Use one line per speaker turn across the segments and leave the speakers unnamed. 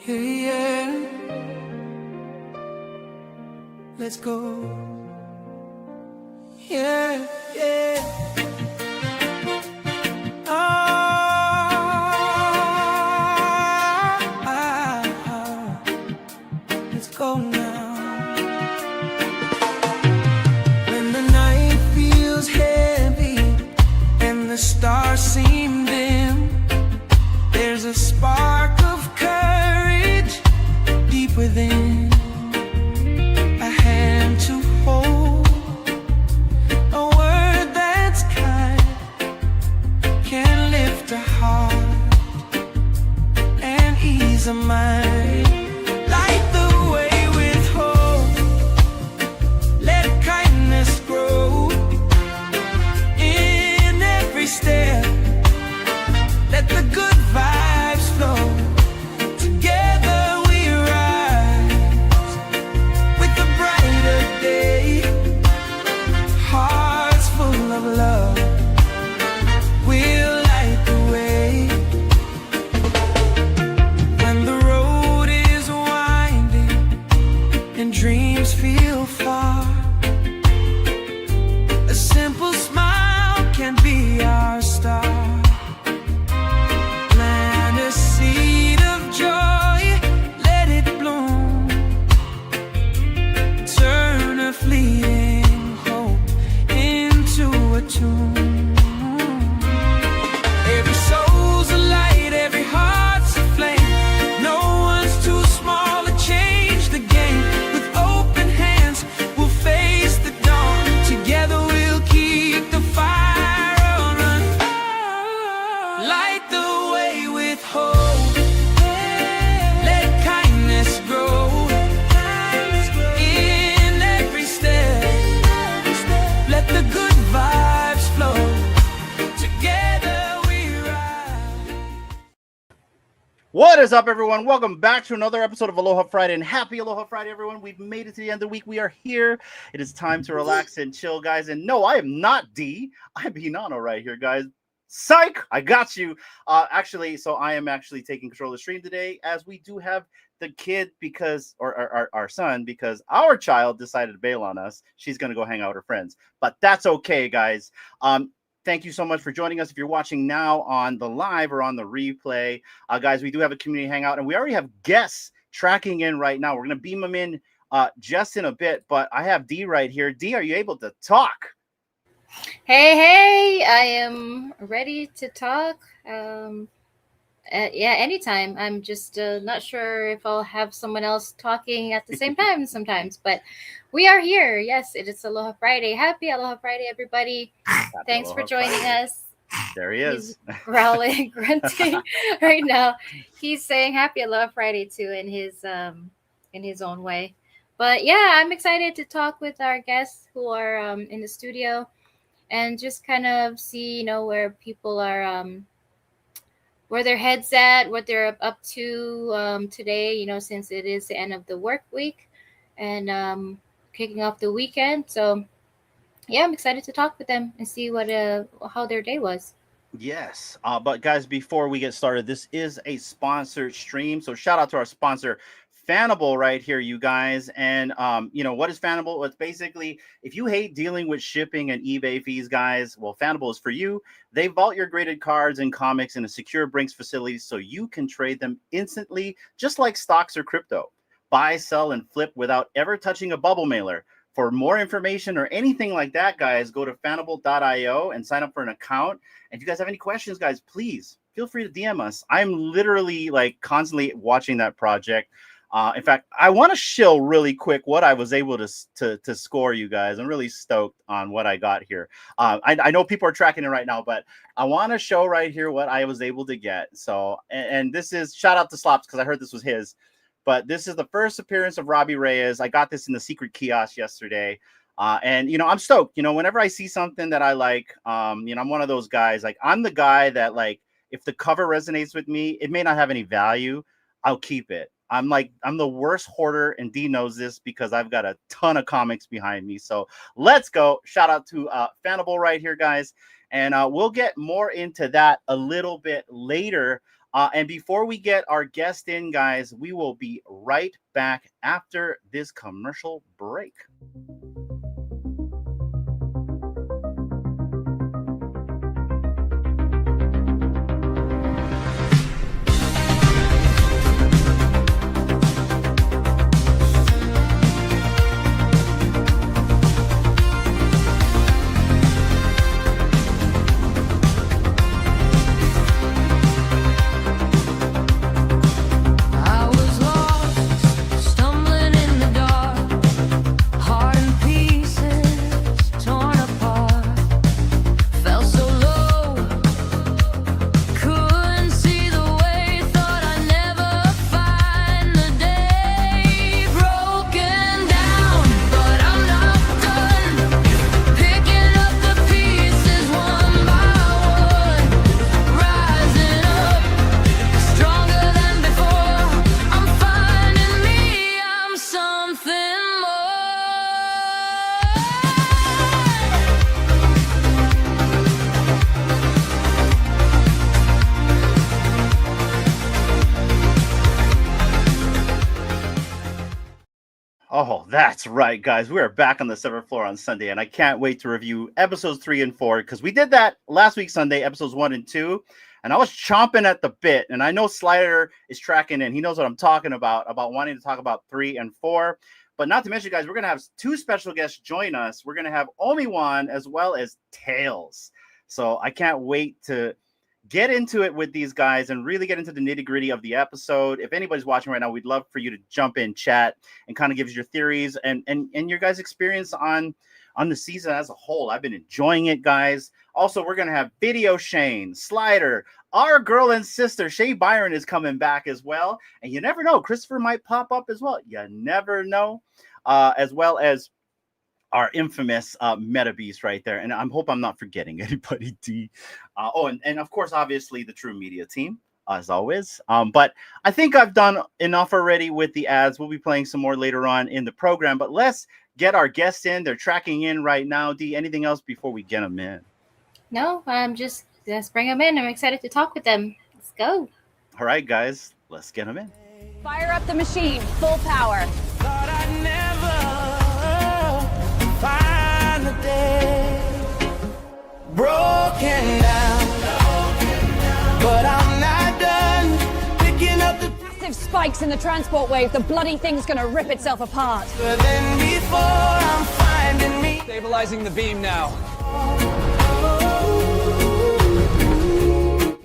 Yeah, yeah. Let's go. Yeah, yeah. Let's go now. When the night feels heavy and the stars seem dim, there's a spark of courage deep within. A hand to hold, a word that's kind, can lift a heart and ease a mind. Light the way with hope, let kindness grow in every step. Let the good vibes flow. Together we rise with a brighter day. Hearts full of love, we'll light the way. When the road is winding and dreams feel far, a simple smile can be our star. Plant a seed of joy, let it bloom. Turn a fleeting hope into a tune. Every soul's a light, every heart's a flame. No one's too small to change the game. With open hands, we'll face the dawn. Together we'll keep the fire on. Light the way with hope. Let kindness grow in every step. Let the good vibes flow. Together we rise.
What is up, everyone? Welcome back to another episode of Aloha Friday, and happy Aloha Friday, everyone. We've made it to the end of the week. We are here. It is time to relax and chill, guys. And no, I am not D. I'm Hinano right here, guys. Psych! I got you. So I am actually taking control of the stream today, as we do have the kid or our son, because our child decided to bail on us. She's going to go hang out with her friends. But that's okay, guys. Thank you so much for joining us. If you're watching now on the live or on the replay, guys, we do have a community hangout, and we already have guests tracking in right now. We're going to beam them in just in a bit, but I have D right here. D, are you able to talk?
Hey, I am ready to talk. Yeah, anytime. I'm just not sure if I'll have someone else talking at the same time sometimes, but we are here. Yes, it is Aloha Friday. Happy Aloha Friday, everybody. Thanks for joining us.
There he is.
He's growling, grunting right now. He's saying happy Aloha Friday too in his own way. But yeah, I'm excited to talk with our guests who are in the studio and just kind of see, where people are, where their heads at, what they're up to today, since it is the end of the work week and kicking off the weekend. So yeah, I'm excited to talk with them and see how their day was.
Yes. But guys, before we get started, this is a sponsored stream. So shout out to our sponsor, FANABLE, right here, you guys. And what is FANABLE? Well, it's basically, if you hate dealing with shipping and eBay fees, guys, well, FANABLE is for you. They vault your graded cards and comics in a secure Brinks facility so you can trade them instantly, just like stocks or crypto. Buy, sell, and flip without ever touching a bubble mailer. For more information or anything like that, guys, go to fanable.io and sign up for an account. And if you guys have any questions, guys, please feel free to DM us. I'm literally constantly watching that project. In fact, I want to show really quick what I was able to score, you guys. I'm really stoked on what I got here. I know people are tracking it right now, but I want to show right here what I was able to get. So, and this is shout out to Slops because I heard this was his. But this is the first appearance of Robbie Reyes. I got this in the secret kiosk yesterday. And I'm stoked. Whenever I see something that I like, I'm one of those guys. I'm the guy that, if the cover resonates with me, it may not have any value. I'll keep it. I'm the worst hoarder, and D knows this because I've got a ton of comics behind me. So let's go. Shout out to FANABLE right here, guys. And we'll get more into that a little bit later. And before we get our guest in, guys, we will be right back after this commercial break.
I was lost, stumbling in the dark, heart in pieces, torn apart. Felt so low, couldn't see the way, thought I'd never find the day. Broken down, but I'm not done. Picking up the pieces one by one, rising up. Stronger than before, I'm finding me, I'm something more.
Oh, that's right, guys. We are back on the 7th floor on Sunday, and I can't wait to review episodes 3 and 4 because we did that last week Sunday, episodes 1 and 2, and I was chomping at the bit. And I know Slider is tracking in; he knows what I'm talking about wanting to talk about 3 and 4. But not to mention, guys, we're gonna have 2 special guests join us. We're gonna have Omi-wan as well as Tails. So I can't wait to get into it with these guys and really get into the nitty-gritty of the episode. If anybody's watching right now, we'd love for you to jump in, chat, and kind of give us your theories and your guys' experience on the season as a whole. I've been enjoying it, guys. Also, we're gonna have Video Shane, Slider, our girl and sister Shay Byron is coming back as well, and you never know, Christopher might pop up as well. You never know, as well as our infamous Meta Beast right there. And I hope I'm not forgetting anybody, D. And of course, obviously, the True Media team, as always. But I think I've done enough already with the ads. We'll be playing some more later on in the program. But let's get our guests in. They're tracking in right now. D, anything else before we get them in?
No, just bring them in. I'm excited to talk with them. Let's go.
All right, guys, let's get them in.
Fire up the machine, full power.
Thought I'd never find the day. Broken down, but I'm not done. Picking up the
Massive spikes in the transport wave. The bloody thing's gonna rip itself apart.
than before, I'm finding me.
Stabilizing the beam now.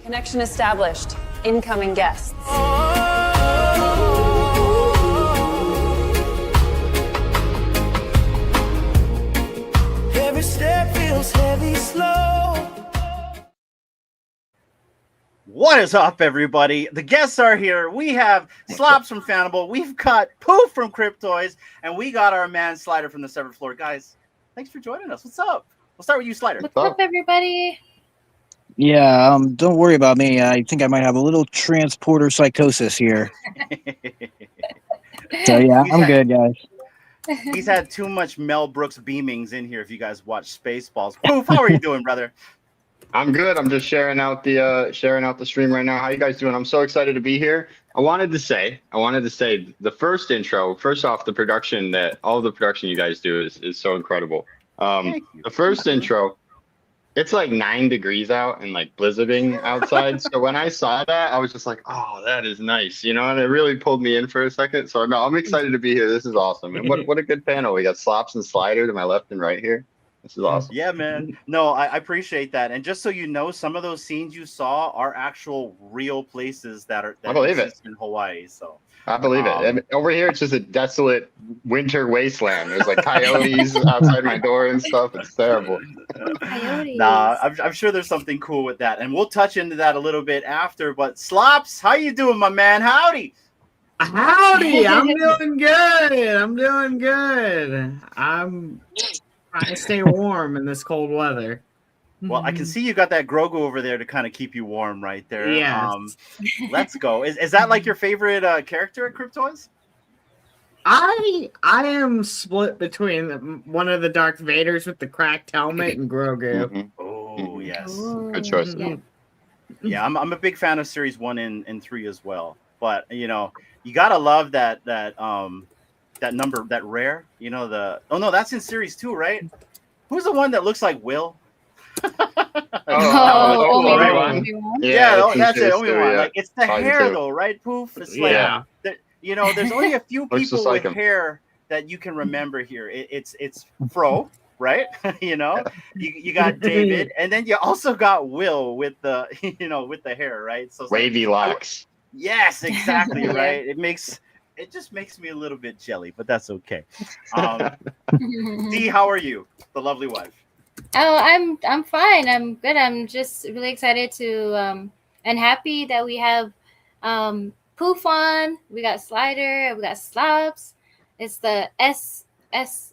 Connection established. Incoming guests.
Every step feels heavy, slow.
What is up, everybody? The guests are here. We have Slops from FANABLE. We've got Poof from Cryptoids, and we got our man Slider from the 7th floor. Guys, thanks for joining us. What's up? We'll start with you, Slider.
What's up, everybody?
Yeah, don't worry about me. I think I might have a little transporter psychosis here. So yeah, I'm good, guys.
He's had too much Mel Brooks beamings in here. If you guys watch Spaceballs, Poof, how are you doing, brother?
I'm good. I'm just sharing out the stream right now. How you guys doing? I'm so excited to be here. I wanted to say the first intro. First off, the production all the production you guys do is so incredible. The first intro, it's like 9 degrees out and like blizzarding outside. So when I saw that, I was just like, oh, that is nice, and it really pulled me in for a second. So no, I'm excited to be here. This is awesome. And what a good panel. We got Slops and Slider to my left and right here. This is awesome.
Yeah, man. No, I appreciate that. And just so you know, some of those scenes you saw are actual real places that exist in Hawaii. So
I believe it. And over here, it's just a desolate winter wasteland. There's like coyotes outside my door and stuff. It's terrible.
Coyotes.
Nah, I'm sure there's something cool with that, and we'll touch into that a little bit after. But Slops, how you doing, my man? Howdy.
Howdy. I'm doing good. I'm trying to stay warm in this cold weather.
Well, I can see you got that Grogu over there to kind of keep you warm right there.
Yeah.
Let's go. Is that like your favorite character at Cryptoids?
I am split between one of the Darth Vaders with the cracked helmet and Grogu.
Mhm.
Oh, yes.
Good choice.
Yeah.
Yeah, I'm a big fan of series 1 and 3 as well. But you know, you gotta love that number, that rare. You know, the oh no, that's in series 2, right? Who's the one that looks like Will?
Oh,
Cool, right?
Obi-Wan.
Obi-Wan.
Yeah, it's in
That's it.
series
Only
2,
one.
yeah.
Like it's the
5 and
hair
2.
though, right? Poof. It's like
Yeah.
you know, there's only a few
Looks just
people
like
with
him.
hair that you can remember here. It's Fro, right? You know, you got David, and then you also got Will with the you know with the hair, right? So it's like,
Wavy locks.
yes, exactly,
Yeah.
right. It just makes me a little bit jelly, but that's okay. Dee, how are you, the lovely wife?
Oh, I'm fine. I'm good. I'm just really excited to and happy that we have Poof on. We got Slider. We got Slobs. It's the SPS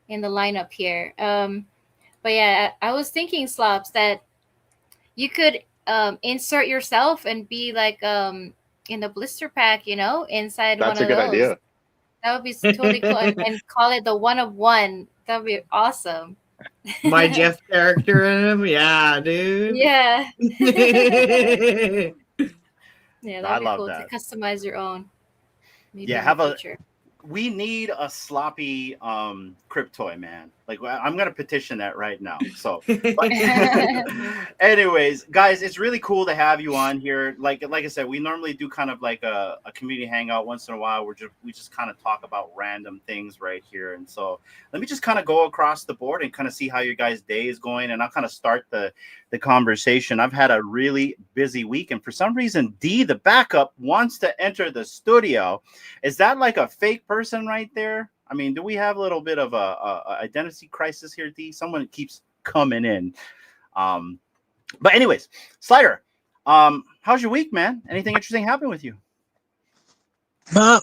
in the lineup here. But yeah, I was thinking, Slobs, that you could insert yourself and be like in the blister pack, you know, inside
That's
one
a
of
good
those.
idea.
That would be totally cool, and call it the one of one. That would be awesome.
My Jeff character in him, yeah, dude.
Yeah, yeah, that
I
would be
love
cool
that.
to customize your own. Maybe
Yeah,
in
have
the
a
future.
we need a sloppy Cryptoy, man. Like I'm gonna petition that right now. So but anyways, guys, it's really cool to have you on here. Like I said, we normally do kind of like a community hangout once in a while. We just kind of talk about random things right here. And so let me just kind of go across the board and kind of see how your guys' day is going, and I'll kind of start the conversation. I've had a really busy week, and for some reason D, the backup, wants to enter the studio. Is that like a fake person right there? I mean, do we have a little bit of a identity crisis here, D? Someone keeps coming in. But anyways, Slider, how's your week, man? Anything interesting happen with you?
No,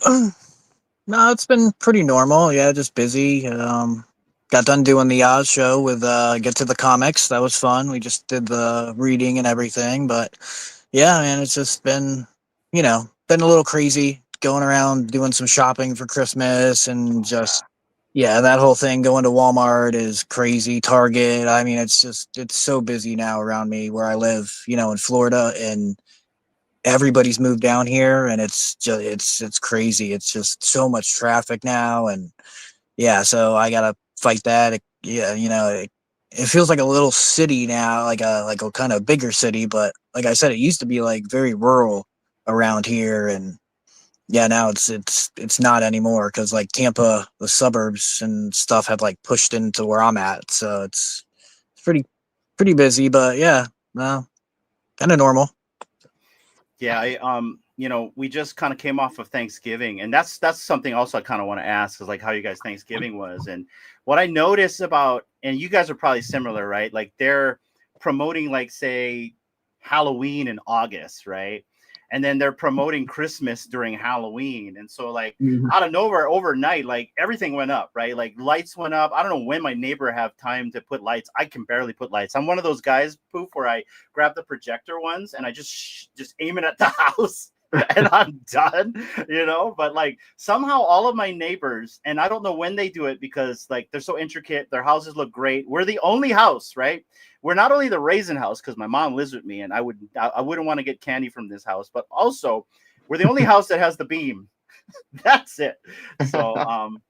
it's been pretty normal. Yeah, just busy. Got done doing the Oz show with Get to the Comics. That was fun. We just did the reading and everything. But yeah, man, it's just been, been a little crazy going around doing some shopping for Christmas and just, yeah, that whole thing going to Walmart is crazy. Target. I mean, it's so busy now around me where I live, in Florida, and everybody's moved down here, and it's just it's crazy. It's just so much traffic now, and yeah, so I gotta fight that. Yeah, it feels like a little city now, like a kind of bigger city, but like I said, it used to be like very rural around here, and yeah, now it's not anymore because like Tampa, the suburbs and stuff have like pushed into where I'm at, so it's pretty busy, but yeah, no, kind of normal.
Yeah, we just kind of came off of Thanksgiving, and that's something also I kind of want to ask is like how you guys Thanksgiving was, and what I noticed about, and you guys are probably similar, right? Like they're promoting like say Halloween in August, right? And then they're promoting Christmas during Halloween, and so like out of nowhere overnight, like everything went up, right? Like lights went up. I don't know when my neighbor have time to put lights. I can barely put lights. I'm one of those guys, Poof, where I grab the projector ones and I just aim it at the house and I'm done, But like somehow all of my neighbors, and I don't know when they do it because like they're so intricate, their houses look great. We're the only house, right? We're not only the raisin house because my mom lives with me, and I wouldn't want to get candy from this house, but also we're the only house that has the beam. That's it. So,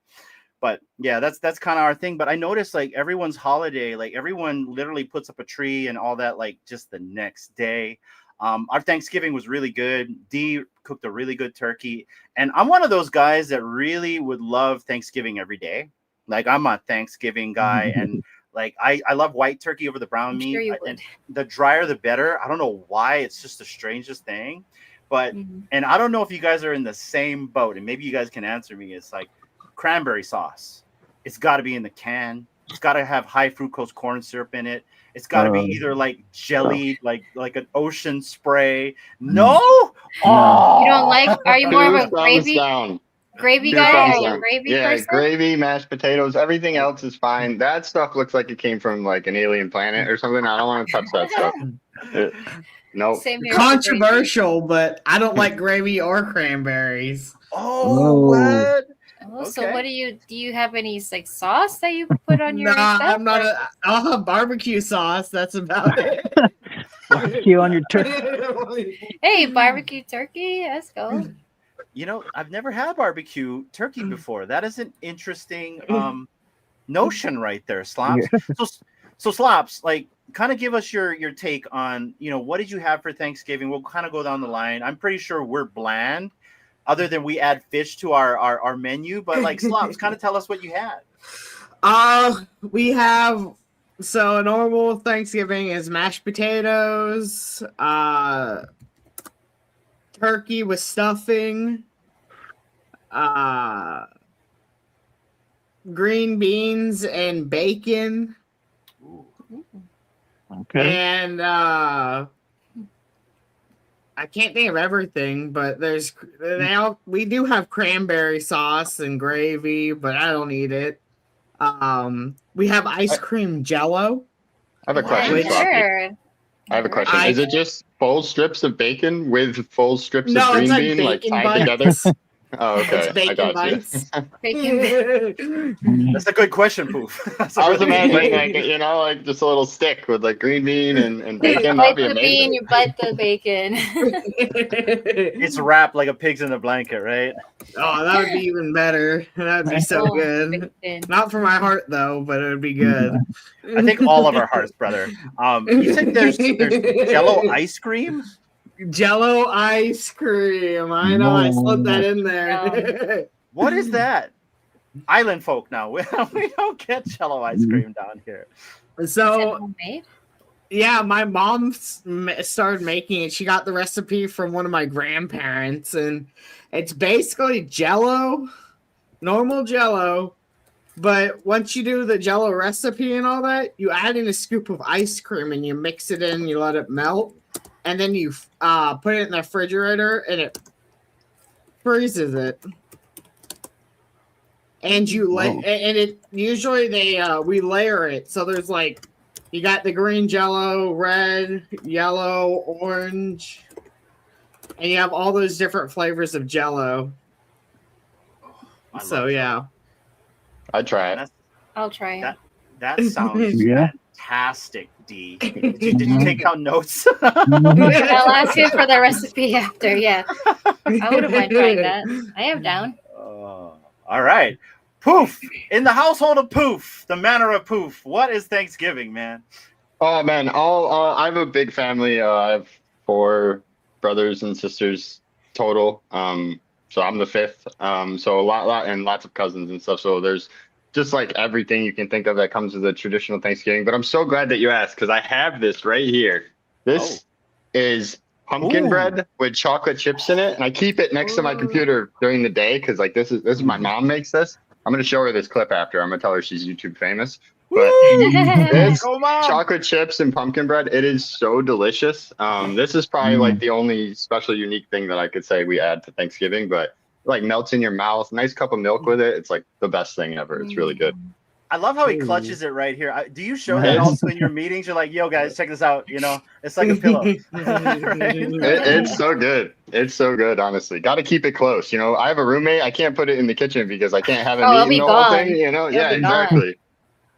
but yeah, that's kind of our thing. But I noticed like everyone's holiday, like everyone literally puts up a tree and all that, like just the next day. Our Thanksgiving was really good. Dee cooked a really good turkey, and I'm one of those guys that really would love Thanksgiving every day. Like I'm a Thanksgiving guy, and like I love white turkey over the brown meat.
Sure you
And
would.
the drier the better. I don't know why. It's just the strangest thing. But and I don't know if you guys are in the same boat, and maybe you guys can answer me. It's like cranberry sauce. It's got to be in the can. It's got to have high fructose corn syrup in it. It's got to be either like jelly, like an ocean spray. No,
You don't like? Are you more of a
Two thumbs
gravy
down.
gravy
Two
guy?
thumbs
Are you a
down.
gravy
Yeah,
person?
gravy, mashed potatoes, everything else is fine. That stuff looks like it came from like an alien planet or something. I don't want to touch that stuff. Nope.
Same here. with the gravy.
Controversial, but I don't like gravy or cranberries.
oh, what?
Oh, so
Okay.
what do you have any like sauce that you put on your
Nah,
stuff?
I'm not
or-
I'll have barbecue sauce. That's about it.
Barbecue on your turkey.
Hey, barbecue turkey. Let's go.
You know, I've never had barbecue turkey before. That is an interesting notion right there, Slops. So Slops, like, kind of give us your take on, what did you have for Thanksgiving? We'll kind of go down the line. I'm pretty sure we're bland, other than we add fish to our menu. But like, Slops, kind of tell us what you had.
We have, so a normal Thanksgiving is mashed potatoes, turkey with stuffing, green beans and bacon,
Okay.
and I can't think of everything, but we do have cranberry sauce and gravy, but I don't eat it. We have ice cream Jello.
I have a question,
Which-
Sloppy.
Heard.
I have a question.
I-
Is it just full strips of bacon with full strips
No,
of
it's
green
like
bean, like
bacon
tied
bites.
together? Oh, okay.
It's bacon
I got
bites.
Bacon.
That's a good question, Poof. That's a
I was
really good
imagining,
question.
like, like just a little stick with like green bean and
You
bacon.
bite
That'd be
the bean,
amazing.
you bite the bacon.
It's wrapped like a pig's in a blanket, right?
Oh, that would be even better. That would be so
Oh,
good.
bacon.
Not for my heart though, but it would be good.
I think all of our hearts, brother. You said there's Jello ice cream.
Jello ice cream. I know, I slipped that in there.
What is that? Island folk now. We don't get Jello ice cream down here.
Is it
So
homemade?
yeah, my mom started making it. She got the recipe from one of my grandparents, and it's basically Jello, normal Jello. But once you do the Jello recipe and all that, you add in a scoop of ice cream and you mix it in. You let it melt, and then you put it in the refrigerator, and it freezes it. And and it usually we layer it. So there's like, you got the green Jello, red, yellow, orange, and you have all those different flavors of Jello.
I
So
love
yeah.
I'd try it.
That's-
I'll try it.
That sounds
Yeah.
fantastic, D. Did you take down notes?
I'll ask you for the recipe after. Yeah, I wouldn't mind trying that. I am down.
All right. Poof. In the household of Poof, the manor of Poof. What is Thanksgiving, man?
Oh man, I have a big family. I have 4 brothers and sisters total. So I'm the 5th. So a lot and lots of cousins and stuff. So there's just like everything you can think of that comes with a traditional Thanksgiving. But I'm so glad that you asked, because I have this right here. This is pumpkin bread with chocolate chips in it, and I keep it next to my computer during the day because like this is my mom makes this. I'm gonna show her this clip after. I'm gonna tell her she's YouTube famous. But this
Go, Mom.
chocolate chips and pumpkin bread, it is so delicious. This is probably like the only special unique thing that I could say we add to Thanksgiving, but like melts in your mouth, nice cup of milk with it. It's like the best thing ever. It's really good.
I love how he clutches it right here. Do you show that also in your meetings? You're like, yo, guys, check this out. It's like a pillow. Right?
It's so good. It's so good, honestly. Got to keep it close. I have a roommate. I can't put it in the kitchen because I can't have him
it'll
eating
be
the whole
gone.
thing.
It'll
Yeah,
be gone.
exactly.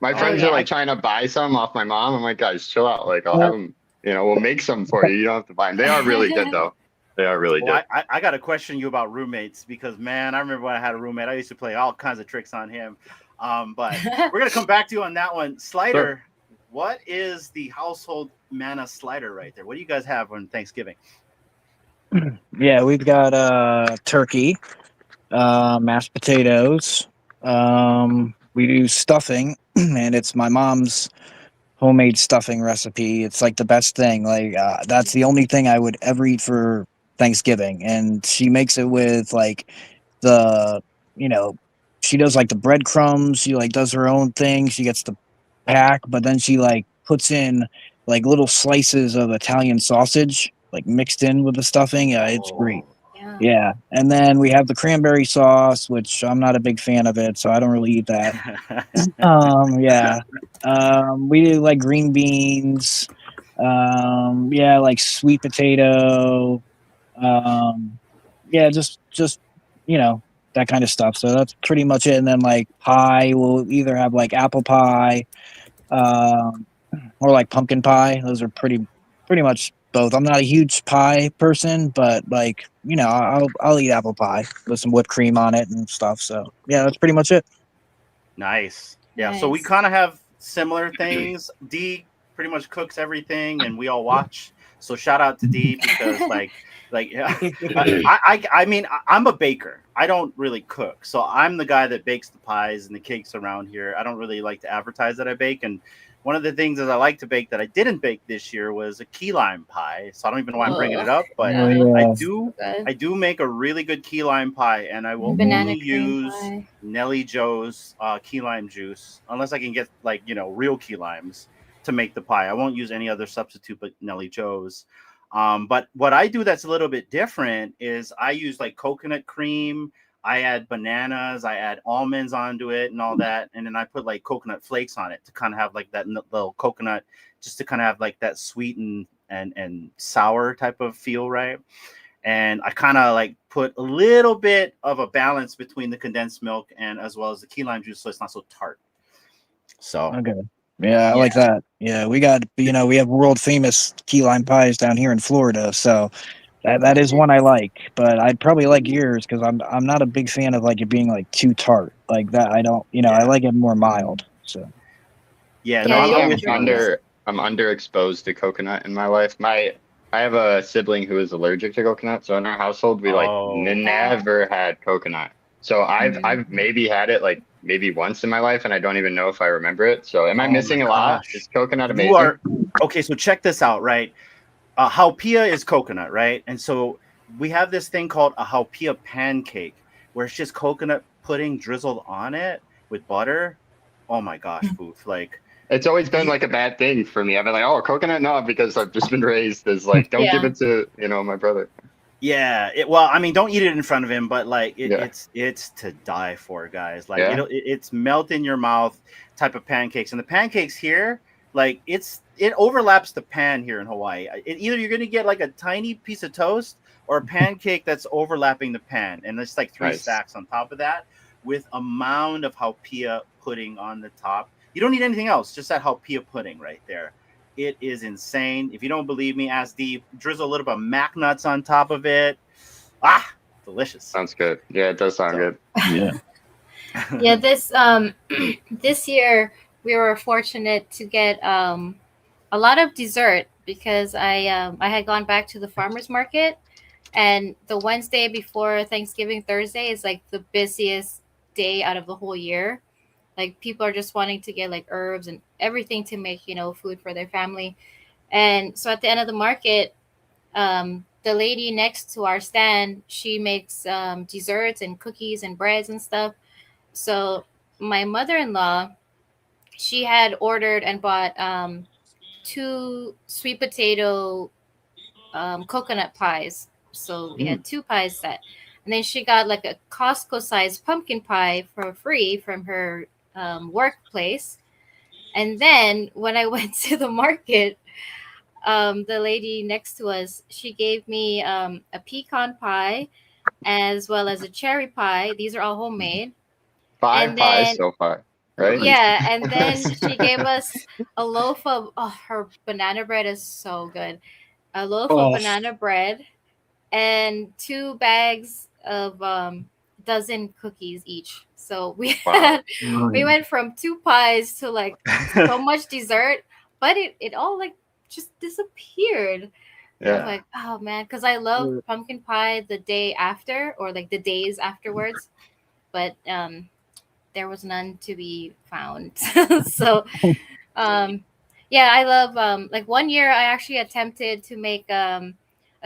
My friends
yeah.
are like trying to buy some off my mom. I'm like, guys, chill out. Like, I'll have them. We'll make some for you. You don't have to buy them. They are really good though. They are really
Well,
good.
I got to question you about roommates because, man, I remember when I had a roommate, I used to play all kinds of tricks on him. But we're going to come back to you on that one. Slider,
Sure.
What is the household manna slider right there? What do you guys have on Thanksgiving?
Yeah, we've got turkey, mashed potatoes. We do stuffing, and it's my mom's homemade stuffing recipe. It's like the best thing. Like that's the only thing I would ever eat for Thanksgiving, and she makes it with like the she does like the breadcrumbs. She like does her own thing. She gets the pack, but then she like puts in like little slices of Italian sausage like mixed in with the stuffing. Yeah, it's great.
Yeah.
Yeah, and then we have the cranberry sauce, which I'm not a big fan of it, so I don't really eat that. Yeah. We do like green beans. Yeah, like sweet potato. Yeah, just that kind of stuff. So that's pretty much it. And then like pie, we'll either have like apple pie, um, or like pumpkin pie. Those are pretty much both. I'm not a huge pie person, but like I'll eat apple pie with some whipped cream on it and stuff. So yeah, that's pretty much it.
Nice. Yeah. So we
Nice.
kind of have similar things. D pretty much cooks everything, and we all watch. So shout out to D because yeah, I mean I'm a baker. I don't really cook, so I'm the guy that bakes the pies and the cakes around here. I don't really like to advertise that I bake, and one of the things that I like to bake that I didn't bake this year was a key lime pie. So I don't even know why I'm bringing it up, but
Oh,
Yeah.
yeah.
Good.
I do make a really good key lime pie, and I will
Banana
only
cream
use
pie.
Nelly Joe's key lime juice unless I can get real key limes to make the pie. I won't use any other substitute but Nelly Joe's. But what I do that's a little bit different is I use like coconut cream. I add bananas, I add almonds onto it and all that, and then I put like coconut flakes on it to kind of have like that little coconut, just to kind of have like that sweet and sour type of feel, right? And I kind of like put a little bit of a balance between the condensed milk and as well as the key lime juice, so it's not so tart. So
Okay. Yeah, I
yeah,
like that. Yeah, we got we have world famous key lime pies down here in Florida, so that is one I like. But I'd probably like yours because I'm not a big fan of like it being like too tart like that. I don't, I
yeah,
like it more mild. So
yeah. No,
Yeah,
I'm
you'll
with you on
enjoy
that.
this.
I'm underexposed to coconut in my life. I have a sibling who is allergic to coconut, so in our household we like
Oh,
never had coconut. So I've
Mm.
maybe had it like maybe once in my life, and I don't even know if I remember it. So am I
oh my
missing a lot?
gosh,
Is coconut
you
amazing?
are okay. So check this out, right? Haupia is coconut, right? And so we have this thing called a haupia pancake, where it's just coconut pudding drizzled on it with butter. Oh my gosh, Booth! Like
It's always been
you,
like a bad thing for me. I've been like, oh, coconut, no, because I've just been raised as like, don't give
Yeah.
it to my brother.
yeah. Well, I mean, don't eat it in front of him, but like
Yeah,
it's to die for, guys. Like
yeah,
it's melt in your mouth type of pancakes, and the pancakes here, like it overlaps the pan here in Hawaii. Either you're gonna get like a tiny piece of toast or a pancake that's overlapping the pan, and it's like three
nice.
stacks on top of that with a mound of haupia pudding on the top. You don't need anything else, just that haupia pudding right there. It is insane. If you don't believe me, ask D. Drizzle a little bit of mac nuts on top of it. Ah, delicious.
Sounds good. Yeah, it does sound
So,
good.
yeah.
Yeah, this this year we were fortunate to get a lot of dessert because I had gone back to the farmers market, and the Wednesday before Thanksgiving, Thursday, is like the busiest day out of the whole year. Like people are just wanting to get like herbs and everything to make, food for their family. And so at the end of the market, the lady next to our stand, she makes desserts and cookies and breads and stuff. So my mother-in-law, she had ordered and bought two sweet potato coconut pies. So we had two pies set. And then she got like a Costco sized pumpkin pie for free from her workplace. And then when I went to the market, the lady next to us, she gave me a pecan pie as well as a cherry pie. These are all homemade.
Five
And
pies
then
so far, right?
yeah, and then she gave us a loaf of her banana bread is so good. A loaf of
Oh,
banana bread and two bags of dozen cookies each. So we
Wow.
we went from two pies to like so much dessert, but it all like just disappeared. I was
Yeah.
like, oh man, because I love pumpkin pie the day after or like the days afterwards, but there was none to be found. So yeah, I love like one year I actually attempted to make a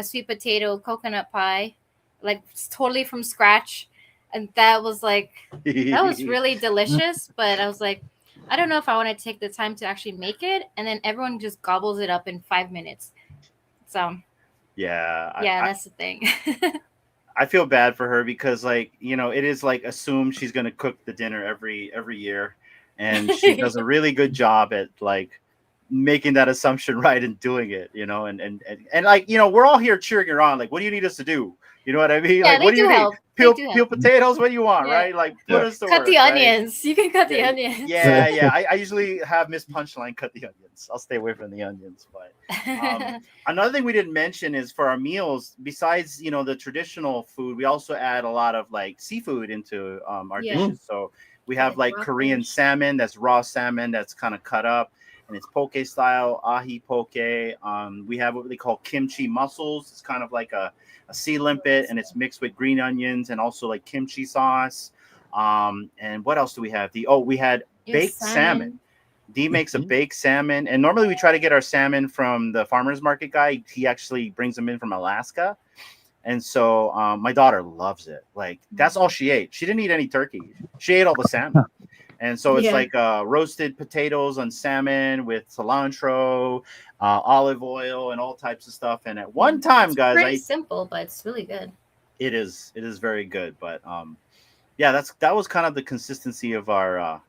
sweet potato coconut pie, like totally from scratch, and that was really delicious. But I was like, I don't know if I want to take the time to actually make it, and then everyone just gobbles it up in 5 minutes. So
yeah,
yeah, that's the thing.
I feel bad for her because it is like assumed she's gonna cook the dinner every year, and she does a really good job at like making that assumption right and doing it, and like we're all here cheering her on, like, what do you need us to do? You know what I mean?
Yeah,
Like,
they
what do
do
you need?
help. They
Peel
do
peel
help.
potatoes. What do you want?
Yeah.
Right? Like, put
Yeah.
us to
Cut
work,
the
right?
onions. You can cut the
Yeah,
onions.
yeah. I usually have Miss Punchline cut the onions. I'll stay away from the onions. But another thing we didn't mention is for our meals, besides the traditional food, we also add a lot of like seafood into our
Yeah.
dishes. So we have like
raw
Korean
fish.
salmon, that's raw salmon that's kind of cut up, and it's poke style, ahi poke. We have what they call kimchi mussels. It's kind of like a sea limpet, and it's mixed with green onions and also like kimchi sauce. And what else do we have? We had
Your
baked salmon. D makes a baked salmon, and normally we try to get our salmon from the farmer's market guy. He actually brings them in from Alaska, and so my daughter loves it. Like, that's all she ate. She didn't eat any turkey. She ate all the salmon. And so it's
Yeah.
like roasted potatoes on salmon with cilantro, olive oil, and all types of stuff. And at one time,
It's
guys,
pretty simple, but it's really good.
it is very good. But yeah, that was kind of the consistency of our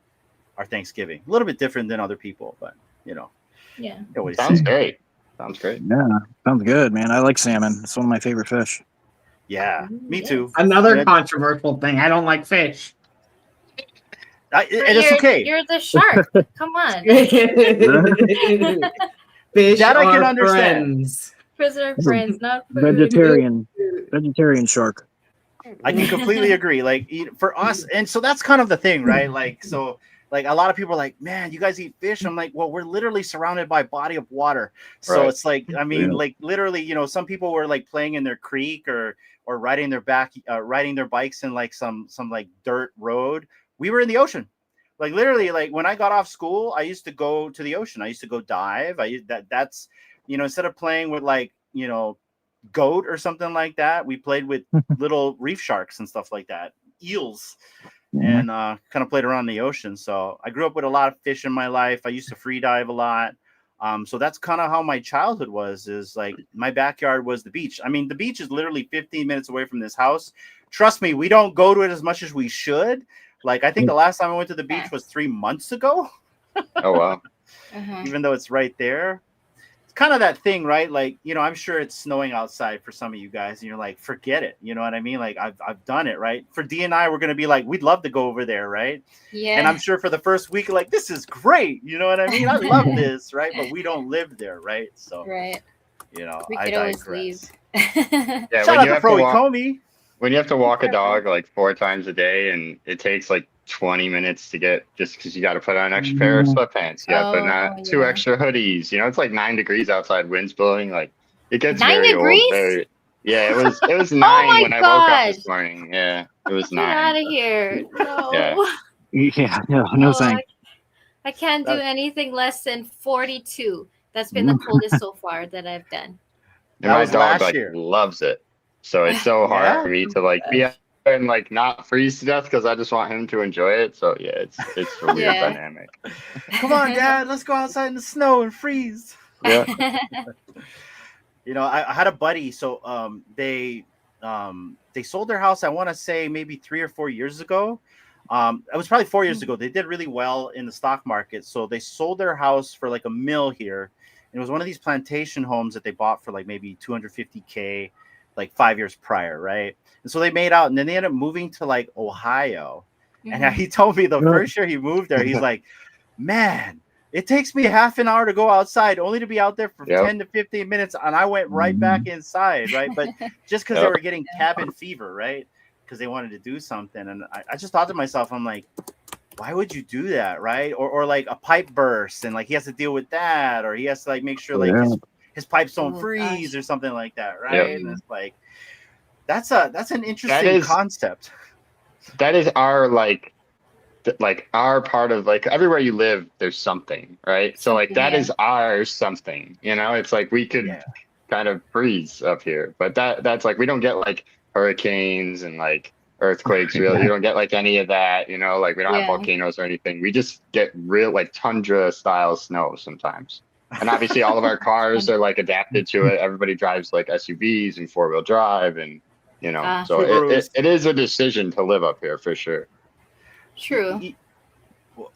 Thanksgiving. A little bit different than other people, but
Yeah.
always
Sounds
say.
great. Sounds great.
Yeah, sounds good, man. I like salmon. It's one of my favorite fish.
Yeah, me
Yes.
too.
Another
Yeah.
controversial thing. I don't like fish.
But
And it's okay.
You're the shark. Come on.
Fish
That I can
are
understand.
friends.
Preserve friends, not food.
Vegetarian shark.
I can completely agree. Like, for us, and so that's kind of the thing, right? Like, so like a lot of people are like, man, you guys eat fish. I'm like, well, we're literally surrounded by body of water. So
Right.
it's like, I mean, like literally, some people were like playing in their creek or riding their bikes in like some like dirt road. We were in the ocean. Like, literally, like when I got off school, I used to go to the ocean. I used to go dive. That's instead of playing with like, goat or something like that, we played with little reef sharks and stuff like that, eels, and kind of played around the ocean. So I grew up with a lot of fish in my life. I used to free dive a lot. So that's kind of how my childhood was, is like my backyard was the beach. I mean, the beach is literally 15 minutes away from this house. Trust me, we don't go to it as much as we should. Like, I think the last time I went to the beach was 3 months ago,
Oh wow.
even though it's right there. It's kind of that thing, right? Like, I'm sure it's snowing outside for some of you guys, and you're like, forget it. You know what I mean? Like, I've done it, right? For D and I, we're going to be like, we'd love to go over there, right?
Yeah.
And I'm sure for the first week, like, this is great. You know what I mean? I love this, right? But we don't live there, right? So,
Right. We
I
could always
digress.
leave.
Yeah,
Shout
when
out
you
to
have to
Pro
walk,
Comey.
when you have to walk a dog like 4 times a day, and it takes like 20 minutes to get, just because you got to put on an extra pair of sweatpants, you got to put on 2
yeah.
extra hoodies. It's like 9 degrees outside, winds blowing. Like, it gets
9
very
degrees?
old. Very, yeah, it was 9
my
when I woke up
God.
this morning. Yeah, it was
Get out
9.
of here. No.
Yeah.
Yeah, no thanks.
I can't do anything less than 42. That's been the coldest so far that I've done.
And my
was
dog
last
like
year.
loves it. So it's so hard
Yeah?
for me to like be out there and like not freeze to death, because I just want him to enjoy it. So yeah, it's a weird
Yeah.
dynamic.
Come on, Dad. Let's go outside in the snow and freeze.
Yeah.
I had a buddy. So they sold their house, I want to say maybe 3 or 4 years ago. It was probably 4 years ago. They did really well in the stock market. So they sold their house for like $1 million here. And it was one of these plantation homes that they bought for like maybe $250K, like 5 years prior, right? And so they made out, and then they ended up moving to like Ohio. And he told me the first year he moved there, he's like, man, it takes me half an hour to go outside, only to be out there for 10 to 15 minutes. And I went right back inside, right? But just because they were getting cabin fever, right? Because they wanted to do something. And I just thought to myself, I'm like, why would you do that, right? Or like a pipe burst, and like he has to deal with that, or he has to like make sure like his pipes don't freeze or something like that, right? And it's like, that's an interesting concept.
That is our like our part of, like, everywhere you live there's something, right? So like that is our something, it's like we could kind of freeze up here, but that's like, we don't get like hurricanes and like earthquakes. Really, you don't get like any of that, like we don't have volcanoes or anything. We just get real like tundra style snow sometimes. And obviously all of our cars are like adapted to it. Everybody drives like SUVs and 4-wheel drive, and so it is a decision to live up here for sure.
True.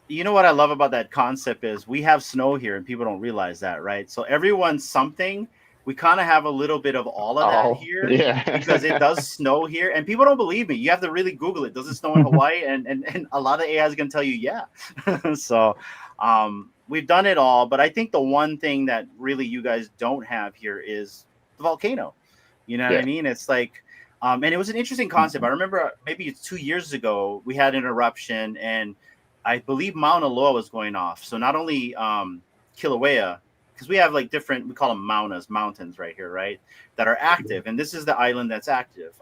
You know what I love about that concept is we have snow here, and people don't realize that, right? So everyone's something we kind of have a little bit of all of that here
yeah.
because it does snow here, and people don't believe me. You have to really Google it. Does it snow in Hawaii? And a lot of AI is going to tell you, yeah. So we've done it all, but I think the one thing that really you guys don't have here is the volcano. You know what I mean? It's like, and it was an interesting concept. I remember maybe 2 years ago we had an eruption, and I believe Mauna Loa was going off. So not only Kilauea, because we have like different, we call them maunas, mountains right here, right, that are active, and this is the island that's active.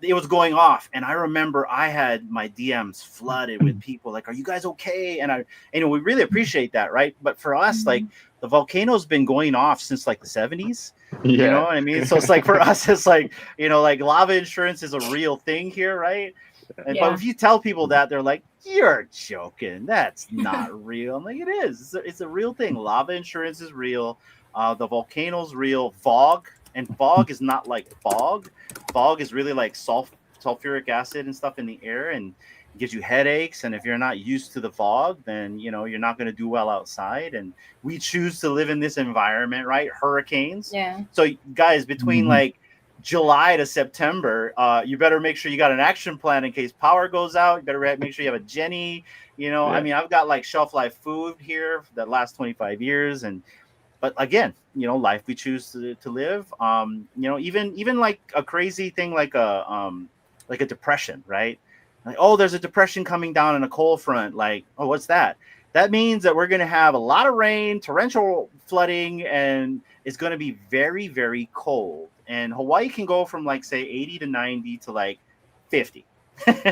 It was going off, and I remember I had my DMs flooded with people like, "Are you guys okay?" And we really appreciate that, right? But for us, like, the volcano's been going off since like the 70s. You know what I mean? So it's like for us, it's like, like lava insurance is a real thing here, right? But if you tell people that, they're like, "You're joking. That's not real." I'm like, it is. It's a real thing. Lava insurance is real. The volcano's real. Fog. And fog is not like fog. Fog is really like sulfuric acid and stuff in the air, and it gives you headaches. And if you're not used to the fog, then, you're not going to do well outside. And we choose to live in this environment, right? Hurricanes. Yeah. So guys, between like July to September, you better make sure you got an action plan in case power goes out. You better make sure you have a Jenny. I mean, I've got like shelf life food here that lasts 25 years. But again, life we choose to live. Even like a crazy thing like a depression, right? Like, oh, there's a depression coming down in a cold front. Like, oh, what's that? That means that we're going to have a lot of rain, torrential flooding, and it's going to be very, very cold. And Hawaii can go from like, say, 80 to 90 to like 50,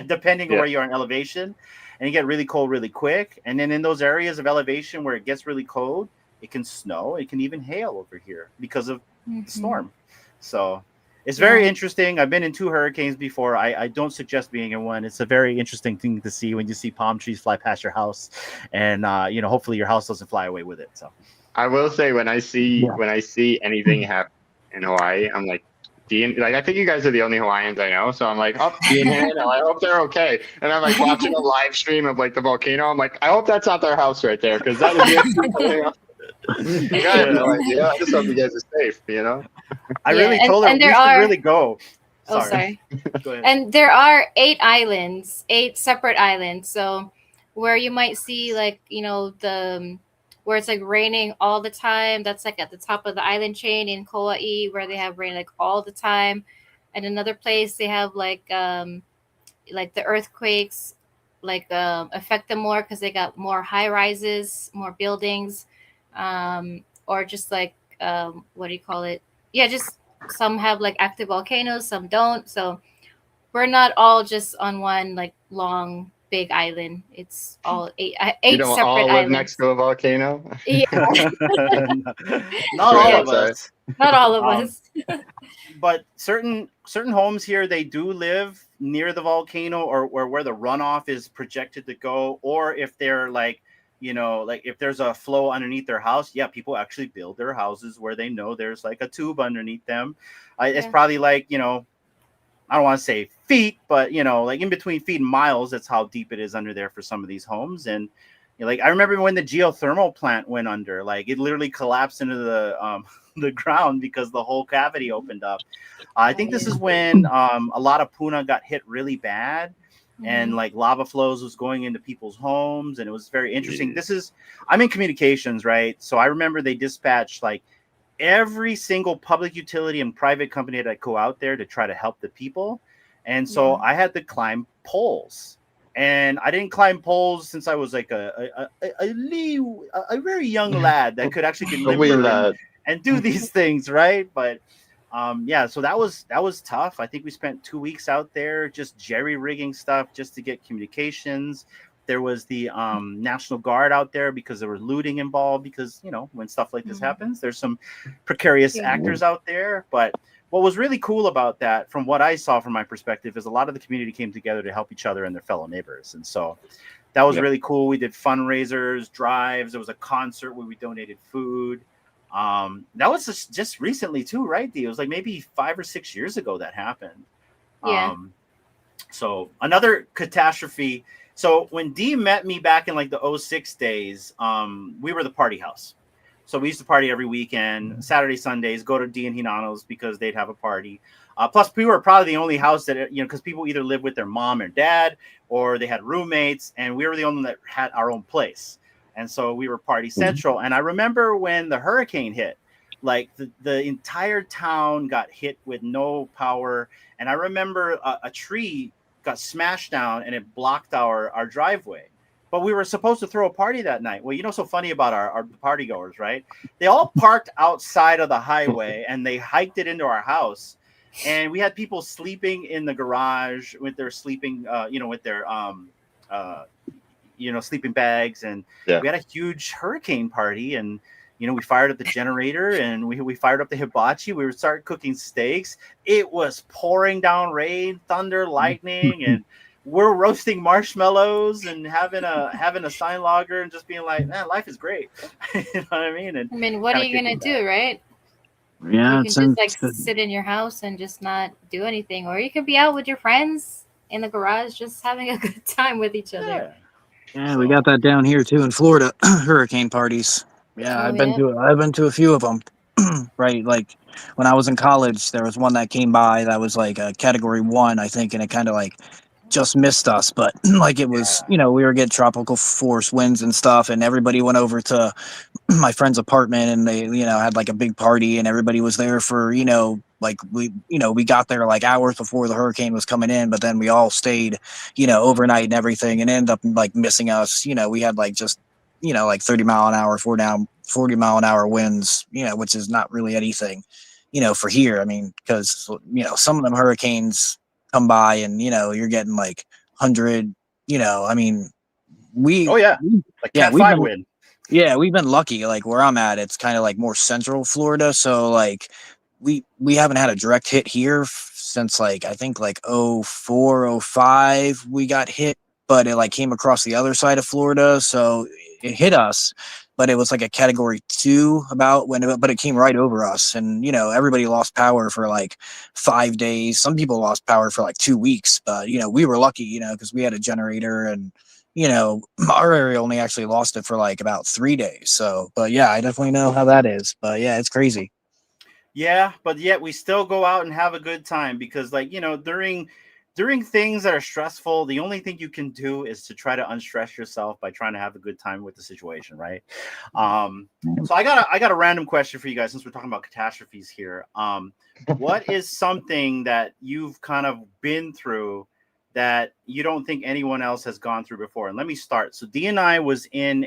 depending on where you are in elevation. And you get really cold really quick. And then in those areas of elevation where it gets really cold, it can snow. It can even hail over here because of the storm. So it's very interesting. I've been in 2 hurricanes before. I don't suggest being in one. It's a very interesting thing to see when you see palm trees fly past your house, and hopefully your house doesn't fly away with it. So
I will say when I see anything happen in Hawaii, I'm like, I think you guys are the only Hawaiians I know. So I'm like, I hope they're okay. And I'm like watching a live stream of like the volcano. I'm like, I hope that's not their house right there, because that is you guys have no idea. I just hope you guys are safe,
I really told her we should really go.
Sorry.
Go ahead.
And there are 8 separate islands. So where you might see like, where it's like raining all the time, that's like at the top of the island chain in Kauai, where they have rain like all the time. And another place they have like the earthquakes affect them more because they got more high rises, more buildings. Or just like what do you call it? Yeah, just some have like active volcanoes, some don't. So we're not all just on one like long big island. It's all 8
you don't
separate
all live
islands
next to a volcano.
Yeah.
Not all of us.
Not all of us.
But certain homes here, they do live near the volcano or where the runoff is projected to go, or if they're like, like if there's a flow underneath their house, people actually build their houses where they know there's like a tube underneath them. It's probably like, I don't want to say feet, but like in between feet and miles, that's how deep it is under there for some of these homes. And like I remember when the geothermal plant went under, like it literally collapsed into the ground because the whole cavity opened up. I think this is when a lot of Puna got hit really bad. And like lava flows was going into people's homes, and it was very interesting. I'm in communications, right? So I remember they dispatched like every single public utility and private company that go out there to try to help the people. And so I had to climb poles, and I didn't climb poles since I was like a very young lad that could actually get limber and do these things, right? But so that was tough. I think we spent 2 weeks out there just jerry rigging stuff just to get communications. There was the National Guard out there because there was looting involved, because when stuff like this happens, there's some precarious actors out there. But what was really cool about that, from what I saw from my perspective, is a lot of the community came together to help each other and their fellow neighbors. And so that was really cool. We did fundraisers, drives. There was a concert where we donated food. That was just recently too, right, Dee? It was like maybe 5 or 6 years ago that happened. So another catastrophe. So when Dee met me back in like the 06 days, we were the party house. So we used to party every weekend, Saturday, Sundays, go to D and Hinano's because they'd have a party. Plus, we were probably the only house that, because people either lived with their mom or dad, or they had roommates, and we were the only one that had our own place. And so we were party central. And I remember when the hurricane hit, like the entire town got hit with no power. And I remember a tree got smashed down and it blocked our driveway. But we were supposed to throw a party that night. Well, so funny about our party goers, right? They all parked outside of the highway and they hiked it into our house. And we had people sleeping in the garage with their sleeping, with their, sleeping bags. And we had a huge hurricane party. And, we fired up the generator and we fired up the hibachi. We would start cooking steaks. It was pouring down rain, thunder, lightning, and we're roasting marshmallows and having a sign logger and just being like, man, life is great. You know what I mean? And
what are you gonna do, right?
Yeah,
You can just sit in your house and just not do anything, or you could be out with your friends in the garage just having a good time with each other.
Yeah, we got that down here too in Florida. Hurricane parties. Yeah, I've been to a few of them. Right, like when I was in college, there was one that came by that was like a category 1, I think, and it kind of like just missed us, but like it was, we were getting tropical force winds and stuff, and everybody went over to my friend's apartment and they, had like a big party and everybody was there for, like we got there like hours before the hurricane was coming in, but then we all stayed, overnight and everything and ended up like missing us. We had like just, like 30 mile an hour, 40 mile an hour winds, which is not really anything, for here. I mean, because, some of them hurricanes come by and, you're getting like 100, I mean,
like Cat 5 wind.
Yeah, we've been lucky. Like where I'm at, it's kind of like more central Florida. So like we haven't had a direct hit here since like, I think like 04, 05 we got hit, but it like came across the other side of Florida. So it hit us, but it was like a category 2 but it came right over us. And, everybody lost power for like 5 days. Some people lost power for like 2 weeks, but, we were lucky, because we had a generator and, our area only actually lost it for like about 3 days. So, but yeah, I definitely know how that is, but yeah, it's crazy.
Yeah, but yet we still go out and have a good time because like, during things that are stressful, the only thing you can do is to try to unstress yourself by trying to have a good time with the situation, right? So I got a random question for you guys since we're talking about catastrophes here. What is something that you've kind of been through that you don't think anyone else has gone through before? And let me start. So D and I was in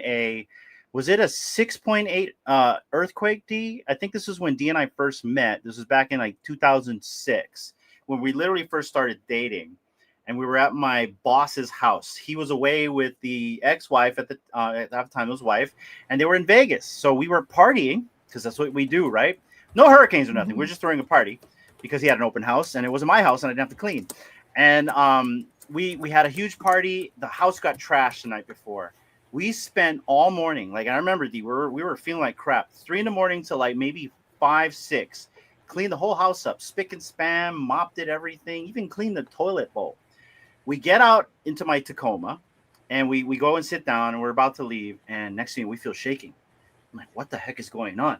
was it a 6.8 earthquake, D? I think this is when D and I first met. This was back in like 2006. When we literally first started dating, and we were at my boss's house. He was away with the ex-wife at the time, his wife, and they were in Vegas. So we were partying because that's what we do, right? No hurricanes or nothing. We're just throwing a party because he had an open house, and it wasn't my house, and I didn't have to clean. And we had a huge party. The house got trashed the night before. We spent all morning. Like I remember, we were feeling like crap. 3 a.m. to like maybe 5, 6. Cleaned the whole house up, spick and span, mopped it, everything, even cleaned the toilet bowl. We get out into my Tacoma and we go and sit down and we're about to leave. And next thing we feel shaking. I'm like, what the heck is going on?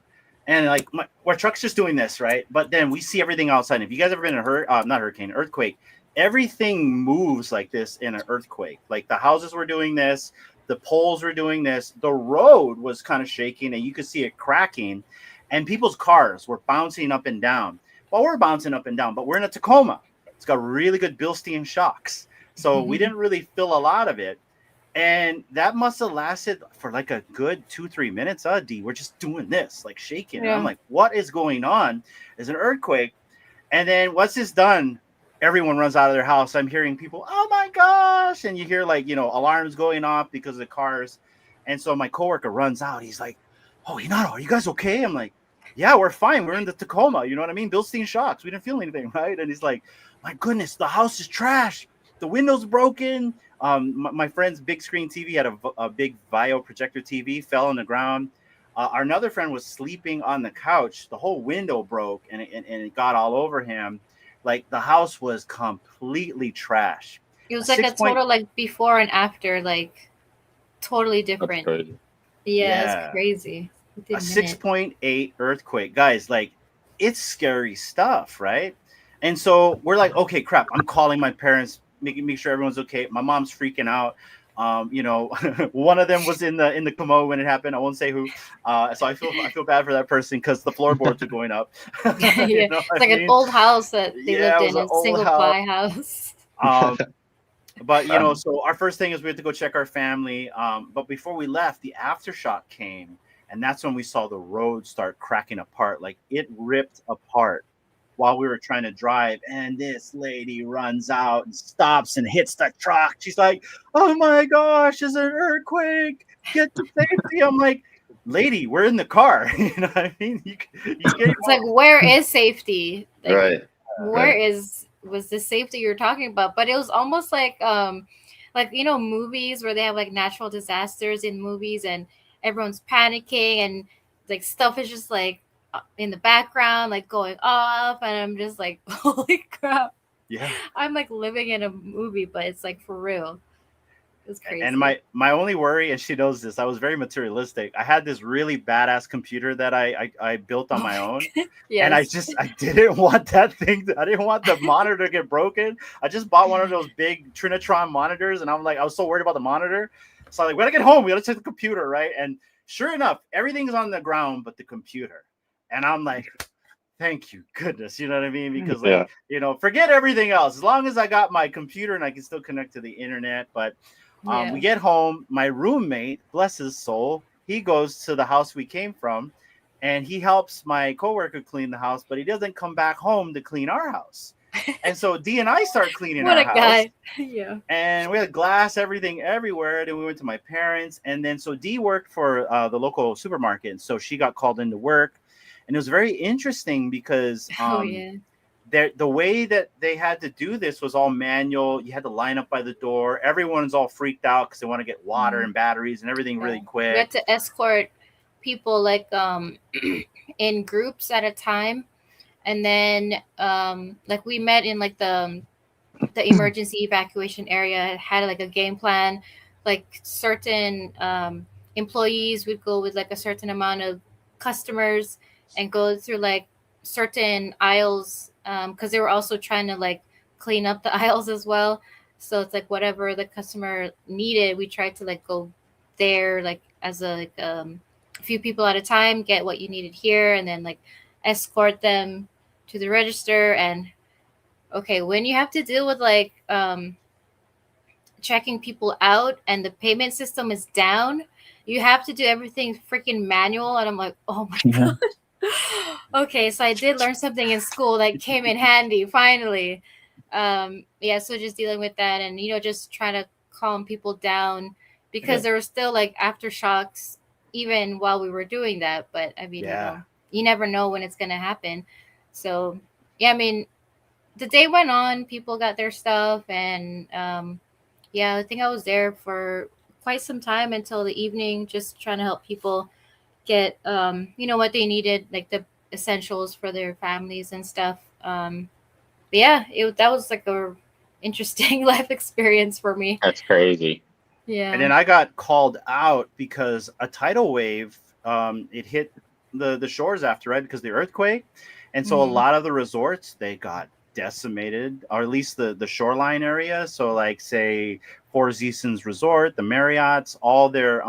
And like our truck's just doing this, right? But then we see everything outside. If you guys ever been in a earthquake, everything moves like this in an earthquake. Like the houses were doing this, the poles were doing this, the road was kind of shaking and you could see it cracking. And people's cars were bouncing up and down. Well, we're bouncing up and down, but we're in a Tacoma. It's got really good Bilstein shocks. So we didn't really feel a lot of it. And that must have lasted for like a good 2-3 minutes. D, we're just doing this, like shaking. Yeah. And I'm like, what is going on? There's an earthquake. And then once it's done, everyone runs out of their house. I'm hearing people, oh my gosh. And you hear like, alarms going off because of the cars. And so my coworker runs out. He's like, oh, Hinano, are you guys okay? I'm like, yeah, we're fine. We're in the Tacoma. You know what I mean? Bilstein shocks. We didn't feel anything, right? And he's like, my goodness, the house is trash. The window's broken. My friend's big screen TV had a big Vio projector TV, fell on the ground. Another friend was sleeping on the couch. The whole window broke and it got all over him. Like the house was completely trash.
It was like a total like before and after, like totally different. Yeah, it's crazy.
a 6.8 earthquake, guys. Like, it's scary stuff, right? And so we're like, okay, crap. I'm calling my parents, make sure everyone's okay. My mom's freaking out. You know, one of them was in the commode when it happened. I won't say who. So I feel bad for that person because the floorboards are going up.
Yeah,
You know
it's
what
like
I
an
mean?
old house that they
Yeah,
lived
it was
in,
an
a
old
single
house.
ply house.
But you know, so our first thing is we had to go check our family. But before we left, the aftershock came, and that's when we saw the road start cracking apart. Like, it ripped apart while we were trying to drive, and this lady runs out and stops and hits the truck. She's like, "Oh my gosh, there's an earthquake! Get to safety!" I'm like, "Lady, we're in the car." You know what I mean? You get
It's like, where is safety? Like,
Right.
where
Right.
was the safety you're talking about? But it was almost like, you know, movies where they have like natural disasters in movies and everyone's panicking and like stuff is just like in the background like going off, and I'm just like, holy crap,
yeah.
I'm like living in a movie, but it's like for real. It's
And
crazy.
my only worry, and she knows this, I was very materialistic. I had this really badass computer that I built on
Oh
my
my
own,
God.
and
Yes.
I didn't want that thing. I didn't want the monitor to get broken. I just bought one of those big Trinitron monitors, and I'm like, I was so worried about the monitor. So I'm like, when I get home, we gotta check the computer, right? And sure enough, everything's on the ground but the computer. And I'm like, thank you, goodness. You know what I mean? Because, like,
Yeah.
you know, forget everything else. As long as I got my computer and I can still connect to the internet. But we
Yeah.
get home. My roommate, bless his soul, he goes to the house we came from, and he helps my coworker clean the house, but he doesn't come back home to clean our house. And so D and I start cleaning
What
our
a
house,
guy. Yeah.
and we had glass, everything everywhere. Then we went to my parents, and then so D worked for the local supermarket, and so she got called into work, and it was very interesting because
Oh yeah.
the way that they had to do this was all manual. You had to line up by the door. Everyone's all freaked out because they want to get water
Mhm.
and batteries and everything
Yeah.
really
We had
quick.
to escort people like in groups at a time, and then like we met in like the emergency evacuation area, had like a game plan. Like certain employees would go with like a certain amount of customers and go through like certain aisles, because they were also trying to like clean up the aisles as well. So it's like whatever the customer needed, we tried to like go there like as a like a few people at a time, get what you needed here, and then like escort them to the register. And okay, when you have to deal with like checking people out and the payment system is down, you have to do everything freaking manual, and I'm like, oh my
Yeah.
god. Okay, so I did learn something in school that came in handy finally. Yeah, so just dealing with that, and you know, just trying to calm people down because there were still like aftershocks even while we were doing that. But I mean, you
Yeah.
know, you never know when it's gonna happen. So yeah, I mean, the day went on, people got their stuff, and yeah, I think I was there for quite some time until the evening, just trying to help people get you know, what they needed, like the essentials for their families and stuff. But yeah, that was like a interesting life experience for me.
That's crazy.
And
Yeah.
then I got called out because a tidal wave, it hit the shores after, right? Because of the earthquake. And so a
Mhm.
lot of the resorts, they got decimated, or at least the shoreline area. So like say Four Seasons Resort, the Marriott's, all their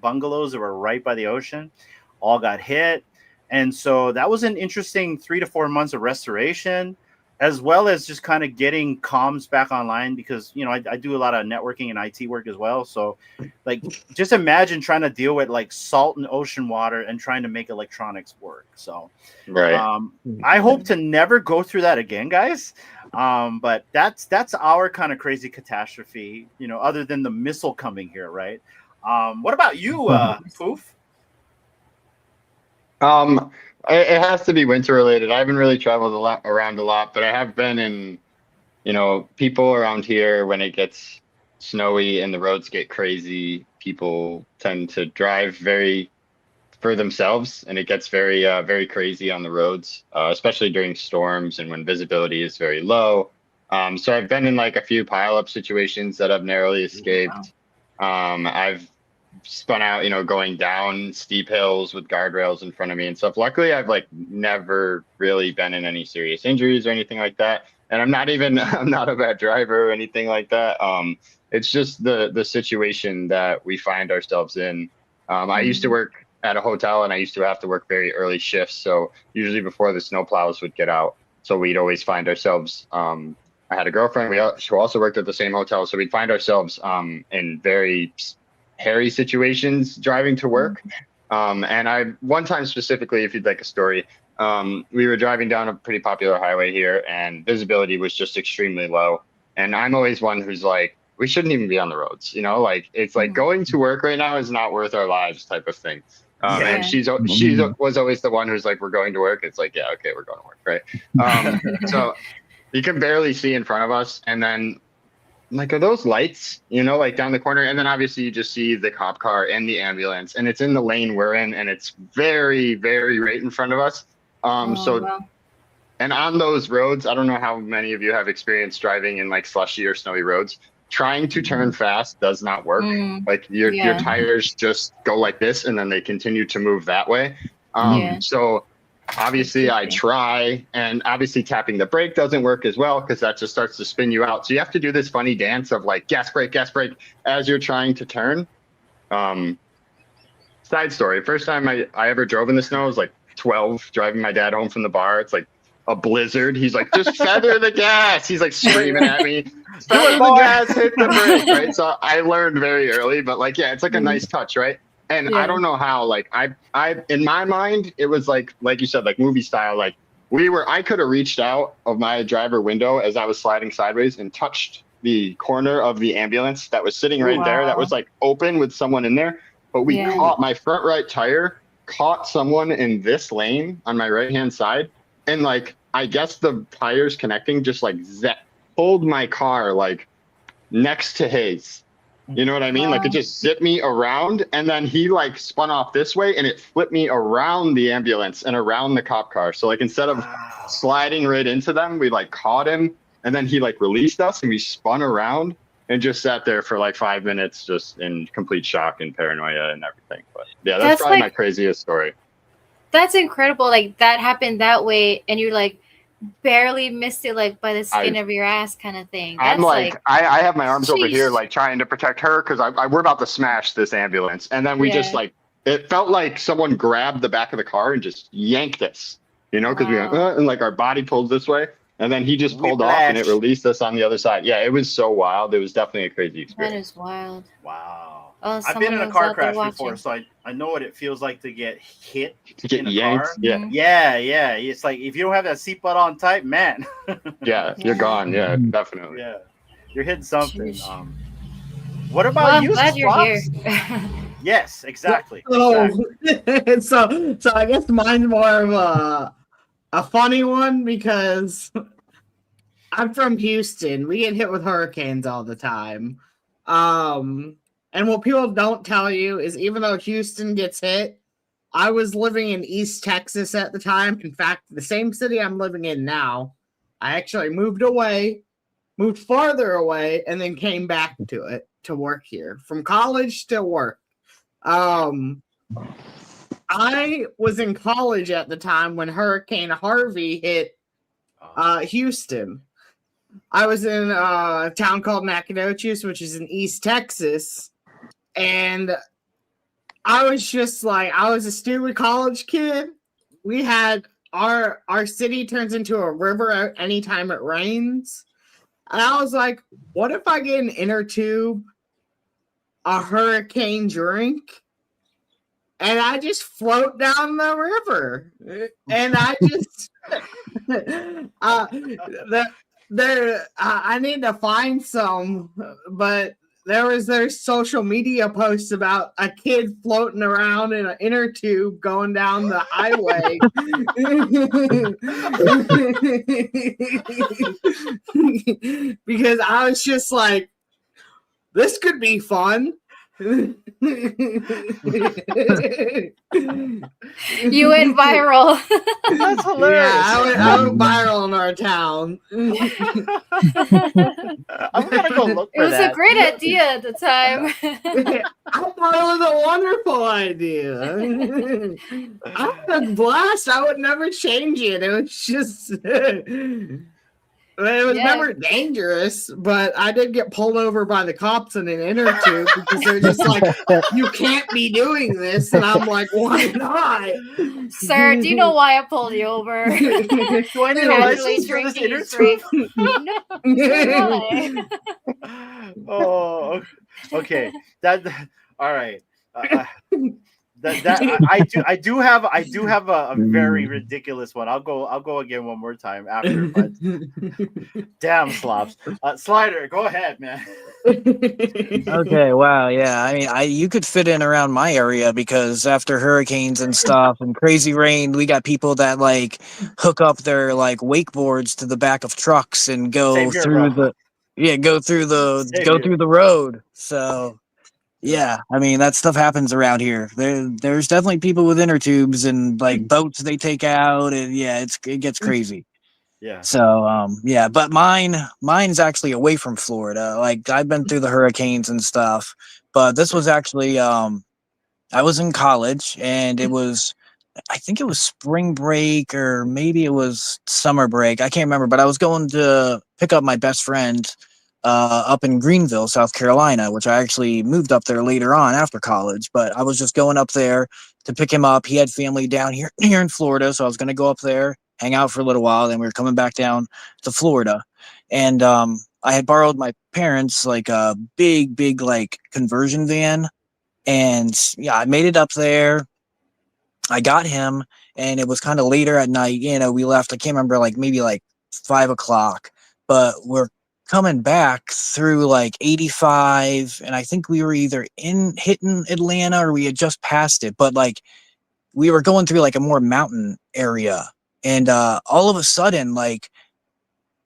bungalows that were right by the ocean, all got hit. And so that was an interesting 3 to 4 months of restoration, as well as just kind of getting comms back online because, you know, I do a lot of networking and IT work as well. So like, just imagine trying to deal with like salt and ocean water and trying to make electronics work. So
Right.
I hope to never go through that again, guys. But that's our kind of crazy catastrophe, you know, other than the missile coming here, right? What about you, Poof?
It has to be winter related. I haven't really traveled around a lot, but I have been in, you know, people around here when it gets snowy and the roads get crazy, people tend to drive very for themselves, and it gets very crazy on the roads, especially during storms and when visibility is very low. So I've been in like a few pileup situations that I've narrowly escaped. I've spun out, going down steep hills with guardrails in front of me and stuff. Luckily, I've like never really been in any serious injuries or anything like that. And I'm not a bad driver or anything like that. It's just the situation that we find ourselves in. I used to work at a hotel and I used to have to work very early shifts. So usually before the snowplows would get out. So we'd always find ourselves, I had a girlfriend who also worked at the same hotel. So we'd find ourselves in very hairy situations driving to work. And one time specifically, if you'd like a story, we were driving down a pretty popular highway here and visibility was just extremely low. And I'm always one who's like, we shouldn't even be on the roads, like it's like going to work right now is not worth our lives type of thing. And she was always the one who's like, we're going to work. It's like, yeah, okay, we're going to work, right? So you can barely see in front of us. And then like, are those lights, like down the corner? And then obviously you just see the cop car and the ambulance and it's in the lane we're in and it's very, very right in front of us. Wow. And on those roads, I don't know how many of you have experience driving in like slushy or snowy roads. Trying to turn fast does not work. Like your tires just go like this and then they continue to move that way. So obviously I try, and obviously tapping the brake doesn't work as well because that just starts to spin you out. So you have to do this funny dance of like gas brake as you're trying to turn. Side story, first time I ever drove in the snow was like 12, driving my dad home from the bar. It's like a blizzard. He's like, just feather the gas. He's like screaming at me, feather the gas, hit the brake, right? So I learned very early, but like, yeah, it's like a nice touch, right? And I don't know how, like I in my mind, it was like you said, like movie style, like I could have reached out of my driver window as I was sliding sideways and touched the corner of the ambulance that was sitting right there. That was like open with someone in there. But we caught my front right tire, caught someone in this lane on my right-hand side. And like, I guess the tires connecting just like pulled my car like next to his. You know what I mean? Like it just zipped me around and then he like spun off this way and it flipped me around the ambulance and around the cop car. So like instead of sliding right into them, we like caught him and then he like released us and we spun around and just sat there for like 5 minutes just in complete shock and paranoia and everything. But yeah, that's probably my craziest story.
That's incredible. Like that happened that way and you're like barely missed it like by the skin of your ass kind of thing. That's
I'm like I have my arms over here like trying to protect her because we're about to smash this ambulance. And then we just like, it felt like someone grabbed the back of the car and just yanked us, because we went, and like our body pulled this way. And then he just pulled off and it released us on the other side. Yeah, it was so wild. It was definitely a crazy experience.
That is wild.
Wow.
Oh,
I've been in a car crash before, so I know what it feels like to get hit in a
yanked,
car. Yeah. It's like if you don't have that seatbelt on tight, man.
You're gone. Yeah, definitely.
Yeah, you're hitting something. What about you?
I'm glad you're here.
Yes, exactly.
So I guess mine's more of a funny one because I'm from Houston. We get hit with hurricanes all the time. And what people don't tell you is even though Houston gets hit, I was living in East Texas at the time. In fact, the same city I'm living in now. I actually moved farther away, and then came back to it to work here. From college to work. I was in college at the time when Hurricane Harvey hit Houston. I was in a town called Nacogdoches, which is in East Texas. And I was just like, I was a stupid college kid. We had our city turns into a river anytime it rains. And I was like, what if I get an inner tube, a hurricane drink, and I just float down the river? And I just, I need to find some, but there's social media posts about a kid floating around in an inner tube going down the highway. Because I was just like, this could be fun.
You went viral.
That's
Yeah,
hilarious.
I went viral in our town.
I'm gonna go look
It
for
was
that.
a great idea at the time.
I thought it was a wonderful idea. I had a blast. I would never change it. It was just, it was
Yeah.
never dangerous, but I did get pulled over by the cops in an inner tube because they're just like, you can't be doing this. And I'm like, why not?
Sir, do you know why I pulled you over?
Do I need a
Casually
license for this
drinking
inner
his drink. No, why?
Oh, okay. All right. I do have a very ridiculous one. I'll go again one more time after, but damn slops. Slider, go ahead, man.
Okay, wow, yeah. I mean, you could fit in around my area because after hurricanes and stuff and crazy rain, we got people that like hook up their like wakeboards to the back of trucks and go
Same here,
through
bro.
go through the
Same here.
through the road. So yeah, I mean that stuff happens around here. There's definitely people with inner tubes and like boats they take out, and yeah, it gets crazy.
Yeah.
So yeah, but mine's actually away from Florida. Like I've been through the hurricanes and stuff, but this was actually I was in college and it was I think it was spring break or maybe it was summer break. I can't remember, but I was going to pick up my best friend up in Greenville, South Carolina, which I actually moved up there later on after college. But I was just going up there to pick him up. He had family down here in Florida, so I was going to go up there, hang out for a little while. Then we were coming back down to Florida, and I had borrowed my parents like a big like conversion van, and yeah, I made it up there. I got him, and it was kind of later at night. You know, we left. I can't remember, like maybe like 5 o'clock, but we're coming back through like 85, and I think we were either hitting Atlanta or we had just passed it. But like we were going through like a more mountain area, and all of a sudden, like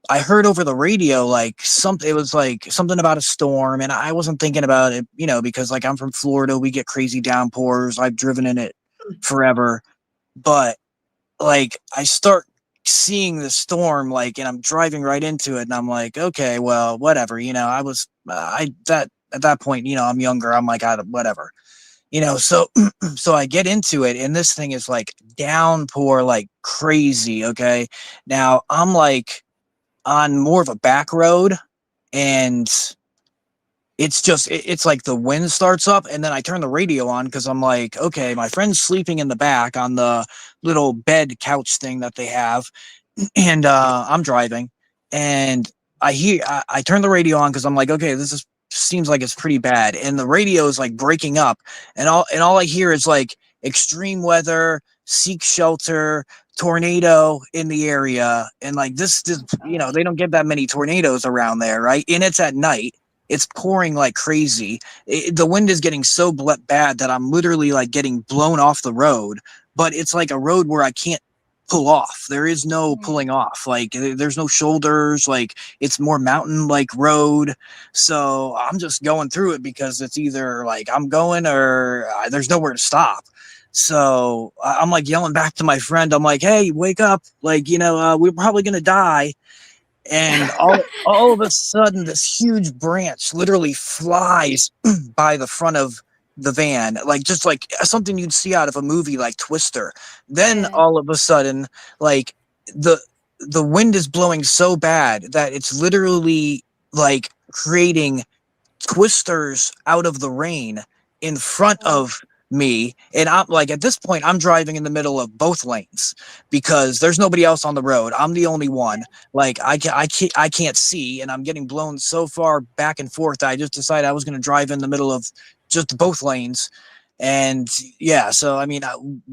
I heard over the radio like something. It was like something about a storm, and I wasn't thinking about it, you know, because like I'm from Florida, we get crazy downpours. I've driven in it forever, but like I start seeing the storm, like, and I'm driving right into it, and I'm like, okay, well, whatever, you know. I was at that point, you know, I'm younger, I'm like, whatever, you know. So so I get into it, and this thing is like downpour like crazy. Okay, now I'm like on more of a back road, and it's just it's like the wind starts up, and then I turn the radio on because I'm like, okay, my friend's sleeping in the back on the little bed couch thing that they have, and I'm driving, and I turn the radio on because I'm like, okay, this seems like it's pretty bad, and the radio is like breaking up, and all I hear is like extreme weather, seek shelter, tornado in the area, and like this, you know, they don't get that many tornadoes around there, right? And it's at night. It's pouring like crazy. The wind is getting so bad that I'm literally like getting blown off the road, but it's like a road where I can't pull off. There is no pulling off. Like there's no shoulders. Like it's more mountain like road. So I'm just going through it because it's either like I'm going or there's nowhere to stop. So I'm like yelling back to my friend. I'm like, hey, wake up. Like, you know, we're probably going to die. And all of a sudden, this huge branch literally flies by the front of the van, like just like something you'd see out of a movie like Twister. Then all of a sudden, like the wind is blowing so bad that it's literally like creating twisters out of the rain in front of me. And I'm like, at this point, I'm driving in the middle of both lanes because there's nobody else on the road. I'm the only one. Like I can't see, and I'm getting blown so far back and forth. I just decided I was going to drive in the middle of just both lanes. And yeah, so I mean,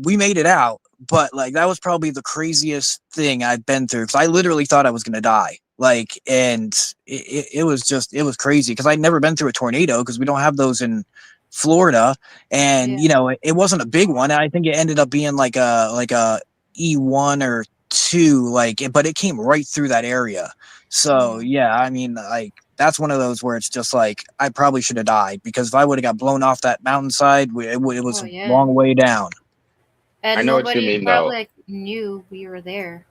we made it out, but like that was probably the craziest thing I've been through because I literally thought I was going to die. Like, and it was crazy because I'd never been through a tornado because we don't have those in Florida, and you know, it wasn't a big one. I think it ended up being like a E1 or 2, like, but it came right through that area. So yeah, I mean, like that's one of those where it's just like I probably should have died, because if I would have got blown off that mountainside, it was
Oh
a
yeah.
long way down.
I
And
know what you
nobody
mean,
probably
though.
like knew we were there.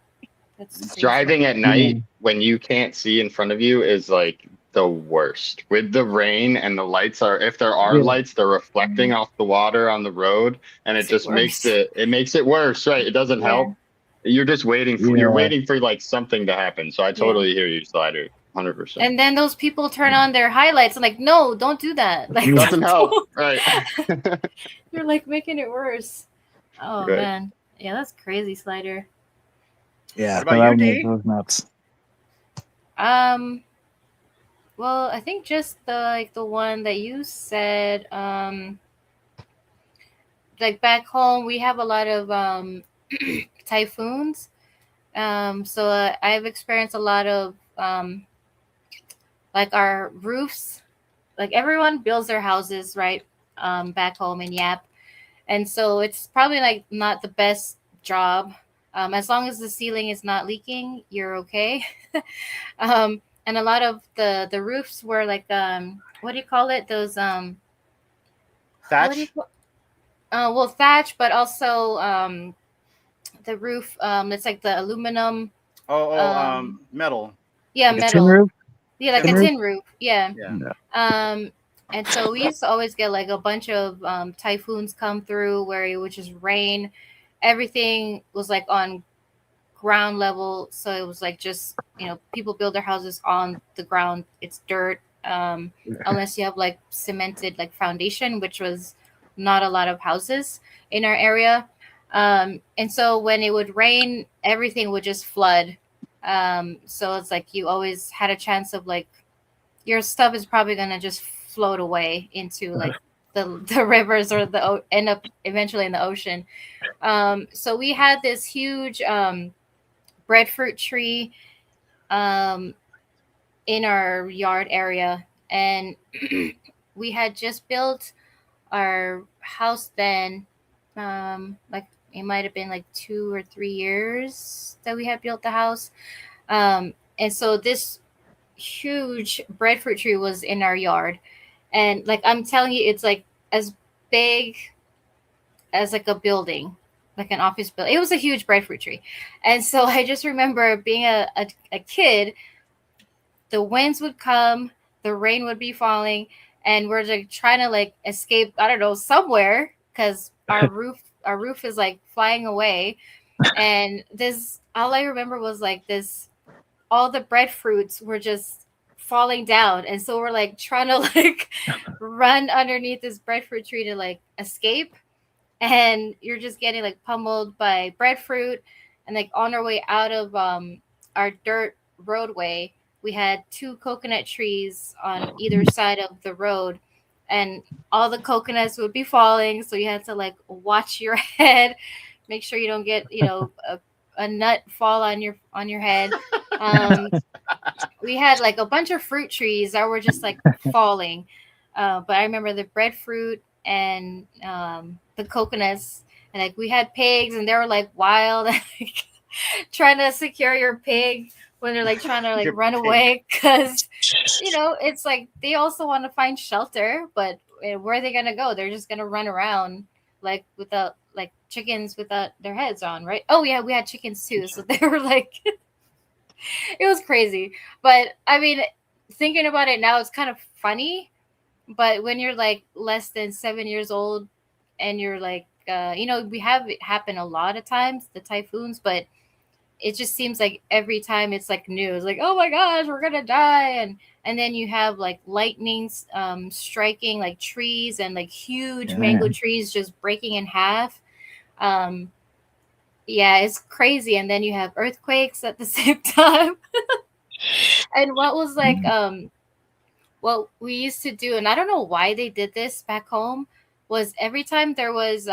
That's crazy.
Driving at night when you can't see in front of you is like the worst. With the rain and the lights are, if there are
Yeah.
lights, they're reflecting off the water on the road, and it just makes it worse, right? It doesn't
Yeah.
help. You're just waiting for you're
Yeah.
waiting for like something to happen. So I totally hear you, Slider. 100%.
And then those people turn on their highlights and like, no, don't do that. Like,
Doesn't help, right?
you're like making it worse. Oh
Right.
man, yeah, that's crazy, Slider.
Yeah,
What about you, D?
that was nuts.
Well, I think just the one that you said. Like back home, we have a lot of typhoons. So I've experienced a lot of like our roofs. Like everyone builds their houses right back home in Yap, and so it's probably like not the best job. As long as the ceiling is not leaking, you're okay. And a lot of the roofs were like what do you call it? Those what do you
Thatch?
call? Well, thatch, but also the roof. It's like the aluminum.
Metal.
Yeah,
Like a tin
metal.
roof?
Yeah, like
Tin
a
roof?
tin roof. Yeah.
Yeah.
And so we used to always get like a bunch of typhoons come through where it would just rain. Everything was like on ground level, so it was like just people build their houses on the ground. It's dirt, unless you have like cemented like foundation, which was not a lot of houses in our area. And so when it would rain, everything would just flood. So it's like you always had a chance of like your stuff is probably gonna just float away into like the rivers or end up eventually in the ocean. So we had this huge breadfruit tree in our yard area, and we had just built our house then. Like it might have been like 2 or 3 years that we had built the house. And so this huge breadfruit tree was in our yard, and like I'm telling you, it's like as big as like a building, like an office building. It was a huge breadfruit tree. And so I just remember being a kid, the winds would come, the rain would be falling, and we're like trying to like escape, I don't know, somewhere, because our roof is like flying away. And this, all I remember was like this, all the breadfruits were just falling down. And so we're like trying to like run underneath this breadfruit tree to like escape. And you're just getting like pummeled by breadfruit. And like on our way out of our dirt roadway, we had 2 coconut trees on either side of the road, and all the coconuts would be falling, so you had to like watch your head, make sure you don't get a nut fall on your head. We had like a bunch of fruit trees that were just like falling, but I remember the breadfruit and the coconuts, and like we had pigs, and they were like wild, like, trying to secure your pig when they're like trying to like run away, because it's like they also want to find shelter, but where are they gonna go? They're just gonna run around like without, like chickens without their heads on, right? Oh yeah, we had chickens too, so they were like it was crazy. But I mean, thinking about it now, it's kind of funny. But when you're like less than 7 years old and you're like, we have it happen a lot of times, the typhoons, but it just seems like every time it's like news, like, oh my gosh, we're gonna die. And then you have like lightnings striking like trees, and like huge mango trees just breaking in half. Yeah, it's crazy. And then you have earthquakes at the same time. And what was like what we used to do, and I don't know why they did this back home, was every time there was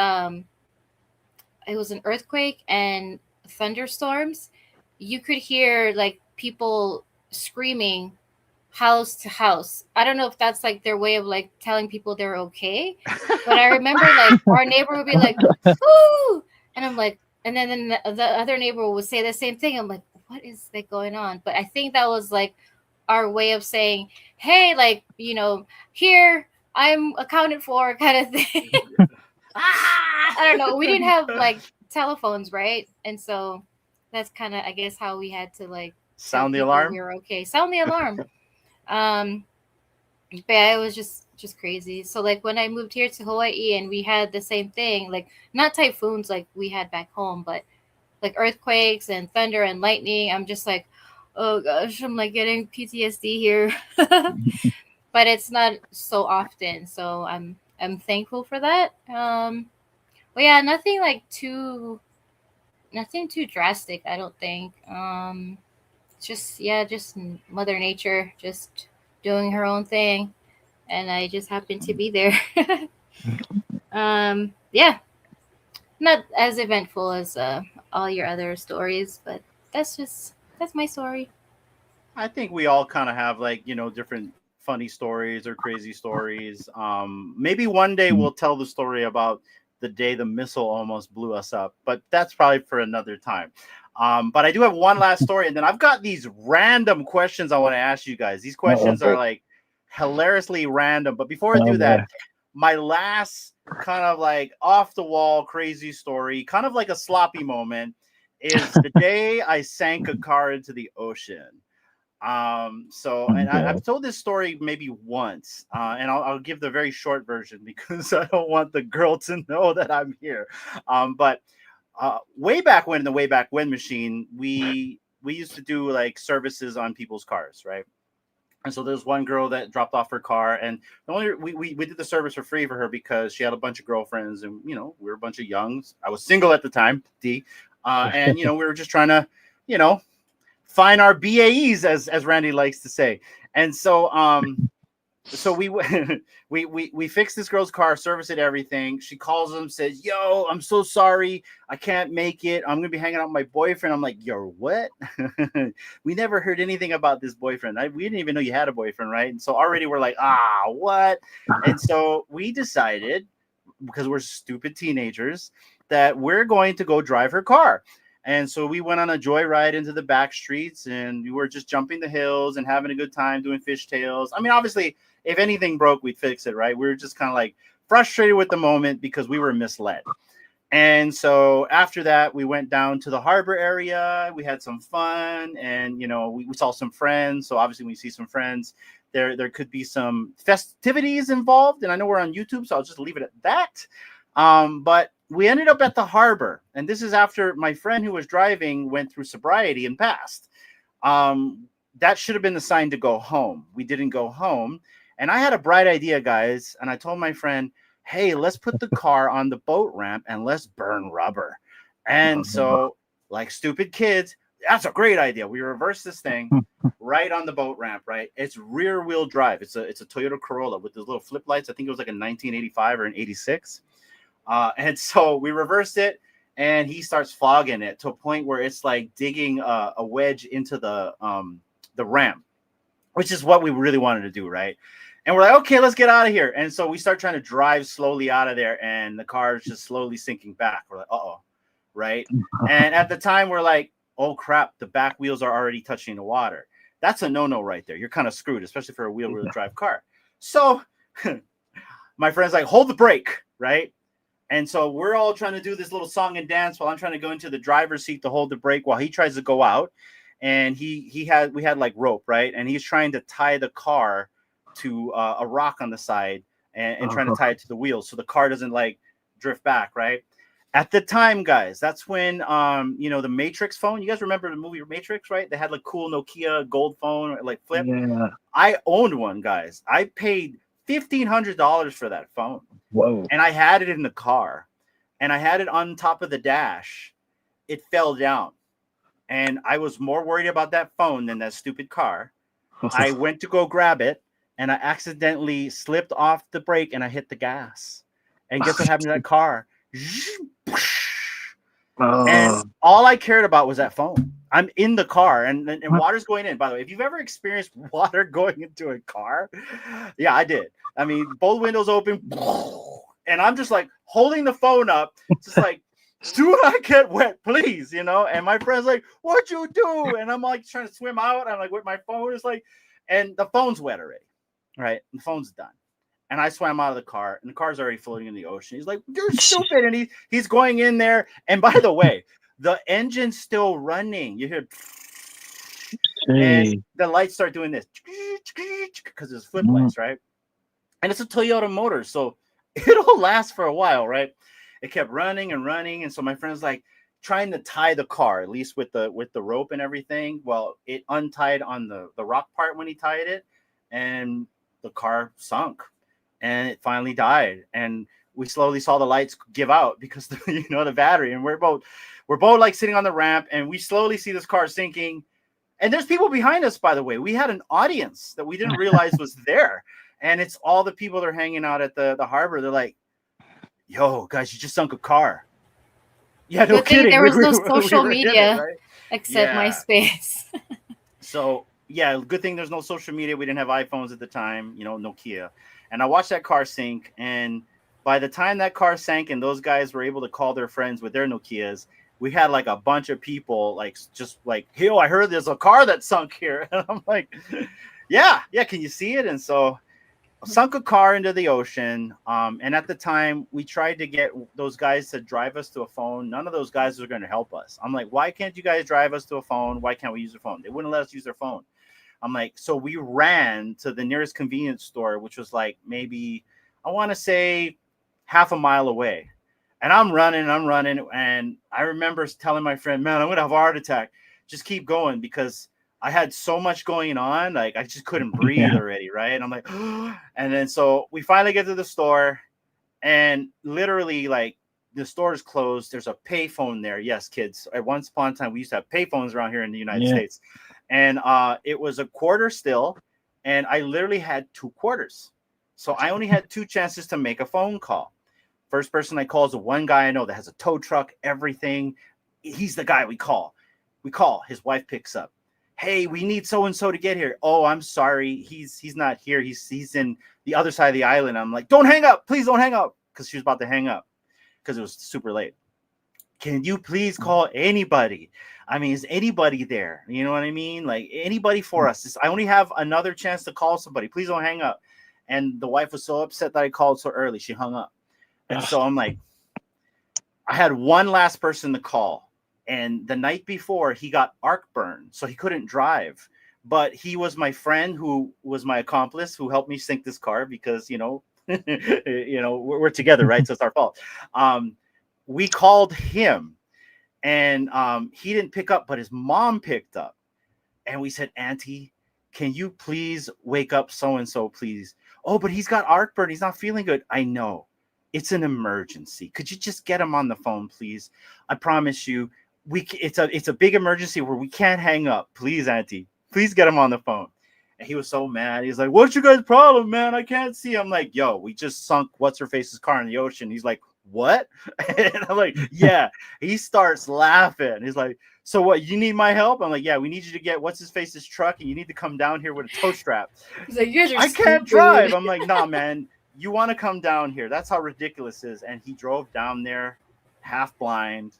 it was an earthquake and thunderstorms, you could hear like people screaming house to house. I don't know if that's like their way of like telling people they're okay, but I remember like our neighbor would be like, "Woo!" and I'm like, and then the other neighbor would say the same thing. I'm like, what is like going on? But I think that was like our way of saying, hey, like, you know, here I'm accounted for kind of thing. I don't know. We didn't have like telephones, right? And so that's kind of, I guess, how we had to like tell
Sound the
people
alarm.
we were okay. Sound the alarm. But yeah, it was just crazy. So like when I moved here to Hawaii and we had the same thing, like not typhoons like we had back home, but like earthquakes and thunder and lightning. I'm just like, oh gosh, I'm like getting PTSD here. But it's not so often, so I'm thankful for that. But yeah, nothing too drastic, I don't think. Just Mother Nature just doing her own thing, and I just happened to be there. Yeah, not as eventful as all your other stories, but that's my story.
I think we all kind of have like, different funny stories or crazy stories. Maybe one day we'll tell the story about the day the missile almost blew us up, but that's probably for another time. But I do have one last story, and then I've got these random questions I want to ask you guys. These questions are like hilariously random. But before I do that, my last kind of like off the wall crazy story, kind of like a sloppy moment, is the day I sank a car into the ocean. And I've told this story maybe once, and I'll give the very short version because I don't want the girl to know that I'm here. But way back when, in the way back when machine, we used to do like services on people's cars, right? And so there's one girl that dropped off her car, and the only we did the service for free for her because she had a bunch of girlfriends, and we were a bunch of youngs. I was single at the time, and we were just trying to, find our BAEs, as Randy likes to say. And so we we fixed this girl's car, serviced it, everything. She calls him, says, "Yo, I'm so sorry, I can't make it. I'm gonna be hanging out with my boyfriend." I'm like, "Yo, what?" We never heard anything about this boyfriend. We didn't even know you had a boyfriend, right? And so already we're like, what? And so we decided, because we're stupid teenagers, that we're going to go drive her car. And so we went on a joyride into the back streets, and we were just jumping the hills and having a good time doing fishtails. I mean, obviously, if anything broke, we'd fix it, right? We were just kind of like frustrated with the moment because we were misled. And so after that, we went down to the harbor area. We had some fun, and we saw some friends. So obviously, when you see some friends, there could be some festivities involved. And I know we're on YouTube, so I'll just leave it at that. But we ended up at the harbor, and this is after my friend who was driving went through sobriety and passed. That should have been the sign to go home. We didn't go home, and I had a bright idea, guys, and I told my friend, "Hey, let's put the car on the boat ramp and let's burn rubber." And so, like stupid kids, that's a great idea. We reversed this thing right on the boat ramp, right? It's rear wheel drive. It's a Toyota Corolla with those little flip lights. I think it was like a 1985 or an 86. And so we reversed it, and he starts fogging it to a point where it's like digging a wedge into the ramp, which is what we really wanted to do, right? And we're like, okay, let's get out of here. And so we start trying to drive slowly out of there, and the car is just slowly sinking back. We're like, right? And at the time, we're like, oh crap, the back wheels are already touching the water. That's a no-no right there. You're kind of screwed, especially for a wheel-wheel drive car. So my friend's like, hold the brake, right? And so we're all trying to do this little song and dance while I'm trying to go into the driver's seat to hold the brake while he tries to go out. And we had like rope, right? And he's trying to tie the car to a rock on the side and trying to tie it to the wheels so the car doesn't like drift back, right? At the time, guys, that's when the Matrix phone. You guys remember the movie Matrix, right? They had like cool Nokia gold phone, like flip.
Yeah.
I owned one, guys. I paid $1,500 for that phone.
Whoa.
And I had it in the car, and I had it on top of the dash. It fell down, and I was more worried about that phone than that stupid car. I went to go grab it, and I accidentally slipped off the brake, and I hit the gas. And guess what happened to that car? And all I cared about was that phone. I'm in the car, and water's going in. By the way, if you've ever experienced water going into a car, yeah, I did. I mean, both windows open, and I'm just like holding the phone up, just like, do not get wet, please, And my friend's like, "What'd you do?" And I'm like trying to swim out. I'm like with my phone. It's like, And the phone's wet already, right? The phone's done. And I swam out of the car, and the car's already floating in the ocean. He's like, "You're stupid," and he's going in there. And by the way, the engine's still running. You hear, and the lights start doing this because it's flip lights, right? And it's a Toyota motor, so it'll last for a while, right? It kept running and running, and so my friend's like trying to tie the car, at least with the rope and everything. Well, it untied on the rock part when he tied it, and the car sunk. And it finally died, and we slowly saw the lights give out because the battery. And we're both like sitting on the ramp, and we slowly see this car sinking. And there's people behind us, by the way. We had an audience that we didn't realize was there, and it's all the people that are hanging out at the harbor. They're like, "Yo, guys, you just sunk a car." Yeah, no kidding.
There was no social media
right?
except MySpace.
So yeah, good thing there's no social media. We didn't have iPhones at the time, Nokia. And I watched that car sink, and by the time that car sank and those guys were able to call their friends with their Nokias, we had like a bunch of people just like, "Yo, I heard there's a car that sunk here." And I'm like, yeah, can you see it? And so sunk a car into the ocean. And at the time, we tried to get those guys to drive us to a phone. None of those guys were going to help us. I'm like, "Why can't you guys drive us to a phone? Why can't we use their phone?" They wouldn't let us use their phone. I'm like, so we ran to the nearest convenience store, which was like maybe, I want to say, half a mile away. And I'm running. And I remember telling my friend, "Man, I'm going to have a heart attack. Just keep going," because I had so much going on. Like, I just couldn't breathe already, right? And I'm like, and then so we finally get to the store, and literally, like, the store is closed. There's a payphone there. Yes, kids. At once upon a time, we used to have payphones around here in the United States. And it was a quarter still, and I literally had 2 quarters. So I only had 2 chances to make a phone call. First person I call is the one guy I know that has a tow truck, everything. He's the guy we call. His wife picks up. "Hey, we need so-and-so to get here." "Oh, I'm sorry. He's not here. He's in the other side of the island." I'm like, "Don't hang up. Please don't hang up." Because she was about to hang up because it was super late. "Can you please call anybody? I mean, is anybody there? You know what I mean? Like, anybody for us. I only have another chance to call somebody. Please don't hang up." And the wife was so upset that I called so early. She hung up. And so I'm like, I had one last person to call. And the night before, he got arc burn, so he couldn't drive. But he was my friend who was my accomplice who helped me sink this car because, we're together, right? So it's our fault. We called him. And he didn't pick up, but his mom picked up. And we said, "Auntie, can you please wake up so-and-so, please?" "Oh, but he's got arc burn. He's not feeling good." "I know. It's an emergency. Could you just get him on the phone, please? I promise you, it's a big emergency where we can't hang up. Please, Auntie, please get him on the phone." And he was so mad. He's like, "What's your guys' problem, man? I can't see." I'm like, "Yo, we just sunk what's-her-face's car in the ocean." He's like, "What?" And I'm like, "Yeah." He starts laughing. He's like, "So what, you need my help?" I'm like, "Yeah, we need you to get what's-his-face's truck, and you need to come down here with a tow strap."
He's like, "You guys are
"I can't
stupid."
drive." I'm like, "Nah, man, you want to come down here." That's how ridiculous it is. And he drove down there half blind.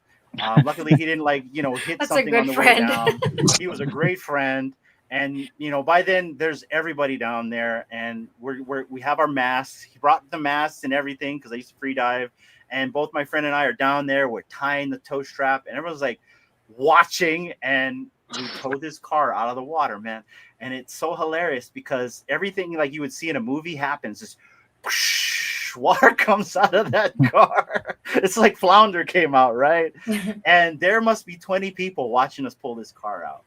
Luckily, he didn't hit
That's
something
a
on
good
the
friend.
way down. He was a great friend. And by then there's everybody down there, and we have our masks. He brought the masks and everything because I used to free dive. And both my friend and I are down there. We're tying the tow strap, and everyone's like watching. And we towed this car out of the water, man. And it's so hilarious because everything like you would see in a movie happens. Just whoosh, water comes out of that car. It's like Flounder came out, right? And there must be 20 people watching us pull this car out.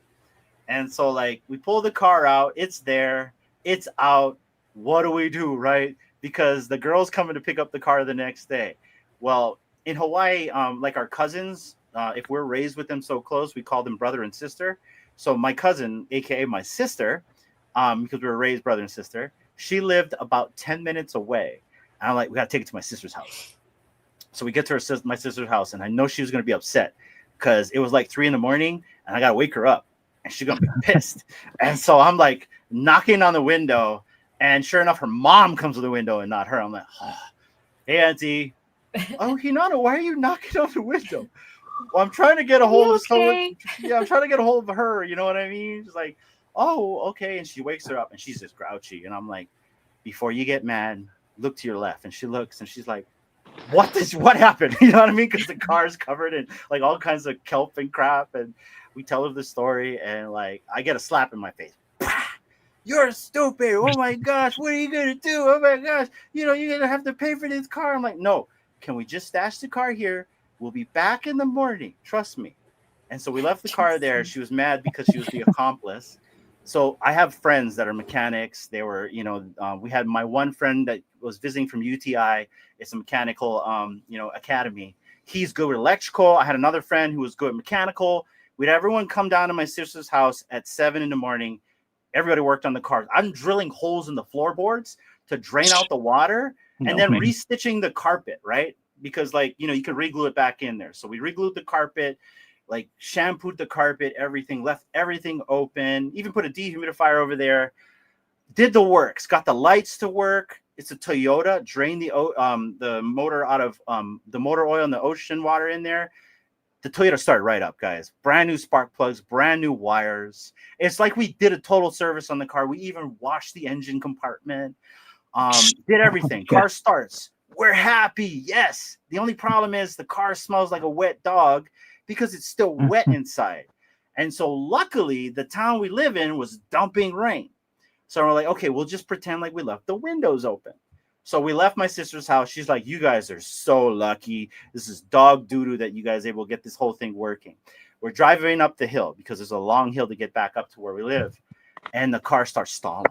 And so, like, we pull the car out. It's there. It's out. What do we do, right? Because the girl's coming to pick up the car the next day. Well, in Hawaii, like our cousins, if we're raised with them so close, we call them brother and sister. So my cousin, aka my sister, because we were raised brother and sister, she lived about 10 minutes away. And I'm like, we got to take it to my sister's house. So we get to my sister's house, and I know she was going to be upset because it was like 3 a.m, and I got to wake her up, and she's going to be pissed. And so I'm like knocking on the window, and sure enough, her mom comes to the window and not her. I'm like, oh, "Hey, Auntie." "Oh, Hinata, why are you knocking on the window?" "Well, I'm trying to get a hold of someone. Yeah, I'm trying to get a hold of her. You know what I mean?" She's like, oh, okay. And she wakes her up and she's just grouchy. And I'm like, before you get mad, look to your left. And she looks and she's like, what happened? You know what I mean? Because the car is covered in like all kinds of kelp and crap. And we tell her the story and like, I get a slap in my face. You're stupid. Oh my gosh. What are you going to do? Oh my gosh. You know, you're going to have to pay for this car. I'm like, no, can we just stash the car here? We'll be back in the morning. Trust me. And so we left the car there. She was mad because she was the accomplice. So I have friends that are mechanics. They were, you know, we had my one friend that was visiting from UTI. It's a mechanical, you know, academy. He's good with electrical. I had another friend who was good at mechanical. We'd have everyone come down to my sister's house at 7 a.m. Everybody worked on the cars. I'm drilling holes in the floorboards to drain out the water and then restitching the carpet, right? Because like, you know, you could reglue it back in there. So we reglued the carpet, like shampooed the carpet, everything, left everything open, even put a dehumidifier over there, did the works, got the lights to work. It's a Toyota, drained the motor out of the motor oil and the ocean water in there. The Toyota started right up, guys. Brand new spark plugs, brand new wires. It's like we did a total service on the car. We even washed the engine compartment, did everything. Car starts. We're happy. Yes. The only problem is the car smells like a wet dog because it's still wet inside. And so luckily the town we live in was dumping rain. So we're like, okay, we'll just pretend like we left the windows open. So we left my sister's house. She's like, you guys are so lucky. This is dog doo-doo that you guys are able to get this whole thing working. We're driving up the hill because there's a long hill to get back up to where we live. And the car starts stalling.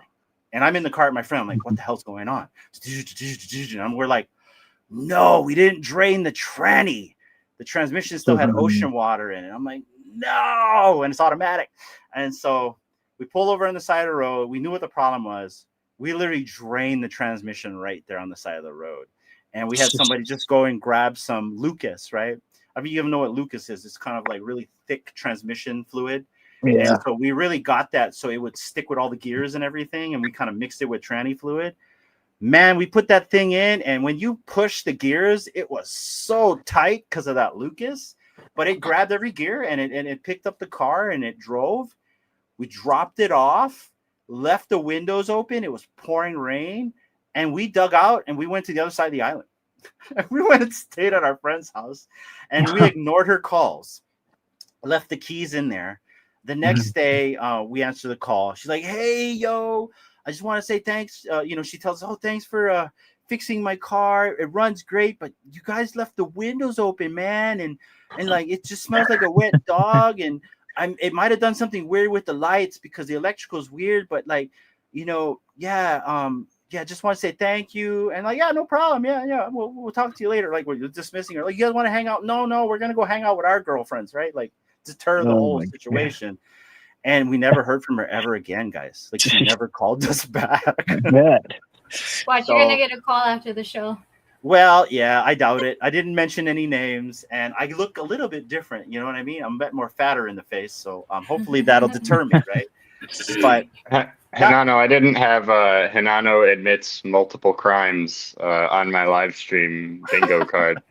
And I'm in the car with my friend. I'm like, what the hell's going on? And we're like, no, we didn't drain the tranny. The transmission still had ocean water in it. I'm like, no. And it's automatic. And so we pull over on the side of the road. We knew what the problem was. We literally drained the transmission right there on the side of the road. And we had somebody just go and grab some Lucas, right? I mean, you even know what Lucas is. It's kind of like really thick transmission fluid. Yeah. And so we really got that so it would stick with all the gears and everything. And we kind of mixed it with tranny fluid. Man, we put that thing in. And when you push the gears, it was so tight because of that Lucas. But it grabbed every gear and it picked up the car and it drove. We dropped it off, left the windows open. It was pouring rain. And we dug out and we went to the other side of the island. We went and stayed at our friend's house. And we ignored her calls. Left the keys in there. The next day, we answered the call. She's like, hey, yo, I just want to say thanks. You know, she tells us, oh, thanks for fixing my car. It runs great, but you guys left the windows open, man. And like, it just smells like a wet dog. And it might have done something weird with the lights because the electrical is weird. But like, you know, yeah, just want to say thank you. And like, yeah, no problem. Yeah. We'll talk to you later. Like, we're dismissing her. Like, you guys want to hang out? No, we're going to go hang out with our girlfriends, right? Like, deter the whole situation. God. And we never heard from her ever again, guys. Like, she never called us back.
Watch, you're gonna get a call after the show.
Well, yeah, I doubt it. I didn't mention any names, and I look a little bit different. You know what I mean? I'm a bit more fatter in the face, so hopefully that'll deter me, right? But
Hanano, I didn't have Hanano admits multiple crimes on my live stream bingo card.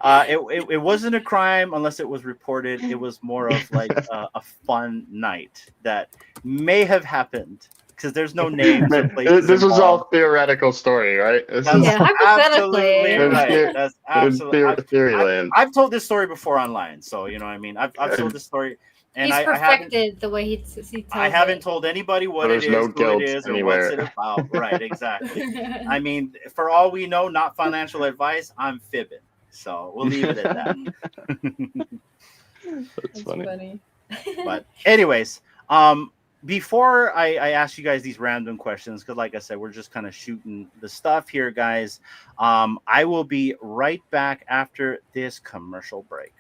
It wasn't a crime unless it was reported. It was more of like a fun night that may have happened because there's no names.
This was all theoretical story, right?
Hypothetically.
Right. That's absolutely
theoryland.
I've told this story before online, so you know what I mean. I've told this story. And
he's perfected the way he tells
I haven't told anybody what it is,
no
who it is,
anywhere.
or what's it about. Right, exactly. I mean, for all we know, not financial advice, I'm fibbing. So we'll leave it at that.
That's funny.
But anyways, before I ask you guys these random questions, because like I said, we're just kind of shooting the stuff here, guys. I will be right back after this commercial break.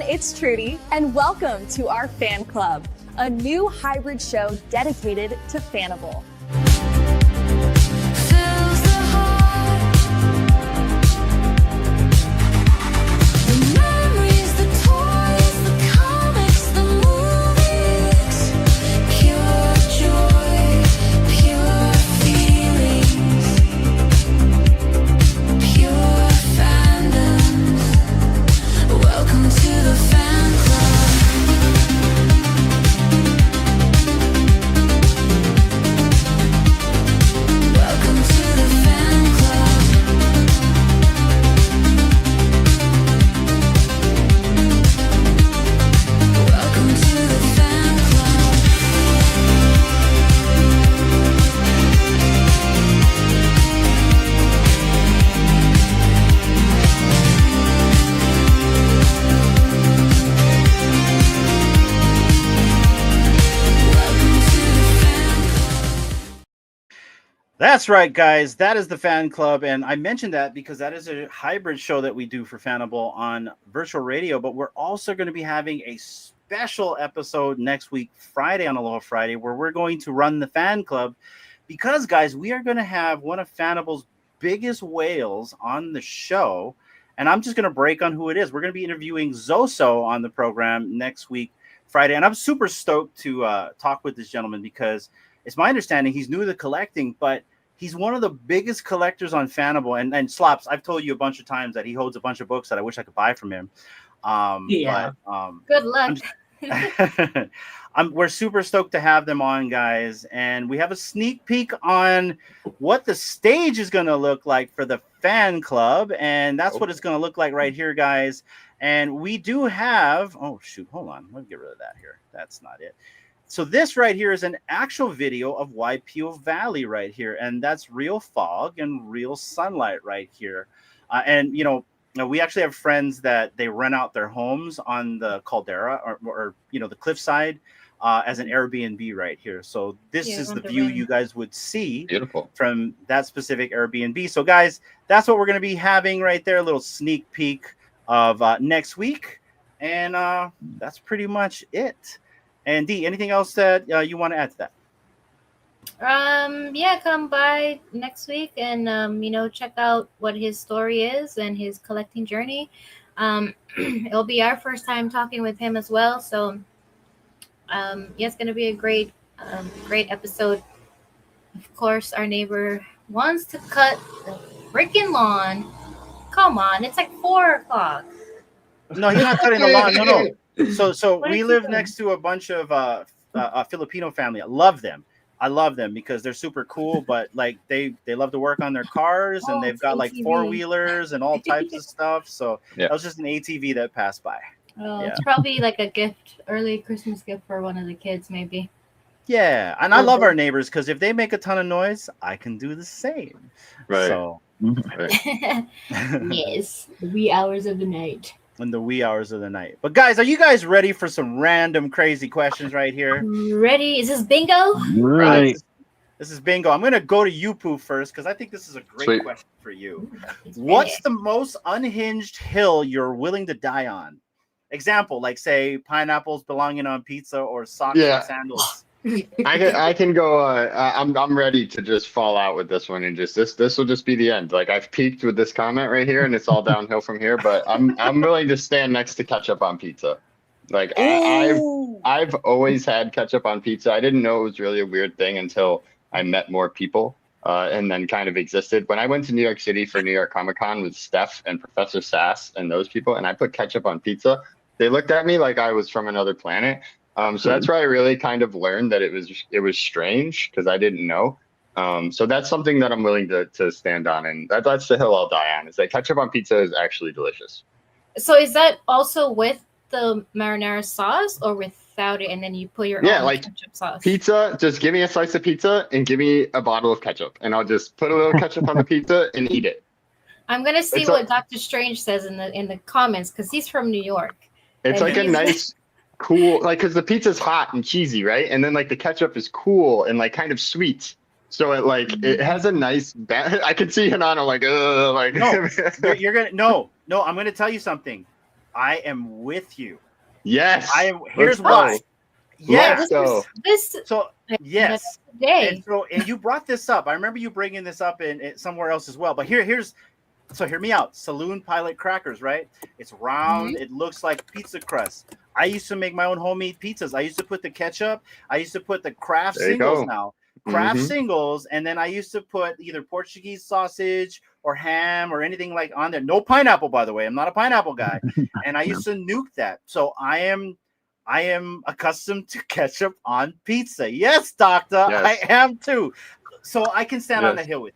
It's Trudy, and welcome to our fan club.
a new hybrid show dedicated to FANABLE.
Fills the heart. The memories, the toys, the comics, the movies. Pure joy, pure feelings, pure fandoms. Welcome to the fan club. Welcome to the fan club. Welcome to the fan club. Welcome to the fan club.
That's right, guys. That is the fan club. And I mentioned that because that is a hybrid show that we do for FANABLE on virtual radio. But we're also going to be having a special episode next week, Friday, on Aloha Friday, where we're going to run the fan club. Because, guys, we are going to have one of FANABLE's biggest whales on the show. And I'm just going to break on who it is. We're going to be interviewing Zoso on the program next week, Friday. And I'm super stoked to talk with this gentleman because it's my understanding he's new to collecting, but he's one of the biggest collectors on FANABLE. And Slops, I've told you a bunch of times that he holds a bunch of books that I wish I could buy from him.
Yeah.
Good luck.
We're super stoked to have them on, guys. And we have a sneak peek on what the stage is going to look like for the fan club. And that's what it's going to look like right here, guys. And we do have, oh, shoot, hold on. Let me get rid of that here. That's not it. So this right here is an actual video of Waipio Valley right here. And that's real fog and real sunlight right here. And, you know, we actually have friends that they rent out their homes on the caldera or you know, the cliffside as an Airbnb right here. So this is the view you guys would see
Beautiful.
from that specific Airbnb. So guys, that's what we're going to be having right there. A little sneak peek of next week. And that's pretty much it. And Dee, anything else that you want to add to that?
Yeah, come by next week and you know, check out what his story is and his collecting journey. It'll be our first time talking with him as well, so yeah, it's gonna be a great episode. Of course, our neighbor wants to cut the freaking lawn. Come on, it's like 4:00.
No, he's not cutting the lawn. No. So
What
we
is he
live
doing?
next to a bunch of a Filipino family. I love them because they're super cool, but like they love to work on their cars and
Oh,
they've
it's
got like
ATV.
4-wheelers and all types of stuff. So
Yeah.
that was just an ATV that passed by.
Oh,
Yeah.
it's probably like a gift, early Christmas gift for one of the kids, maybe.
Yeah, and I love our neighbors because if they make a ton of noise, I can do the same.
Right.
So
Yes, the wee hours of the night.
in the wee hours of the night. But guys, are you guys ready for some random crazy questions right here?
Ready? Is this bingo?
Right.
This is bingo. I'm gonna go to you, Pooh, first because I think this is a great
Sweet.
question for you.
It's
What's
ready.
the most unhinged hill you're willing to die on? Example, like say pineapples belonging on pizza or socks
Yeah.
and sandals.
I can go. I'm ready to just fall out with this one and just this will just be the end. Like I've peaked with this comment right here, and it's all downhill from here. But I'm willing to stand next to ketchup on pizza. Like I've always had ketchup on pizza. I didn't know it was really a weird thing until I met more people, and then kind of existed. When I went to New York City for New York Comic Con with Steph and Professor Sass and those people, and I put ketchup on pizza, they looked at me like I was from another planet. So that's where I really kind of learned that it was strange because I didn't know. So that's something that I'm willing to stand on, and that's the hill I'll die on. Is that ketchup on pizza is actually delicious.
So is that also with the marinara sauce or without it, and then you put your
Yeah,
own
like
ketchup sauce?
Pizza, just give me a slice of pizza and give me a bottle of ketchup, and I'll just put a little ketchup on the pizza and eat it.
I'm gonna see
It's
what Dr. Strange says in the comments because he's from New York.
It's
And
like a
he's-
nice, cool, like because the pizza's hot and cheesy, right? And then like the ketchup is cool and like kind of sweet. So it has a nice. I could see Hanano like,
No, you're gonna no. I'm gonna tell you something. I am with you.
Yes.
Here's
Let's go.
why. Yeah.
Let's go.
This
So yes.
day.
And you brought this up. I remember you bringing this up in somewhere else as well. But here's so hear me out. Saloon Pilot crackers, right? It's round. It looks like pizza crust. I used to make my own homemade pizzas. I used to put the ketchup. I used to put the Kraft
There you
singles
go.
now. Kraft
Mhm.
singles, and then I used to put either Portuguese sausage or ham or anything like on there. No pineapple, by the way. I'm not a pineapple guy. And I used to nuke that. So I am accustomed to ketchup on pizza. Yes, doctor,
Yes.
I am too. So I can stand on the
Yes.
hill with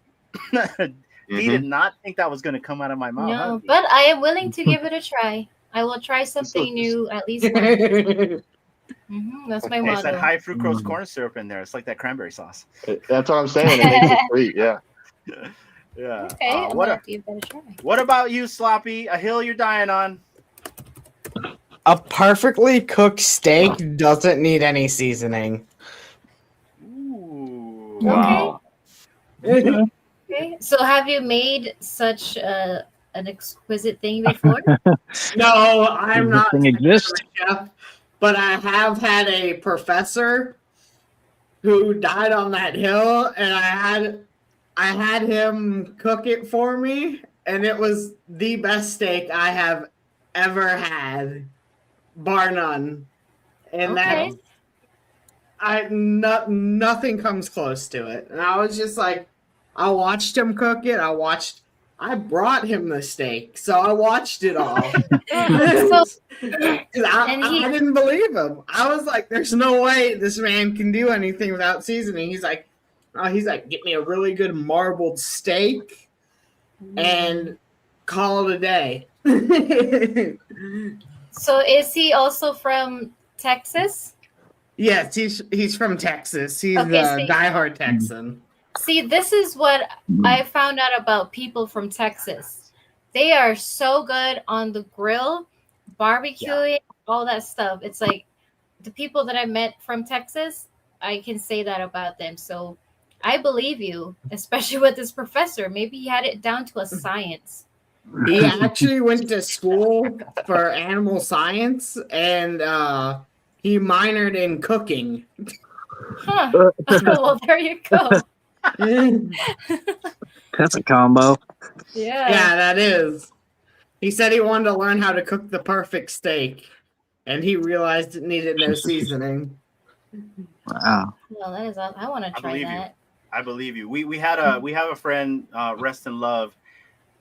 you. He did not think that was going to come out of my mouth. huh,
No,
Dee?
but I am willing to give it a try. I will try something new at least once. That's my
It's that
motto.
high fructose corn syrup in there. It's like that cranberry sauce.
That's what I'm saying. It makes it sweet. Yeah.
Yeah.
Okay, I'm
what,
gonna have to give that a try.
what about you, Sloppy? A hill you're dying on?
A perfectly cooked steak doesn't need any seasoning.
Ooh.
Wow.
Okay, so have you made such an exquisite thing before?
No, I'm
Does this
not
thing exist?
a chef, but I have had a professor who died on that hill, and I had him cook it for me, and it was the best steak I have ever had, bar none. And
Okay.
nothing comes close to it. And I was just like, I watched him cook it. I brought him the steak, so I watched it all.
So-
'Cause I
And
didn't believe him. I was like, "There's no way this man can do anything without seasoning." He's like, "Get me a really good marbled steak and call it a day."
So is he also from Texas?
Yes, he's from Texas. He's
Okay,
a
see-
diehard Texan.
See, this is what I found out about people from Texas. They are so good on the grill, barbecuing, all that stuff. It's like the people that I met from Texas, I can say that about them. So I believe you, especially with this professor. Maybe he had it down to a science.
He actually went to school for animal science, and he minored in cooking.
Huh. Well, there you go.
That's a combo.
Yeah.
Yeah, that is. He said he wanted to learn how to cook the perfect steak, and he realized it needed no seasoning.
Wow.
Well, that is. I want to try
believe you.
that.
I believe you. We have a friend, rest in love.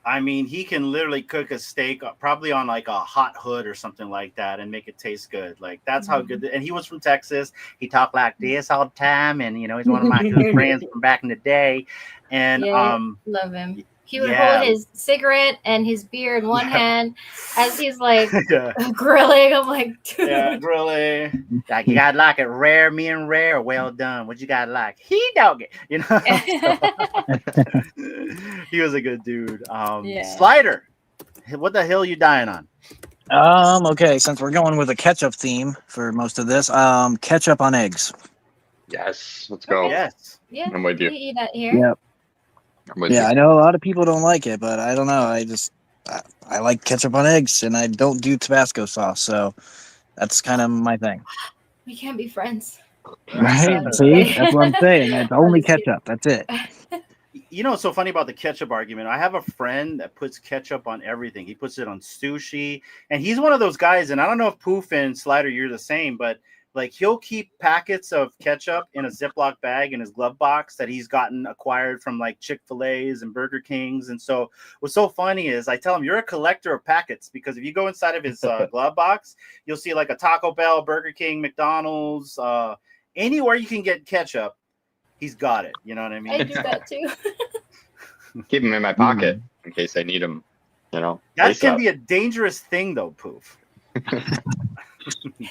I mean, he can literally cook a steak probably on like a hot hood or something like that and make it taste good. Like that's how good. And he was from Texas. He talked like this all the time, and he's one of my good friends from back in the day. And
Love him. He would
yeah.
hold his cigarette and his beer in one hand as he's like
yeah,
grilling. I'm like, dude.
yeah, really. Like you gotta like it rare, medium rare, well done. What you gotta like? He dog it, He was a good dude.
Yeah.
Slider, what the hell you dying on?
Okay, since we're going with a ketchup theme for most of this, ketchup on eggs.
Yes. Let's go.
Yes.
Yeah,
I'm with you.
we eat that here.
Yep.
I'm with
Yeah, I
you.
know a lot of people don't like it, but I don't know. I like ketchup on eggs, and I don't do Tabasco sauce, so that's kind of my thing.
We can't be friends.
Right? See, that's what I'm saying. It's only ketchup. That's it.
You know what's so funny about the ketchup argument? I have a friend that puts ketchup on everything. He puts it on sushi, and he's one of those guys. And I don't know if Poof and Slider, you're the same, but like he'll keep packets of ketchup in a Ziploc bag in his glove box that he's gotten acquired from like Chick-fil-A's and Burger King's. And so what's so funny is I tell him you're a collector of packets, because if you go inside of his glove box, you'll see like a Taco Bell, Burger King, McDonald's, anywhere you can get ketchup, he's got it. You know what I mean?
I do that too.
Keep them in my pocket in case I need them.
That
ASAP.
can be a dangerous thing, though, Poof.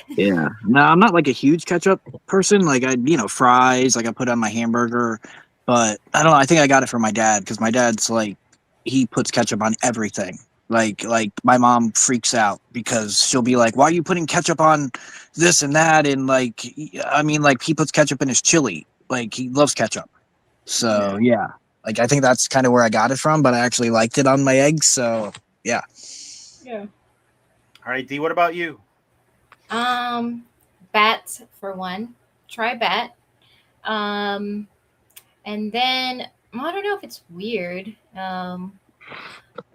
Yeah. No, I'm not like a huge ketchup person. Like fries, like I put on my hamburger, but I don't know. I think I got it from my dad, because my dad's like, he puts ketchup on everything. Like my mom freaks out because she'll be like, "Why are you putting ketchup on this and that?" And like, I mean, like he puts ketchup in his chili. Like he loves ketchup. So yeah, like I think that's kind of where I got it from. But I actually liked it on my eggs. So yeah.
Yeah.
All right, D, what about you?
bat for one. Try bat. And then I don't know if it's weird.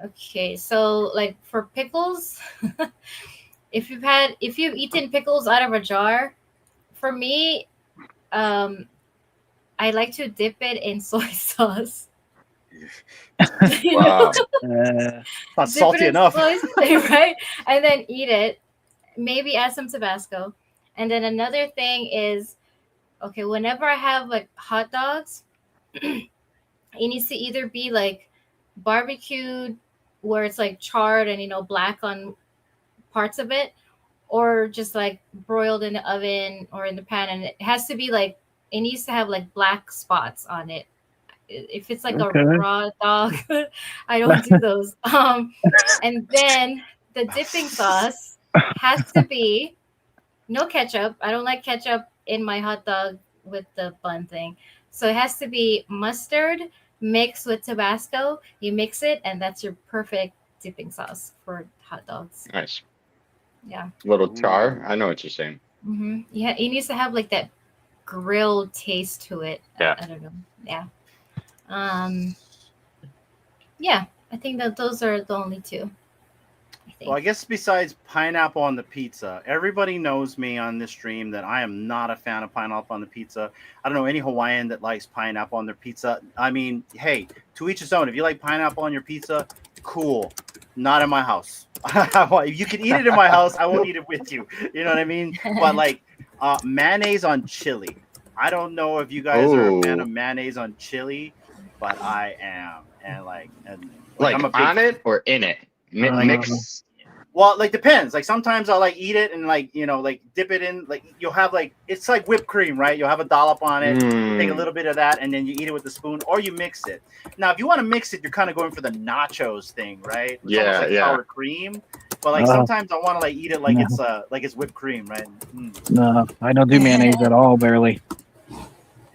Okay, so like for pickles, if you've eaten pickles out of a jar, for me, I like to dip it in soy sauce. You know?
Not
Dip
salty
it in
enough.
soy, right? And then eat it. Maybe add some Tabasco. And then another thing is, okay, whenever I have like hot dogs, it needs to either be like barbecued where it's like charred and black on parts of it, or just like broiled in the oven or in the pan, and it has to be like, it needs to have like black spots on it. If it's like
Okay.
a raw dog, I don't do those. And then the dipping sauce has to be no ketchup. I don't like ketchup in my hot dog with the bun thing. So it has to be mustard mixed with Tabasco. You mix it, and that's your perfect dipping sauce for hot dogs.
Nice.
Yeah.
Little char. I know what you're saying.
Yeah, it needs to have like that grilled taste to it.
Yeah.
I don't know. Yeah. Yeah, I think that those are the only two.
Well, I guess besides pineapple on the pizza, everybody knows me on this stream that I am not a fan of pineapple on the pizza. I don't know any Hawaiian that likes pineapple on their pizza. I mean, hey, to each his own. If you like pineapple on your pizza, cool. Not in my house. You can eat it in my house. I won't eat it with you. You know what I mean? But like mayonnaise on chili. I don't know if you guys are a fan of mayonnaise on chili, but I am. And like I'm a big
on it or in it? Mix.
Well, like depends. Like sometimes I'll like eat it and like like dip it in. Like you'll have like it's like whipped cream, right? You'll have a dollop on it. Take a little bit of that, and then you eat it with the spoon, or you mix it. Now, if you want to mix it, you're kind of going for the nachos thing, right? It's almost like sour cream. But like sometimes I want to like eat it like it's whipped cream, right?
No, I don't do mayonnaise at all, barely.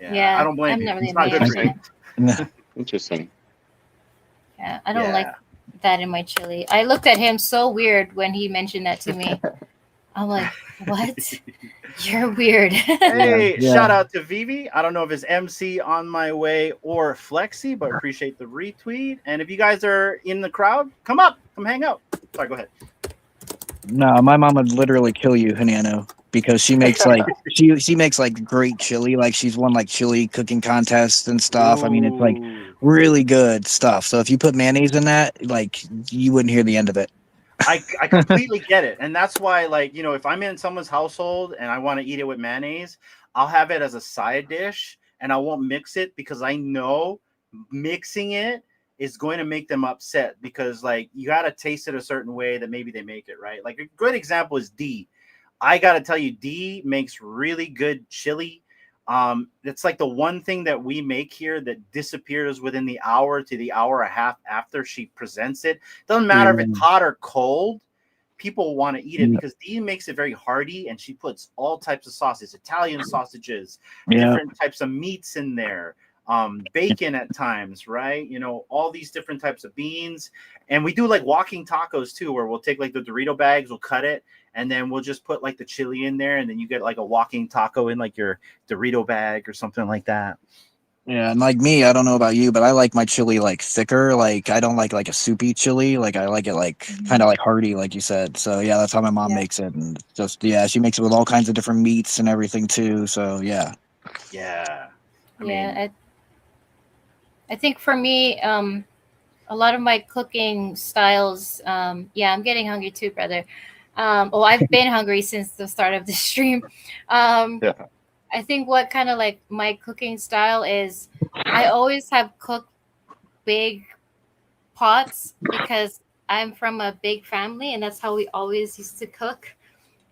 Yeah,
I don't blame
I've
you.
never
It's
made
not good for you.
mayonnaise.
No.
Interesting.
Yeah, I don't like that in my chili. I looked at him so weird when he mentioned that to me. I'm like, what? You're weird.
Hey, shout out to Vivi. I don't know if it's MC on my way or Flexi, but appreciate the retweet. And if you guys are in the crowd, come up, come hang out. Sorry, go ahead.
No, my mom would literally kill you, Hanano, because she makes like she makes like great chili. Like she's won like chili cooking contests and stuff. I mean, it's like really good stuff. So if you put mayonnaise in that, like you wouldn't hear the end of it.
I completely get it. And that's why, like, if I'm in someone's household and I want to eat it with mayonnaise, I'll have it as a side dish and I won't mix it because I know mixing it is going to make them upset because, like, you got to taste it a certain way that maybe they make it, right? Like, a good example is D. I got to tell you, D makes really good chili. It's like the one thing that we make here that disappears within the hour to the hour and a half after she presents it. Doesn't matter if it's hot or cold. People want to eat it because Dee makes it very hearty, and she puts all types of sauces, Italian sausages, different types of meats in there, bacon at times, right? All these different types of beans. And we do like walking tacos too, where we'll take like the Dorito bags, we'll cut it, and then we'll just put like the chili in there, and then you get like a walking taco in like your Dorito bag or something like that.
Yeah, and like me, I don't know about you, but I like my chili like thicker. Like I don't like a soupy chili. Like I like it like kind of like hearty, like you said. So yeah, that's how my mom makes it, and just she makes it with all kinds of different meats and everything too. So yeah.
Yeah.
I think for me, a lot of my cooking styles. I'm getting hungry too, brother. I've been hungry since the start of the stream. I think what kind of like my cooking style is I always have cooked big pots because I'm from a big family, and that's how we always used to cook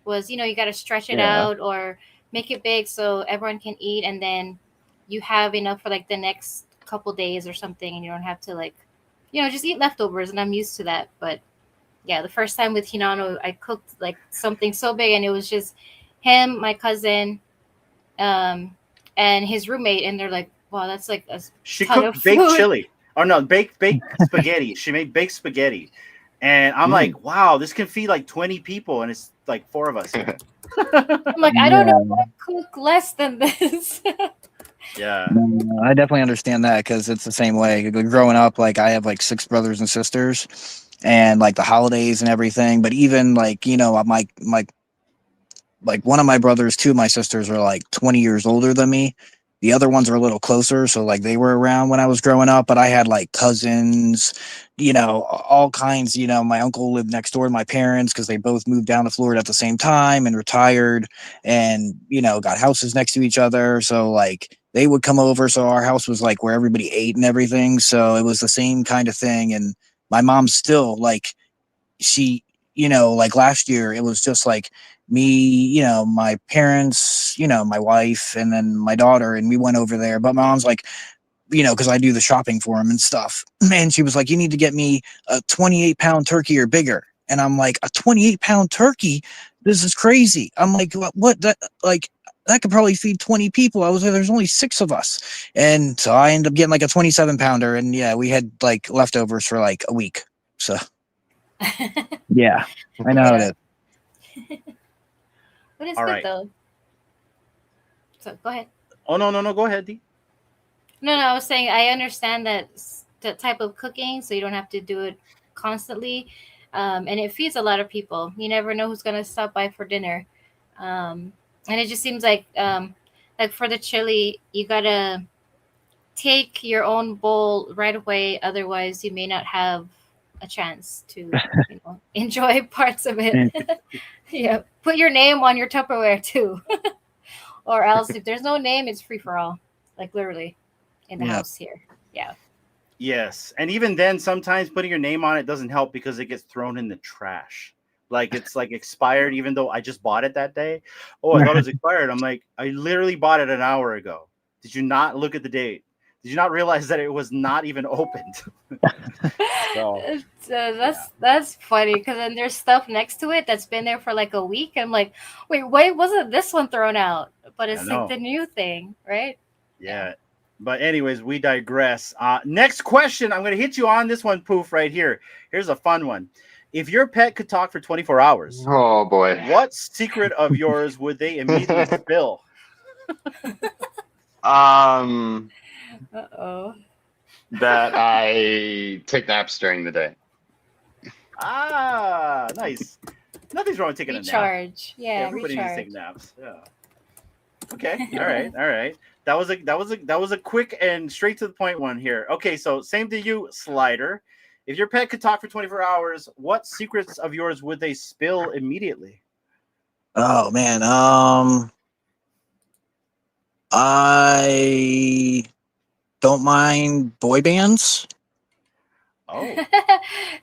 was, you got to stretch it out or make it big so everyone can eat, and then you have enough for like the next couple days or something, and you don't have to like, just eat leftovers, and I'm used to that. But yeah, the first time with Hinano, I cooked like something so big, and it was just him, my cousin, and his roommate, and they're like, wow, that's like a
she
ton
cooked
of
baked
food.
chili. Oh no, baked spaghetti. She made baked spaghetti. And I'm like, wow, this can feed like 20 people, and it's like 4 of us.
I'm like, I don't know how to cook less than this.
Yeah.
I definitely understand that because it's the same way. Growing up, like I have like 6 brothers and sisters, and like the holidays and everything. But even like like one of my brothers, 2 of my sisters are like 20 years older than me. The other ones are a little closer, so like they were around when I was growing up. But I had like cousins, all kinds. My uncle lived next door to my parents because they both moved down to Florida at the same time and retired, and got houses next to each other. So like they would come over. So our house was like where everybody ate and everything. So it was the same kind of thing. And my mom still like she, like last year, it was just like me, my parents, my wife, and then my daughter, and we went over there. But my mom's like, because I do the shopping for him and stuff. And she was like, you need to get me a 28-pound turkey or bigger. And I'm like, a 28-pound turkey? This is crazy. I'm like, what? That could probably feed 20 people. I was like, there's only 6 of us. And so I ended up getting like a 27-pounder. And yeah, we had like leftovers for like a week. So yeah, I know how it is.
But it's
All
good
right.
though. So go ahead.
Oh no, go ahead, D.
No, I was saying I understand that type of cooking, so you don't have to do it constantly, and it feeds a lot of people. You never know who's gonna stop by for dinner, and it just seems like for the chili, you gotta take your own bowl right away. Otherwise, you may not have a chance to enjoy parts of it. Yeah, put your name on your Tupperware too, or else if there's no name, it's free for all. Like literally. In the house here. Yeah.
Yes. And even then, sometimes putting your name on it doesn't help because it gets thrown in the trash. Like it's like expired, even though I just bought it that day. Oh, I thought it was expired. I'm like, I literally bought it an hour ago. Did you not look at the date? Did you not realize that it was not even opened? So,
That's funny because then there's stuff next to it that's been there for like a week. I'm like, wait, why wasn't this one thrown out? But it's like the new thing, right?
Yeah. But anyways, we digress. Next question. I'm going to hit you on this one, Poof, right here. Here's a fun one. If your pet could talk for 24 hours,
Oh boy,
what secret of yours would they immediately spill?
Uh-oh.
That I take naps during the day.
Ah, nice. Nothing's wrong with taking a nap.
Recharge. Yeah,
Everybody needs to
recharge.
take naps. Yeah. Okay. All right. That was a quick and straight to the point one here. Okay, so same to you, Slider. If your pet could talk for 24 hours, what secrets of yours would they spill immediately?
Oh man, I don't mind boy bands.
Oh,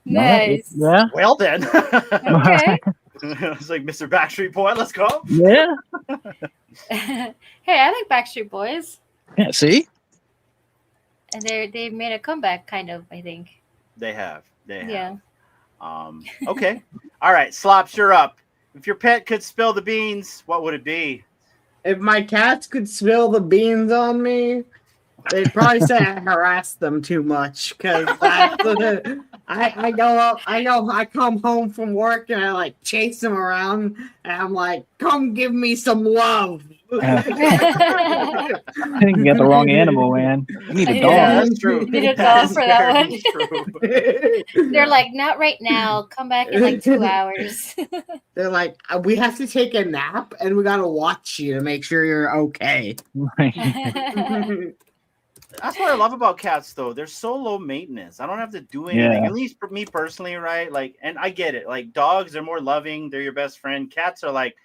Nice.
Yeah.
well then.
Okay.
It's like Mr. Backstreet Boy. Let's go.
Yeah.
Hey, I like Backstreet Boys,
Yeah. See.
and they've made a comeback, kind of. I think.
They have.
Yeah.
Okay. All right. Slops, you're up. If your pet could spill the beans, what would it be?
If my cats could spill the beans on me, they'd probably say I harassed them too much. Because I go up, I come home from work and I like chase them around, and I'm like, "Come give me some love."
I think you got the wrong animal, man. You need a dog.
Yeah.
That's true.
You need a
That
dog
is
for that
very
one.
true.
They're like, not right now. Come back in like 2 hours.
They're like, "We have to take a nap, and we gotta watch you to make sure you're okay."
That's what I love about cats, though. They're so low maintenance. I don't have to do anything.
Yeah.
At least for me personally, right? Like, and I get it. Like, dogs, they're more loving. They're your best friend. Cats are like,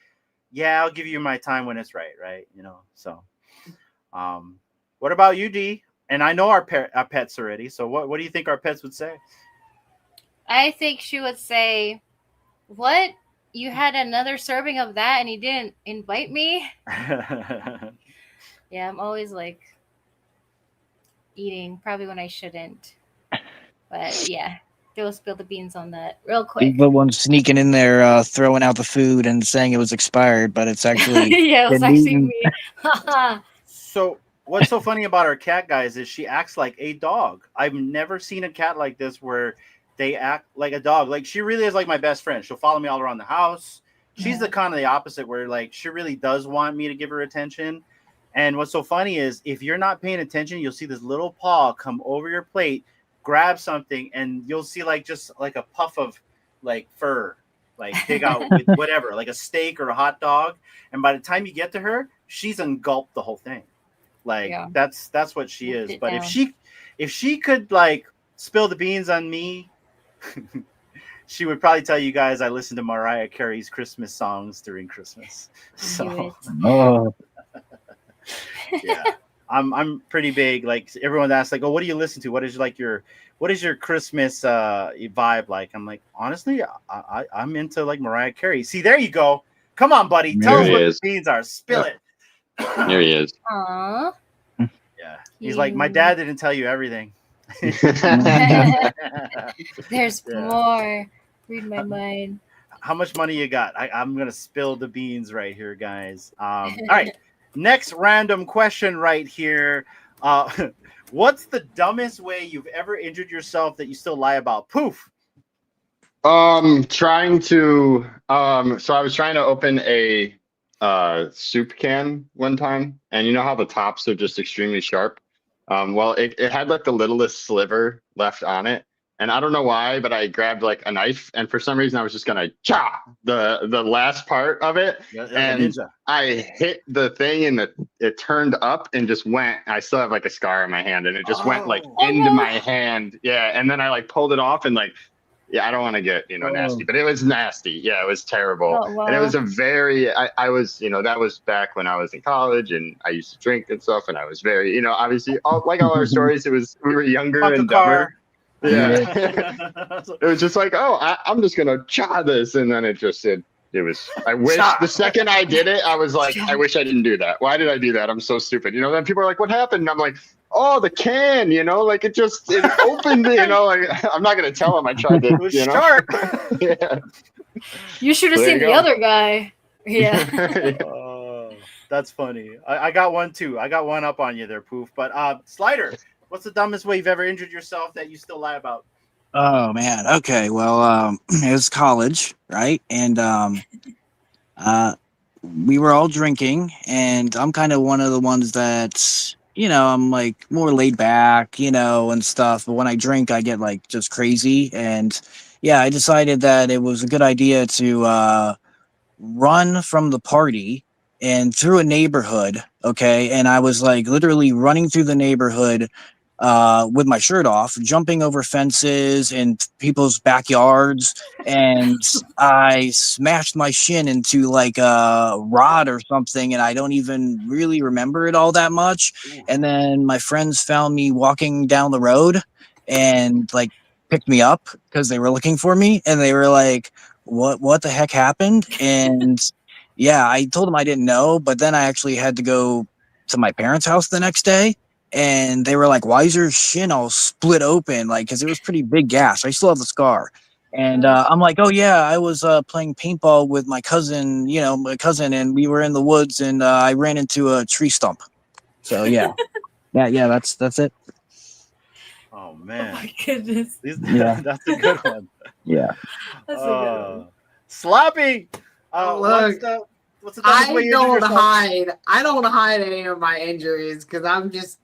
yeah, I'll give you my time when it's right, right? So, what about you, D? And I know our pets already. So, what do you think our pets would say?
I think she would say, "What? You had another serving of that and you didn't invite me?" Yeah, I'm always like eating, probably when I shouldn't. But yeah, they'll spill the beans on that real quick.
The one sneaking in there, throwing out the food and saying it was expired, but it's actually
Yeah, it was
been
actually
eaten.
me.
So, what's so funny about our cat, guys, is she acts like a dog. I've never seen a cat like this where they act like a dog. Like, she really is like my best friend. She'll follow me all around the house. She's the kind of the opposite, where like she really does want me to give her attention. And what's so funny is if you're not paying attention, you'll see this little paw come over your plate, grab something, and you'll see like just like a puff of like fur, like dig out with whatever, like a steak or a hot dog. And by the time you get to her, she's engulfed the whole thing. Like that's what she is. But if she could like spill the beans on me, she would probably tell you guys I listen to Mariah Carey's Christmas songs during Christmas. So yeah, I'm pretty big. Like everyone asks, like, oh, what do you listen to? What is your Christmas vibe like? I'm like, honestly, I'm into like Mariah Carey. See, there you go. Come on, buddy. Tell us what the beans are. Spill it.
Here he is.
Aww.
Yeah. He's like, my dad didn't tell you everything.
There's more. Read my mind.
How much money you got? I'm gonna spill the beans right here, guys. All right. Next random question right here. What's the dumbest way you've ever injured yourself that you still lie about? Poof.
Trying to so I was trying to open a soup can one time, and you know how the tops are just extremely sharp. Well, it had like the littlest sliver left on it, and I don't know why, but I grabbed like a knife, and for some reason I was just gonna chop the last part of it, and I hit the thing, and it turned up and just went. I still have like a scar on my hand, and it just went like into my hand. Yeah, and then I like pulled it off and like. Yeah, I don't want to get, nasty, but it was nasty. Yeah, it was terrible.
Oh, wow.
And it was I was, that was back when I was in college and I used to drink and stuff. And I was very, obviously like all our stories, we were younger and dumber. Yeah. It was just like, I'm just going to try this. And then I wish the second I did it, I was like, I wish I didn't do that. Why did I do that? I'm so stupid. Then people are like, what happened? And I'm like, oh, the can, like it opened, like I'm not going to tell them I tried to,
It was sharp.
Yeah.
You should have seen the other guy. Yeah.
Oh, that's funny. I got one too. I got one up on you there, Poof. But Slider, what's the dumbest way you've ever injured yourself that you still lie about?
Oh man. Okay. Well, it was college, right? And we were all drinking, and I'm kind of one of the ones that, I'm like more laid back, and stuff. But when I drink, I get like just crazy. And yeah, I decided that it was a good idea to run from the party and through a neighborhood. Okay. And I was like literally running through the neighborhood with my shirt off, jumping over fences in people's backyards, and I smashed my shin into like a rod or something, and I don't even really remember it all that much. And then my friends found me walking down the road and like picked me up because they were looking for me, and they were like, what the heck happened? And yeah, I told them I didn't know, but then I actually had to go to my parents' house the next day. And they were like, why is your shin all split open? Like, because it was pretty big gash. I still have the scar. And I'm like, oh, yeah, I was playing paintball with my cousin, and we were in the woods, and I ran into a tree stump. So, yeah. yeah, that's it.
Oh, man.
Oh, my goodness.
That's a good one.
Yeah.
That's a good one.
Sloppy.
Look.
What's the dumbest way you injured yourself?
I don't hide any of my injuries because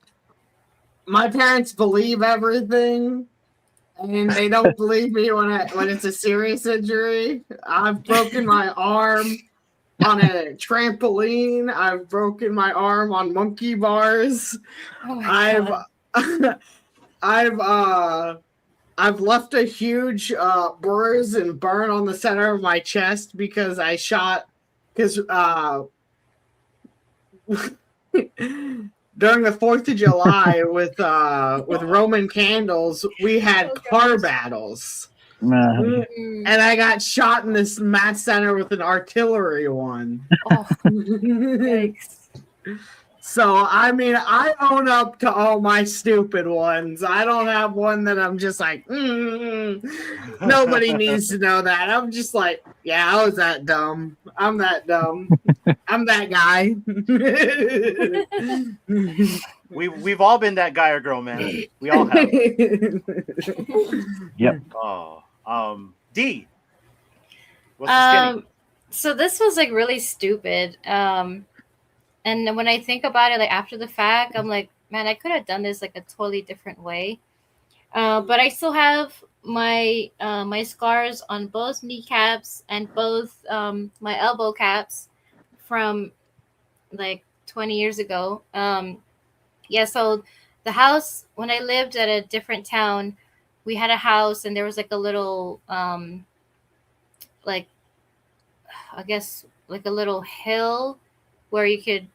my parents believe everything, and they don't believe me when it's a serious injury. I've broken my arm on a trampoline. I've broken my arm on monkey bars.
Oh
I've left a huge bruise and burn on the center of my chest because I shot. Because during the 4th of July with Roman candles, we had car battles. And I got shot in this mat center with an artillery one.
Oh, yikes.
So, I mean, I own up to all my stupid ones. I don't have one that I'm just like, nobody needs to know that. I'm just like, yeah, I was that dumb. I'm that dumb. I'm that guy.
We've all been that guy or girl, man. We all have.
Yep.
Oh, D. What's the skinny?
So this was like really stupid. And when I think about it, like after the fact, I'm like, man, I could have done this like a totally different way. But I still have my scars on both kneecaps and both my elbow caps from like 20 years ago. Yeah, so the house when I lived at a different town, we had a house and there was like a little like I guess like a little hill where you could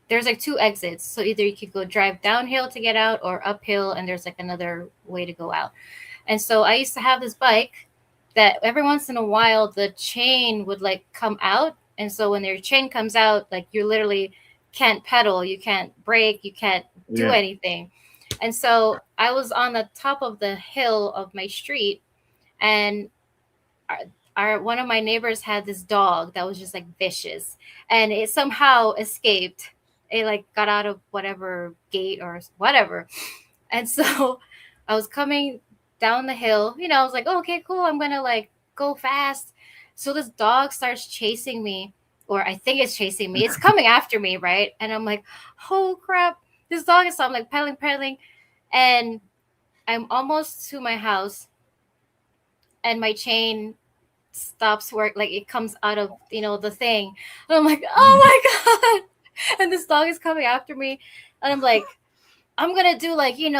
there's like two exits. So either you could go drive downhill to get out or uphill and there's like another way to go out. And so I used to have this bike that every once in a while the chain would like come out. And so when your chain comes out, like you literally can't pedal, you can't brake, you can't do anything. And so I was on the top of the hill of my street, and our one of my neighbors had this dog that was just like vicious, and it somehow escaped. It like got out of whatever gate or whatever. And so I was coming down the hill, I was like, oh, okay, cool, I'm gonna like go fast. So this dog starts chasing me, or I think it's chasing me. It's coming after me, right? And I'm like, oh crap, this dog is. So I'm like pedaling, and I'm almost to my house, and my chain stops work. Like it comes out of the thing, and I'm like, oh my god! And this dog is coming after me, and I'm like, I'm gonna do like in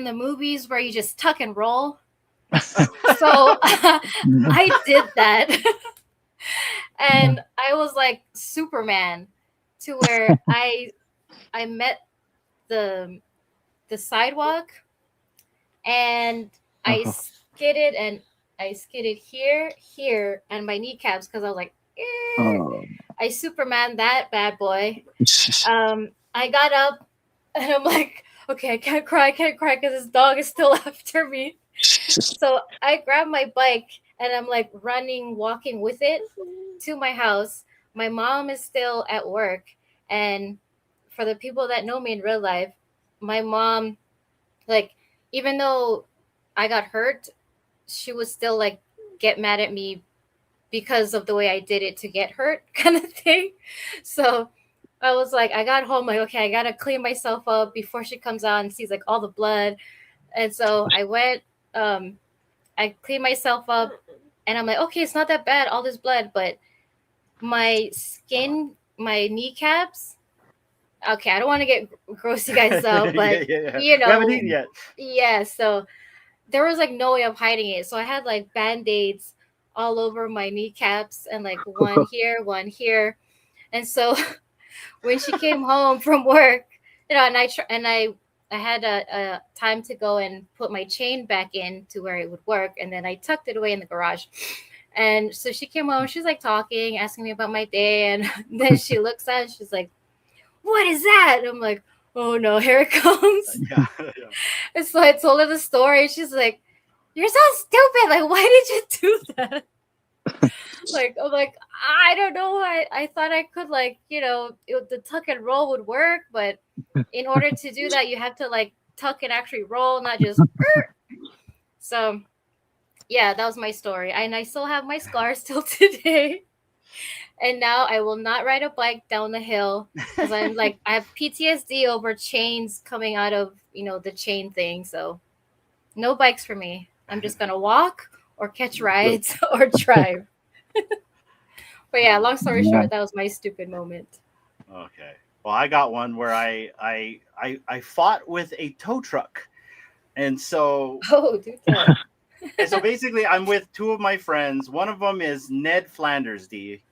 the movies where you just tuck and roll. So I did that. And I was like Superman, to where I met the sidewalk, and I skidded, and I skidded here, and my kneecaps, because I was like, I Superman that bad boy. I got up, and I'm like, okay, I can't cry because this dog is still after me. So I grabbed my bike, and I'm like walking with it to my house. My mom is still at work. And for the people that know me in real life, my mom, like, even though I got hurt, she would still like get mad at me because of the way I did it to get hurt, kind of thing. So I was like, I got home, like, okay, I gotta clean myself up before she comes out and sees like all the blood. And so I went, I cleaned myself up, and I'm like, okay, it's not that bad, all this blood, but my skin, my kneecaps. Okay, I don't want to get gross you guys out, but
We haven't eaten yet.
Yeah. So there was like no way of hiding it. So I had like band-aids all over my kneecaps, and like one here. And so when she came home from work, and I had a time to go and put my chain back in to where it would work, and then I tucked it away in the garage. And so she came home, she's like talking, asking me about my day, and then she looks at it, and she's like, what is that? And I'm like, oh no, here it comes.
Yeah.
And so I told her the story. She's like, you're so stupid. Like, why did you do that? Like, I'm like, I don't know. I thought I could, like, the tuck and roll would work, but in order to do that, you have to like tuck and actually roll, not just. So, yeah, that was my story, and I still have my scars till today. And now I will not ride a bike down the hill because I'm like, I have PTSD over chains coming out of the chain thing. So, no bikes for me. I'm just gonna walk or catch rides or drive. But yeah, long story short, that was my stupid moment.
Okay. Well, I got one where I fought with a tow truck, and so
dude.
and so basically I'm with two of my friends. One of them is Ned Flanders,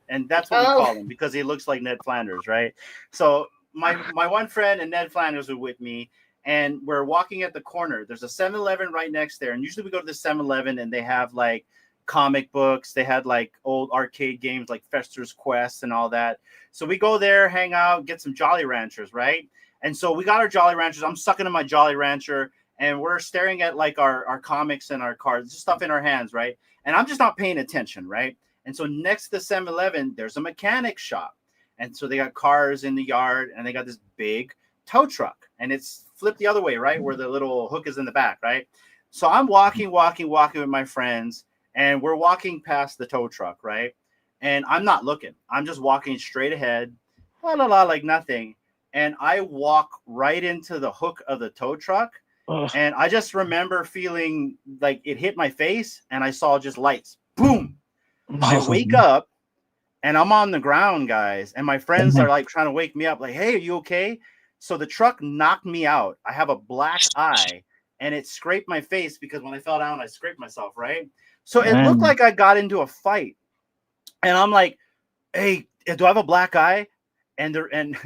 and that's what we call him because he looks like Ned Flanders, right? So my one friend and Ned Flanders were with me, and we're walking at the corner. There's a 7-Eleven right next there, and usually we go to the 7-Eleven and they have like comic books. They had like old arcade games like Fester's Quest and all that. So we go there, hang out, get some Jolly Ranchers, right? And so we got our Jolly Ranchers. I'm sucking in my Jolly Rancher, and we're staring at like our comics and our cards, just stuff in our hands, right? And I'm just not paying attention, right? And so next to the 7-Eleven, there's a mechanic shop. And so they got cars in the yard, and they got this big tow truck, and it's flipped the other way, right? Where the little hook is in the back, right? So I'm walking with my friends, and we're walking past the tow truck, right? and I'm not looking. I'm just walking straight ahead, la la la, like nothing. And I walk right into the hook of the tow truck. And I just remember feeling like it hit my face, and I saw just lights. Boom. I wake up, and I'm on the ground, guys. And my friends are like trying to wake me up, like, hey, are you okay? So the truck knocked me out. I have a black eye, and it scraped my face because when I fell down, I scraped myself, right? So it looked like I got into a fight. And I'm like, hey, do I have a black eye? And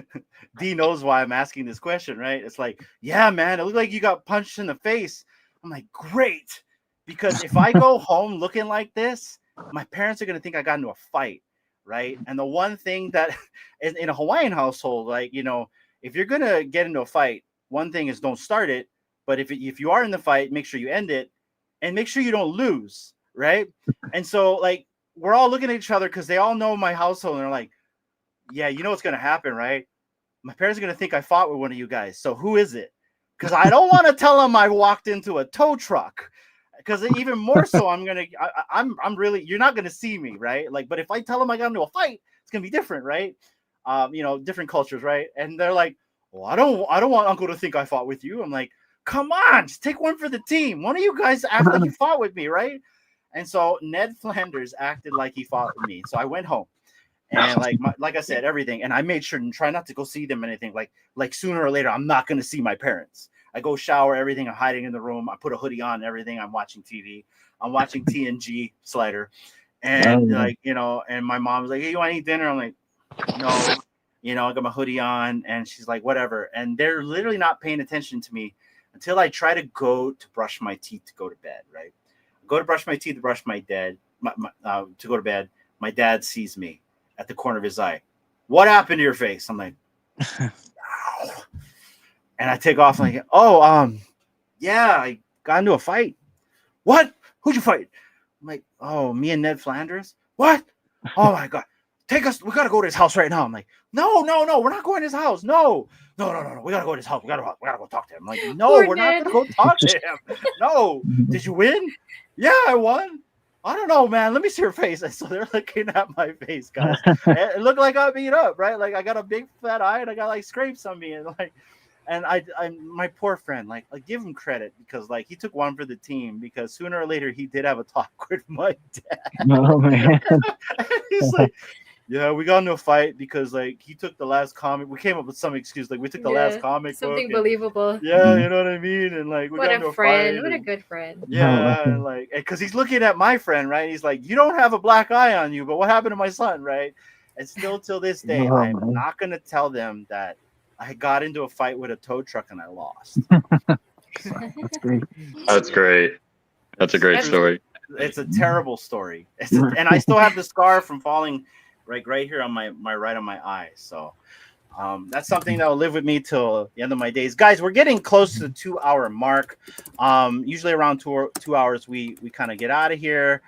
D knows why I'm asking this question, right? It's like, yeah, man, it looked like you got punched in the face. I'm like, great. Because if I go home looking like this, my parents are going to think I got into a fight, right? And the one thing that in a Hawaiian household, like, you know, if you're going to get into a fight, one thing is don't start it. But if you are in the fight, make sure you end it and make sure you don't lose, right? And so, like, we're all looking at each other because they all know my household, and they're like, yeah, you know what's going to happen, right? My parents are going to think I fought with one of you guys. So who is it? Because I don't want to tell them I walked into a tow truck. Because even more so, I'm really, you're not going to see me, right? Like, but if I tell them I got into a fight, it's going to be different, right? You know, different cultures, right? And they're like, well, I don't want Uncle to think I fought with you. I'm like, come on, just take one for the team. One of you guys act like you fought with me, right? And so Ned Flanders acted like he fought with me. So I went home. And like I said, everything. And I made sure and try not to go see them or anything. Like sooner or later, I'm not going to see my parents. I go shower, everything. I'm hiding in the room. I put a hoodie on, everything. I'm watching TV. I'm watching TNG Slider. And like, you know, and my mom's like, hey, you want to eat dinner? I'm like, no, you know, I got my hoodie on. And she's like, whatever. And they're literally not paying attention to me until I try to go to brush my teeth to go to bed, right? Go to brush my teeth to brush my dad, to go to bed. My dad sees me at the corner of his eye. What happened to your face? I'm like, ow. And I take off like, yeah, I got into a fight. What? Who'd you fight? I'm like, oh, me and Ned Flanders. What? Oh my God. Take us, we gotta go to his house right now. I'm like, no, we're not going to his house. No. We gotta go to his house. We gotta go talk to him. I'm like, no,
Poor
we're
Ned.
not gonna go talk to him. No. Did you win? Yeah, I won. I don't know, man. Let me see your face. And so they're looking at my face, guys. It looked like I beat up, right? Like I got a big fat eye and I got like scrapes on me, and like, and I my poor friend, like give him credit because like he took one for the team because sooner or later he did have a talk with my dad.
Oh man.
He's like, yeah, we got into a fight because like he took the last comic. We came up with some excuse, like we took the last comic
something
book.
Believable.
Yeah, you know what I mean? And like we
What
got
a
into
friend.
a fight.
What a
and,
good friend.
yeah, and like because he's looking at my friend, right? He's like, you don't have a black eye on you, but what happened to my son, right? And still till this day, I'm not gonna tell them that I got into a fight with a tow truck and I lost.
That's great.
That's great. That's a great story.
It's a terrible story. And I still have the scar from falling right here on my right on my eye. So that's something that will live with me till the end of my days. Guys, we're getting close to the 2-hour mark. Usually around 2 hours, we kind of get out of here.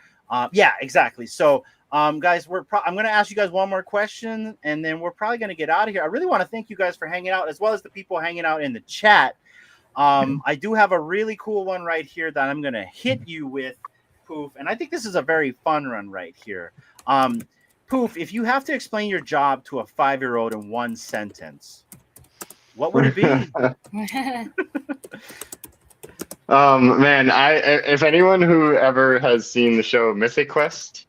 Yeah, exactly. So guys, I'm going to ask you guys one more question, and then we're probably going to get out of here. I really want to thank you guys for hanging out, as well as the people hanging out in the chat. I do have a really cool one right here that I'm going to hit you with, Poof, and I think this is a very fun one right here. Poof, if you have to explain your job to a 5-year-old in one sentence, what would it be?
Man, if anyone who ever has seen the show Mythic Quest,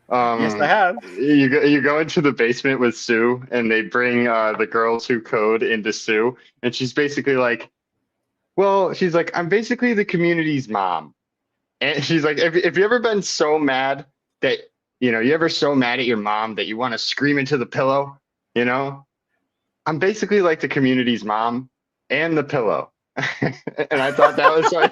yes, I have.
You go into the basement with Sue, and they bring the girls who code into Sue, and she's basically like, well, she's like, I'm basically the community's mom, and she's like, if you ever been so mad that you ever so mad at your mom that you want to scream into the pillow, I'm basically like the community's mom and the pillow. And I thought that was like,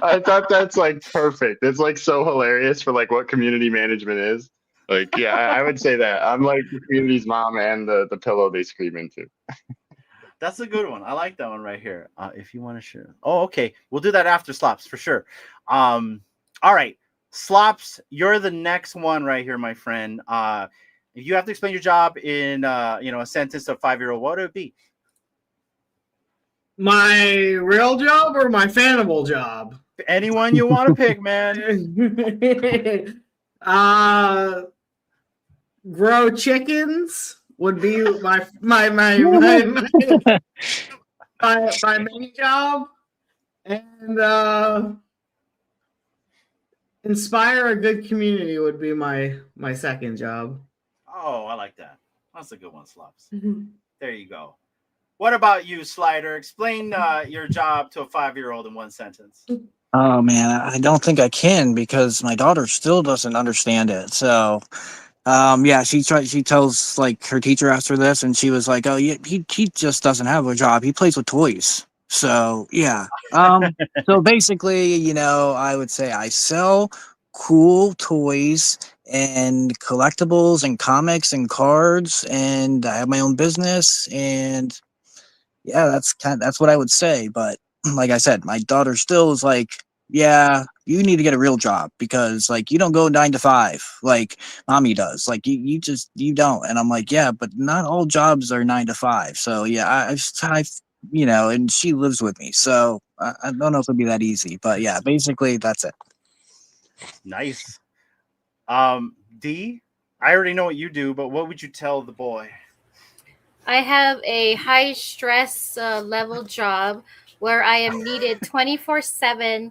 I thought that's like perfect. It's like so hilarious for like what community management is. Like, yeah, I would say that I'm like the community's mom and the pillow they scream into.
That's a good one. I like that one right here. If you want to share. Oh, okay. We'll do that after Slops for sure. All right. Slops, you're the next one right here, my friend. If you have to explain your job in a sentence of 5-year-old, what would it be?
My real job or my FANABLE job?
Anyone you want to pick, man.
grow chickens would be my main job, and inspire a good community would be my second job.
Oh, I like that. That's a good one, Slops. There you go. What about you, Slider? Explain your job to a 5-year-old in one sentence.
Oh man, I don't think I can because my daughter still doesn't understand it. So, yeah, she tells like her teacher asked her this, and she was like, "Oh, yeah, he just doesn't have a job. He plays with toys." So yeah, so basically, I would say I sell cool toys and collectibles and comics and cards, and I have my own business, and yeah, that's what I would say. But like I said, my daughter still is like, yeah, you need to get a real job because like you don't go 9 to 5 like mommy does. Like you don't. And I'm like, yeah, but not all jobs are 9 to 5. So yeah, I've and she lives with me. So I don't know if it'll be that easy, but yeah, basically that's it.
Nice. D, I already know what you do, but what would you tell the boy?
I have a high stress level job where I am needed 24/7,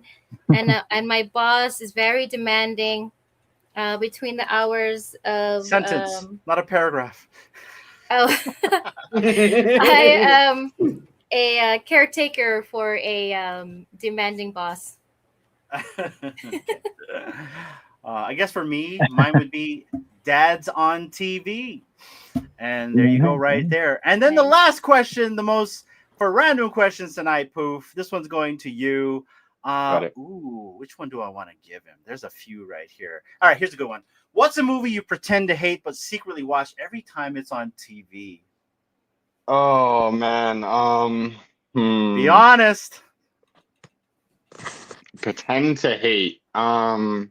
and my boss is very demanding between the hours of
Sentence, not a paragraph.
Oh, I am a caretaker for a demanding boss.
I guess for me, mine would be Dad's on TV. And there you go right there. And then the last question, the most for random questions tonight, Poof. This one's going to you. Ooh, which one do I want to give him? There's a few right here. All right, here's a good one. What's a movie you pretend to hate but secretly watch every time it's on TV?
Oh man.
Be honest.
Pretend to hate. Probably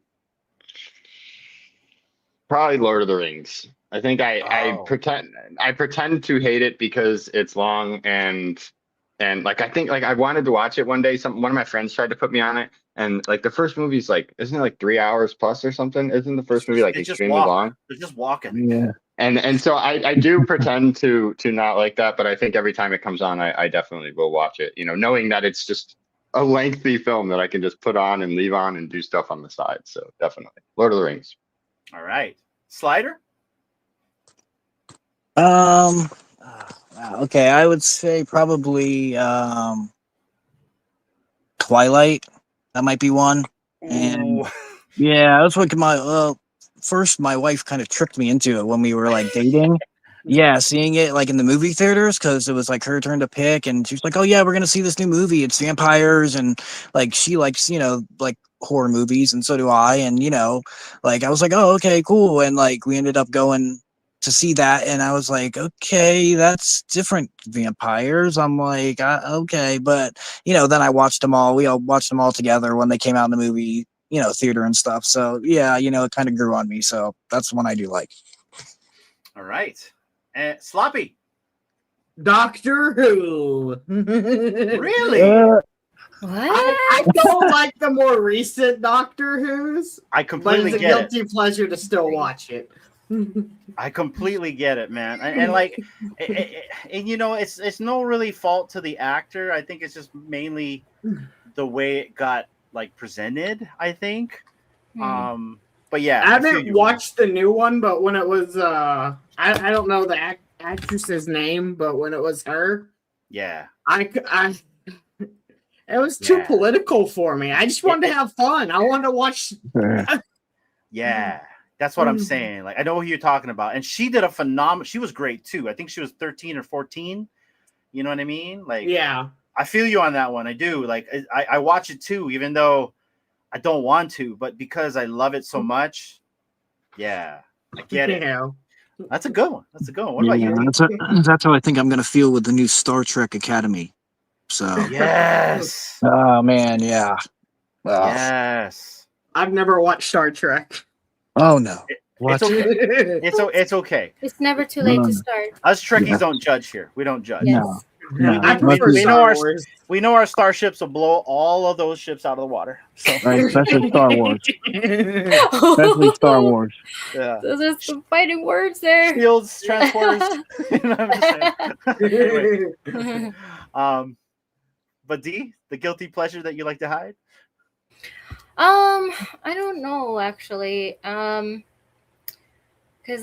Lord of the Rings. I think I pretend to hate it because it's long and like I think like I wanted to watch it one day. One of my friends tried to put me on it, and like the first movie's like, isn't it like 3 hours plus or something? Isn't the first movie like extremely long?
They're just walking.
Yeah.
And so I do pretend to not like that, but I think every time it comes on, I definitely will watch it. Knowing that it's just a lengthy film that I can just put on and leave on and do stuff on the side. So definitely Lord of the Rings.
All right, Slider.
Okay, I would say probably Twilight. That might be one. And yeah, that's what first my wife kind of tricked me into it when we were like dating. Yeah, seeing it like in the movie theaters because it was like her turn to pick, and she was like, "Oh yeah, we're gonna see this new movie. It's vampires," and like she likes like horror movies, and so do I. And like I was like, "Oh okay, cool," and like we ended up going to see that, and I was like, okay, that's different vampires. I'm like, okay, but then I watched them all. We all watched them all together when they came out in the movie, theater and stuff. So yeah, it kind of grew on me. So that's one I do like.
All right, Sloppy.
Doctor Who.
Really?
What?
I don't like the more recent Doctor Who's.
I completely
but it's a
get
guilty pleasure to still watch it.
I completely get it, man, and like, it's no really fault to the actor. I think it's just mainly the way it got like presented. I think, but yeah,
I haven't watched the new one, but when it was, I don't know the actress's name, but when it was her,
yeah,
it was too political for me. I just wanted to have fun. I wanted to watch.
Yeah. That's what I'm saying. Like, I know who you're talking about. And she did a phenomenal. She was great too. I think she was 13 or 14. You know what I mean? Like, yeah, I feel you on that one. I do. Like, I watch it too, even though I don't want to, but because I love it so much. Yeah, I get it. That's a good one. That's a good one. What about you?
That's how I think I'm going to feel with the new Star Trek Academy. So,
yes.
Oh man. Yeah.
Yes.
I've never watched Star Trek.
Oh no.
It's okay. It's okay.
It's never too late to start.
Us Trekkies don't judge here. We don't judge.
Yes.
No. No,
I prefer
we know
Star
our
Wars.
we know our starships will blow all of those ships out of the water. So
right, especially Star Wars. Especially Star Wars.
yeah,
Those are some fighting words there.
shields, transporters. I'm just saying. Anyway, but D, the guilty pleasure that you like to hide?
I don't know actually. Because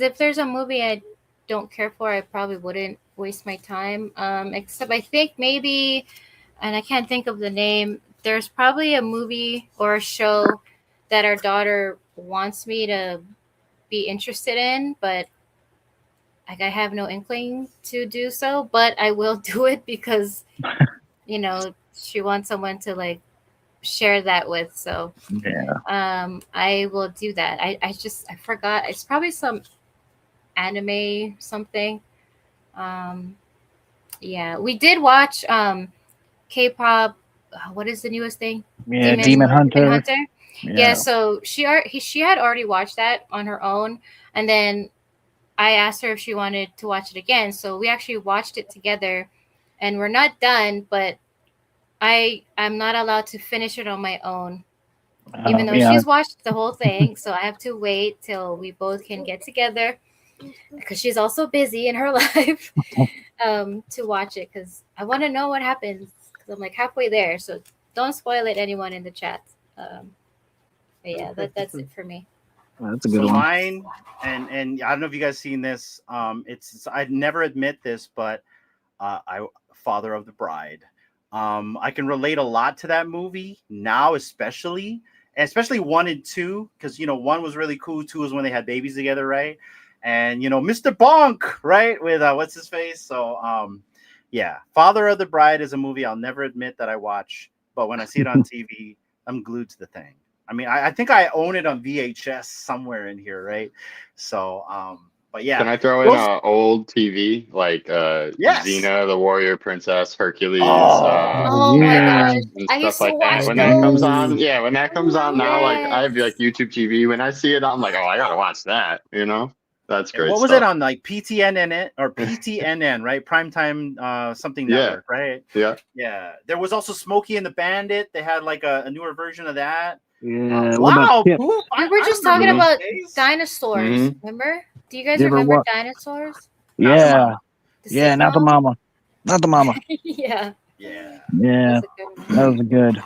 if there's a movie I don't care for, I probably wouldn't waste my time. Except I think maybe, and I can't think of the name. There's probably a movie or a show that our daughter wants me to be interested in, but like I have no inkling to do so. But I will do it because, she wants someone to like share that with. So
Yeah.
I will do that. I forgot. It's probably some anime something. Yeah, we did watch K-pop. What is the newest thing?
Yeah, Demon Hunter.
Yeah, so she had already watched that on her own, and then I asked her if she wanted to watch it again. So we actually watched it together, and we're not done, but I'm not allowed to finish it on my own, even though she's watched the whole thing. So I have to wait till we both can get together because she's also busy in her life to watch it because I want to know what happens because I'm like halfway there. So don't spoil it, anyone in the chat. But yeah, that's it for me.
That's a good
So
one.
mine, and I don't know if you guys seen this. I'd never admit this, but Father of the Bride. I can relate a lot to that movie now, especially 1 and 2, because 1 was really cool. 2 was when they had babies together, right? And Mr. Bonk, right, with what's his face. So yeah, Father of the Bride is a movie I'll never admit that I watch, but when I see it on TV, I'm glued to the thing. I mean, I think I own it on VHS somewhere in here, right? So but yeah.
Can I throw in an old TV like
Yes.
Xena, the Warrior Princess, Hercules,
Oh my gosh.
and
I used
stuff
to
like that?
watch
When that comes
those.
on, when that comes on now, like I have
Yes.
like YouTube TV. When I see it, I'm like, oh, I gotta watch that. That's great.
What was
stuff.
it on, like PTNN or PTNN, right? Primetime something network, right?
Yeah.
There was also Smokey and the Bandit. They had like a newer version of that.
Yeah.
Wow,
Chip?
cool.
We were just talking about dinosaurs. Remember? Do you guys
You ever
remember
wa-
dinosaurs?
Yeah.
The
Yeah, not the
sitcom?
mama. Not the mama.
Yeah.
Yeah.
Yeah.
That's a good one.
That was good.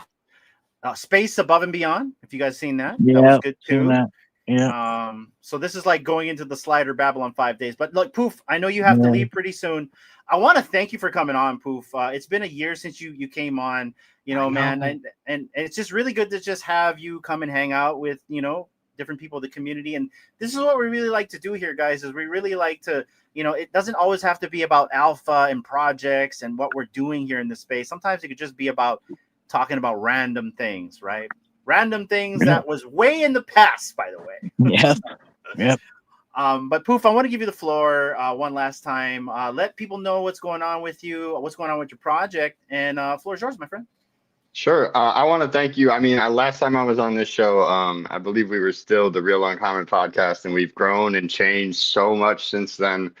Space Above and Beyond. If you guys seen that, that
Yeah.
was good
Seen
too.
that. Yeah.
So this is like going into the Slider Babylon 5 days. But look, Poof, I know you have to leave pretty soon. I want to thank you for coming on, Poof. It's been a year since you came on, man, and it's just really good to just have you come and hang out with different people in the community. And this is what we really like to do here, guys. Is we really like to, it doesn't always have to be about alpha and projects and what we're doing here in this space. Sometimes it could just be about talking about random things, right? Random things that was way in the past, by the way.
Yeah. Yep.
But Poof, I want to give you the floor one last time. Let people know what's going on with you, what's going on with your project, and floor is yours, my friend.
Sure. I want to thank you. I mean, last time I was on this show, I believe we were still the Real Uncommon podcast, and we've grown and changed so much since then.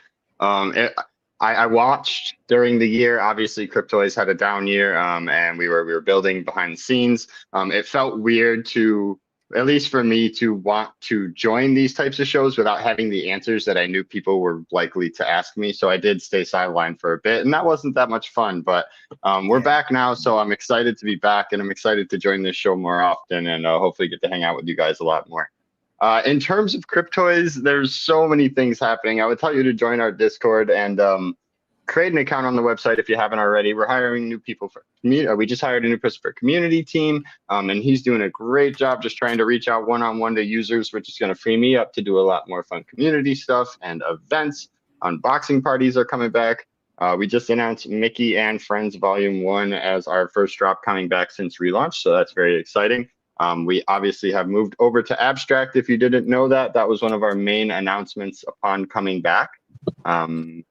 I watched during the year. Obviously, Cryptoys had a down year, and we were building behind the scenes. It felt weird to, at least for me, to want to join these types of shows without having the answers that I knew people were likely to ask me. So I did stay sidelined for a bit, and that wasn't that much fun. But we're back now, so I'm excited to be back, and I'm excited to join this show more often, and hopefully get to hang out with you guys a lot more. In terms of Cryptoys, there's so many things happening. I would tell you to join our Discord and create an account on the website if you haven't already. We're hiring new people for community. We just hired a new person for community team, and he's doing a great job just trying to reach out one-on-one to users, which is going to free me up to do a lot more fun community stuff and events. Unboxing parties are coming back. We just announced Mickey and Friends Volume 1 as our first drop coming back since relaunch, so that's very exciting. We obviously have moved over to Abstract. If you didn't know that, that was one of our main announcements upon coming back.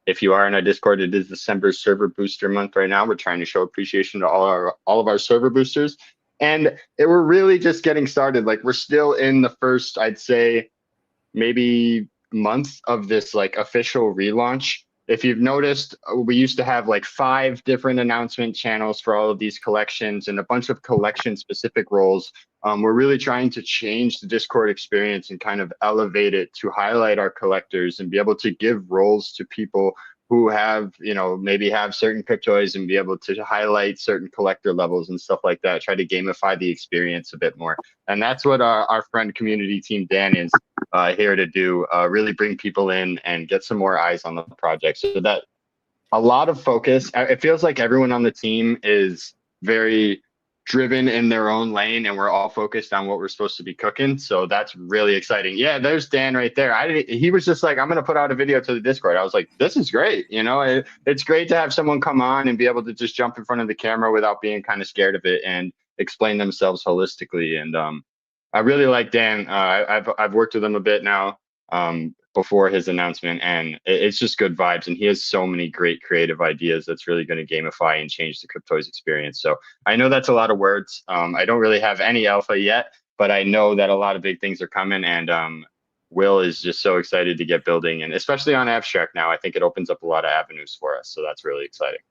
If you are in our Discord, it is December server booster month right now. We're trying to show appreciation to all of our server boosters. And we're really just getting started. Like, we're still in the first, I'd say, maybe month of this like official relaunch. if you've noticed, we used to have like 5 different announcement channels for all of these collections and a bunch of collection specific roles. We're really trying to change the Discord experience and kind of elevate it to highlight our collectors and be able to give roles to people who have, you know, maybe have certain cryptoids and be able to highlight certain collector levels and stuff like that, try to gamify the experience a bit more. And that's what our friend community team Dan is here to do, really bring people in and get some more eyes on the project, so that a lot of focus, it feels like everyone on the team is very driven in their own lane and we're all focused on what we're supposed to be cooking. So that's really exciting. Yeah, there's Dan right there. He was just like, I'm going to put out a video to the Discord. I was like, this is great. You know, it's great to have someone come on and be able to just jump in front of the camera without being kind of scared of it and explain themselves holistically. And I really like Dan. I've worked with him a bit now before his announcement, and it's just good vibes. And he has so many great creative ideas that's really going to gamify and change the Cryptoys experience. So I know that's a lot of words. I don't really have any alpha yet, but I know that a lot of big things are coming. And Will is just so excited to get building, and especially on Abstract now, I think it opens up a lot of avenues for us. So that's really exciting.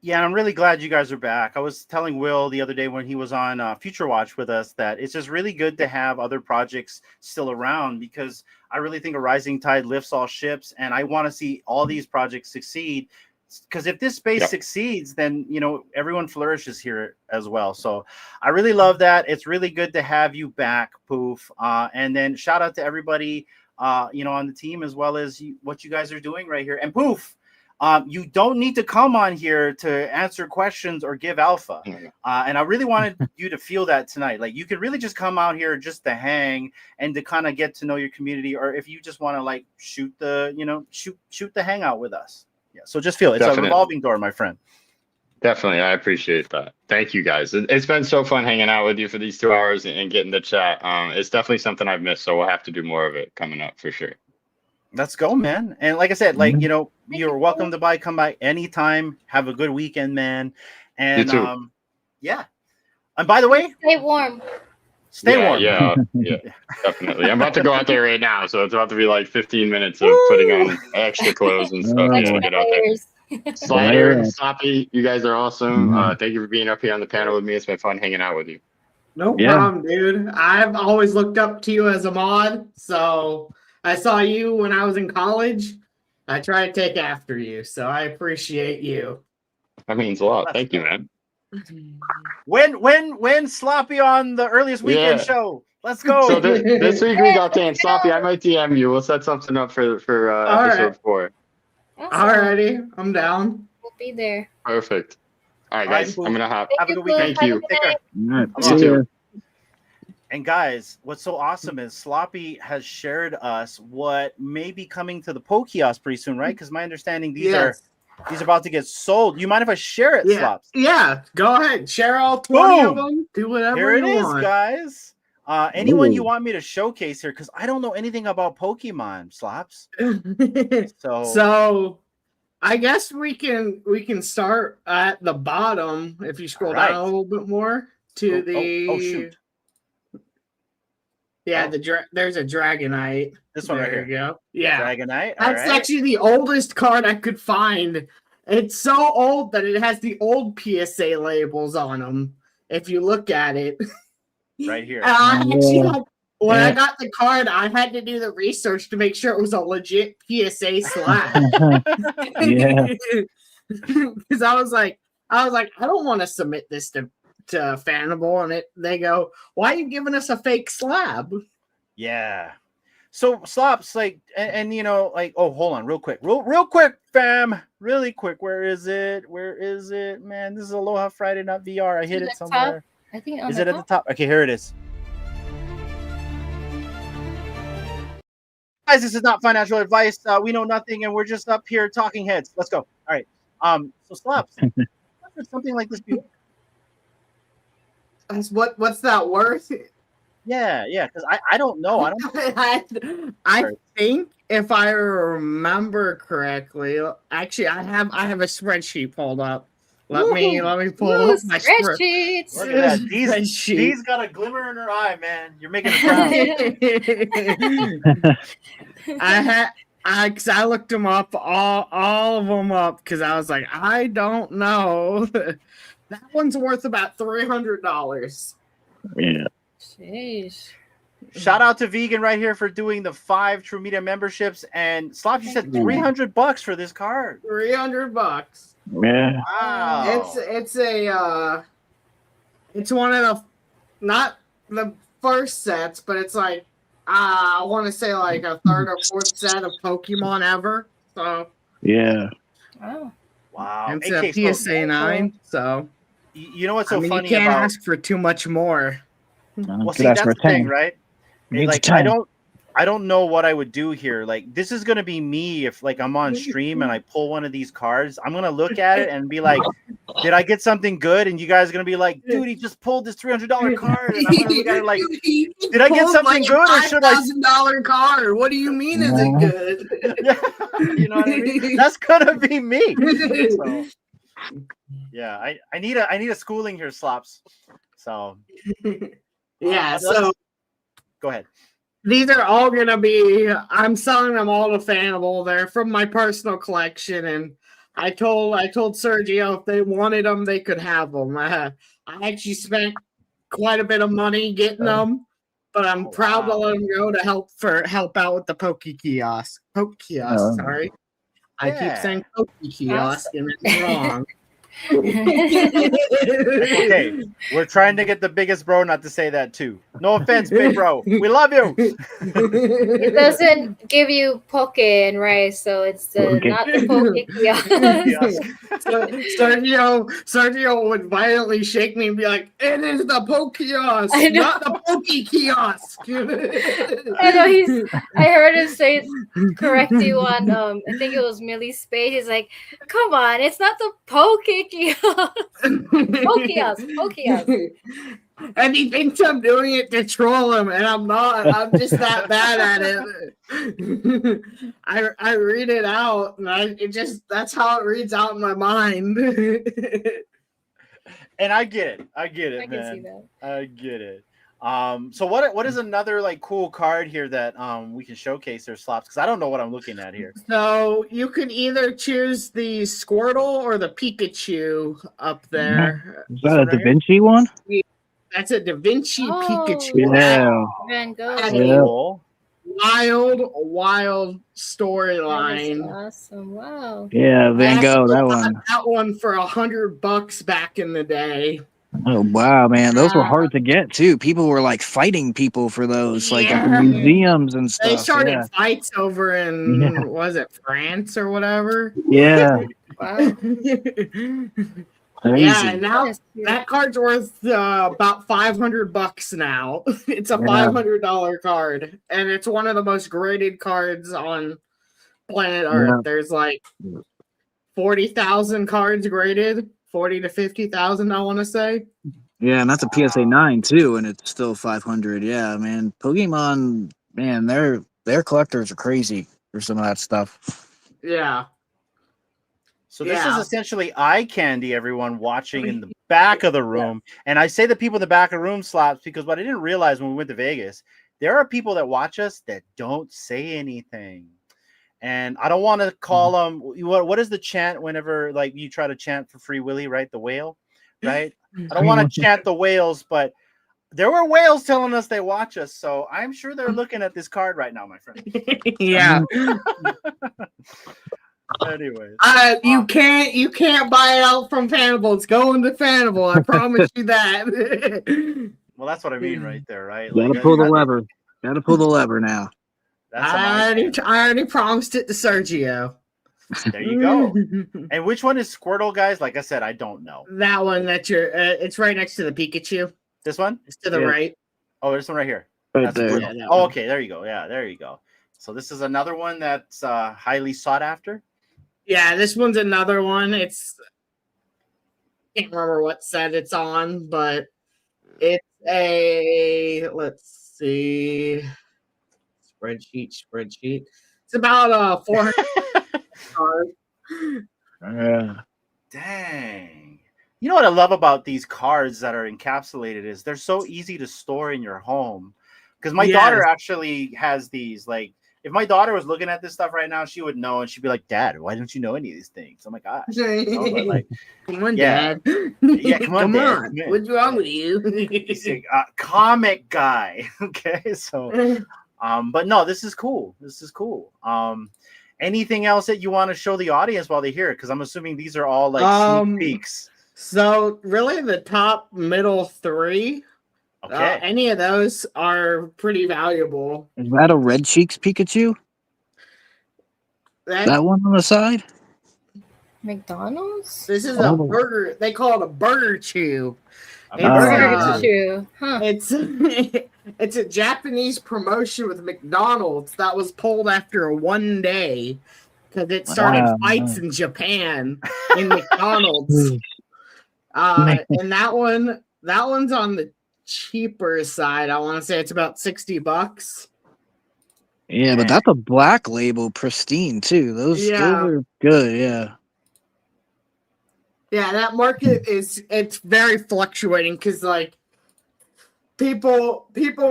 Yeah, I'm really glad you guys are back. I was telling Will the other day when he was on Future Watch with us that it's just really good to have other projects still around, because I really think a rising tide lifts all ships, and I want to see all these projects succeed. Because if this space succeeds, then, you know, everyone flourishes here as well. So I really love that. It's really good to have you back, Poof. And then shout out to everybody, you know, on the team, as well as what you guys are doing right here. And Poof, you don't need to come on here to answer questions or give alpha. And I really wanted you to feel that tonight. Like, you could really just come out here just to hang and to kind of get to know your community, or if you just want to like shoot the hangout with us. Yeah. So just feel it's a revolving door, my friend.
Definitely. I appreciate that. Thank you guys. It's been so fun hanging out with you for these 2 hours and getting to chat. It's definitely something I've missed. So we'll have to do more of it coming up for sure.
Let's go, man. And like I said, like, you know, you're welcome to come by anytime. Have a good weekend, man. And
you too.
Yeah. And by the way,
stay warm.
Stay warm.
Yeah, definitely. I'm about to go out there right now, so it's about to be like 15 minutes of putting on extra clothes and stuff. To get out there. Slider, Sloppy, you guys are awesome. Thank you for being up here on the panel with me. It's been fun hanging out with you.
No problem, dude. I've always looked up to you as a mod, so I saw you when I was in college. I try to take after you, so I appreciate you.
That means a lot. Thank you, man.
When Sloppy on the earliest weekend show? Let's go.
So this week we got Dan. Sloppy, I might DM you. We'll set something up for episode 4.
Awesome.
Alrighty, I'm down.
We'll be there.
Perfect. All right, guys. I'm gonna hop.
Have a good weekend.
Thank you.
Take care.
You too.
And guys, what's so awesome is Sloppy has shared us what may be coming to the Poke Kiosk pretty soon, right? Because my understanding these are about to get sold. You mind if I share it, Slops?
Yeah, go ahead. Share all 20 of them. Do whatever you want.
Here it is, guys. Anyone you want me to showcase here, because I don't know anything about Pokemon, Slops.
So I guess we can start at the bottom if you scroll down a little bit more to
shoot.
Yeah, there's a Dragonite.
This one right here.
There you go. Yeah.
Dragonite.
That's actually the oldest card I could find. It's so old that it has the old PSA labels on them. If you look at it.
Right here.
When I got the card, I had to do the research to make sure it was a legit PSA slab. Because I was like, I don't want to submit this to FANABLE, and they go, why are you giving us a fake slab?
Yeah. So Slops, like, and you know, like, oh, hold on, real quick, fam, really quick. Where is it, man? This is Aloha Friday, not VR. I hit it somewhere.
I think
is it at the top? Okay, here it is. Guys, this is not financial advice. We know nothing, and we're just up here talking heads. Let's go. All right. So Slops, something like this.
What's that worth?
Yeah, because I don't know.
I think if I remember correctly, actually I have a spreadsheet pulled up. Let me pull up my
spreadsheets.
Look at that. Dee's got a glimmer in her eye, man. You're making it proud.
Cause I looked them up, all of them up, because I was like, I don't know. That one's worth about $300.
Yeah.
Jeez.
Shout out to Vegan right here for doing the 5 True Media memberships. And Slops, you said $300 for this card.
$300.
Yeah.
Wow.
It's one of the, not the first sets, but it's like, I want to say like a third or fourth set of Pokemon ever. So
Yeah.
Oh.
Wow.
it's
AK,
a PSA 9. So
you know what's so
you
funny
can't
about
ask for too much more.
well, see, that's the thing, right?
Needs
Like
10.
I don't know what I would do here. Like, this is gonna be me if like I'm on stream and I pull one of these cards. I'm gonna look at it and be like, did I get something good? And you guys are gonna be like, dude, he just pulled this $300 card. And I'm gonna look at it like, did I get something good or should I
$5,000 card? What do you mean is it good?
Yeah, you know what I mean? That's gonna be me. So, yeah, I need a schooling here, Slops. So
Yeah, so
go ahead.
these are all gonna be. I'm selling them all to FANABLE. They're from my personal collection, and I told Sergio if they wanted them, they could have them. I actually spent quite a bit of money getting them, but I'm proud to let them go to help out with the Poke Kiosk. Sorry, I keep saying Poke Kiosk, and it's wrong.
Okay, we're trying to get the biggest bro not to say that too. No offense, big bro. We love you.
It doesn't give you poke and rice, so it's not the poke kiosk.
Sergio would violently shake me and be like, "It is the Poke Kiosk, not the Poke Kiosk."
I know I heard him say correct you on I think it was Millie's Spade. He's like, come on, it's not the poke kiosk. Poke kiosk.
And he thinks I'm doing it to troll him, and I'm not. I'm just that bad at it. I read it out, and that's how it reads out in my mind.
And I get it. I get it,
I
man.
can see that.
I get it. So what is another like cool card here that we can showcase their Slops? Because I don't know what I'm looking at here.
So you can either choose the Squirtle or the Pikachu up there.
Is that a Da Vinci one?
That's a Da Vinci Pikachu.
Yeah.
Van Gogh.
That's
Yeah.
cool.
Wild
That
storyline.
is awesome. Wow.
Yeah, Van Gogh, that
I
one.
got that one for $100 back in the day.
Oh wow, man, those were hard to get too. People were like fighting people for those, like at the
Yeah.
museums and stuff.
They started
yeah.
fights over in was it France or whatever?
Yeah,
Wow.
crazy.
Yeah, and now that card's worth about $500 now. It's a $500 card, and it's one of the most graded cards on planet Earth.
Yeah.
There's like 40,000 cards graded, 40 to 50,000, I want to say.
Yeah, and that's a PSA 9 too, and it's still 500. Yeah, man, Pokemon, man, their collectors are crazy for some of that stuff.
Yeah.
So this is essentially eye candy, everyone watching in the back of the room. And I say the people in the back of the room, Slops, because what I didn't realize when we went to Vegas, there are people that watch us that don't say anything. And I don't want to call them, what is the chant whenever like you try to chant for Free Willy, right? The whale, right? I don't want to chant the whales, but there were whales telling us they watch us. So I'm sure they're looking at this card right now, my friend.
Yeah.
Anyways,
you can't buy it out from FANABLE. It's going to FANABLE. I promise you that.
well, that's what I mean right there, right?
Gotta pull the lever. Gotta pull the lever now.
That's
I already promised it to Sergio.
There you go. And which one is Squirtle, guys? Like I said, I don't know.
That one that you're. It's right next to the Pikachu.
This one?
It's to the right.
Oh, this one right here.
Right
That's
there.
Squirtle. Oh, okay. There you go. Yeah, there you go. So this is another one that's highly sought after.
Yeah, this one's another one. It's can't remember what set it's on, but it's a let's see spreadsheet. It's about 400 cards.
Yeah.
Dang. You know what I love about these cards that are encapsulated is they're so easy to store in your home. Because my daughter actually has these, like, if my daughter was looking at this stuff right now, she would know, and she'd be like, "Dad, why don't you know any of these things?" Oh my gosh. But like,
come on,
yeah.
Dad.
Yeah, come on, Dad. Come here.
What's wrong with you?
He's a comic guy. Okay, so but no, this is cool. This is cool. Anything else that you want to show the audience while they hear it? Because I'm assuming these are all like sneak peeks.
So really, the top middle three.
Okay.
Any of those are pretty valuable.
Is that a Red Cheeks Pikachu? That one on the side?
McDonald's?
This is a burger. They call it a burger chew.
Burger chew. Huh.
It's a Japanese promotion with McDonald's that was pulled after one day because it started fights in Japan in McDonald's. And that one's on the cheaper side. I want to say it's about $60.
Yeah, but that's a black label, pristine too. Those are good. Yeah.
Yeah, that market it's very fluctuating because like people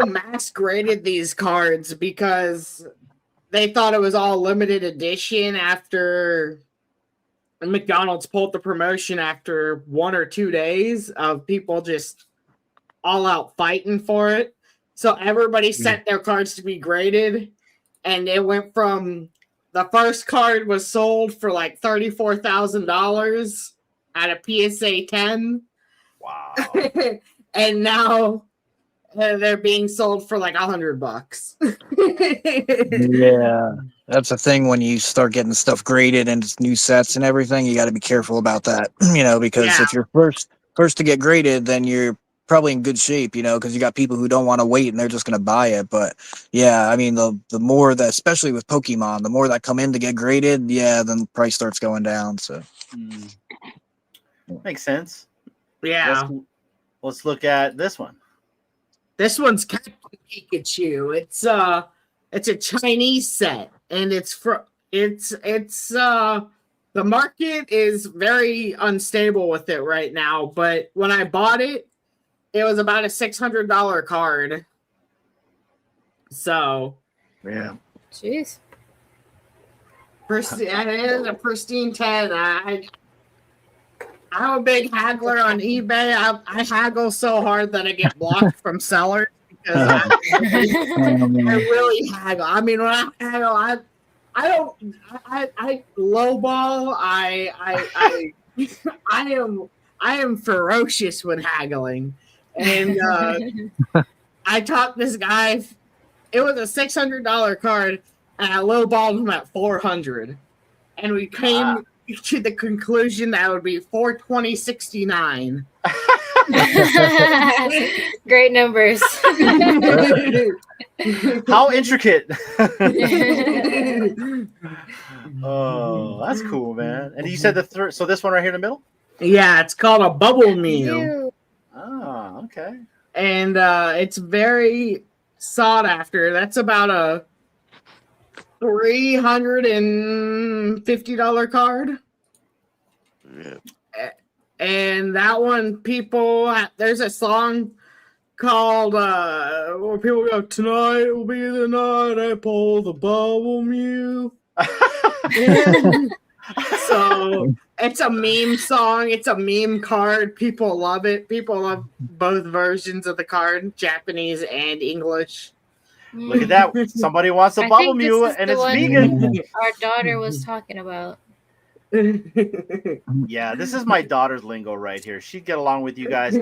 mass graded these cards because they thought it was all limited edition after McDonald's pulled the promotion after 1 or 2 days of people just all out fighting for it. So everybody sent their cards to be graded, and it went from the first card was sold for like $34,000 at a PSA 10.
Wow.
And now they're being sold for like $100.
Yeah. That's the thing when you start getting stuff graded and it's new sets and everything, you got to be careful about that, because if you're first to get graded, then you're probably in good shape, because you got people who don't want to wait and they're just going to buy it. But yeah, I mean, the more that, especially with Pokemon, the more that come in to get graded, then the price starts going down. So
makes sense.
Yeah.
Let's look at this one.
This one's Captain Pikachu. It's a Chinese set, and the market is very unstable with it right now. But when I bought it, it was about a $600 card. So
yeah,
jeez.
It is a pristine 10. I'm a big haggler on eBay. I haggle so hard that I get blocked from sellers because I really haggle. I mean, when I haggle, I lowball. I am ferocious when haggling, and I talked this guy. It was a $600 card, and I lowballed him at $400, and we came to the conclusion that it would be $420.69.
Great numbers.
How intricate. Oh, that's cool, man. And you said the third, so this one right here in the middle?
Yeah, it's called a Bubble Meal.
Oh, okay.
And it's very sought after. That's about a $350 card. Yeah. And that one, there's a song called where people go, "Tonight will be the night I pull the bubble mew." So it's a meme song. It's a meme card. People love it. People love both versions of the card, Japanese and English.
Look at that. Somebody wants a bubble mew and it's vegan.
Our daughter was talking about.
Yeah, this is my daughter's lingo right here. She'd get along with you guys.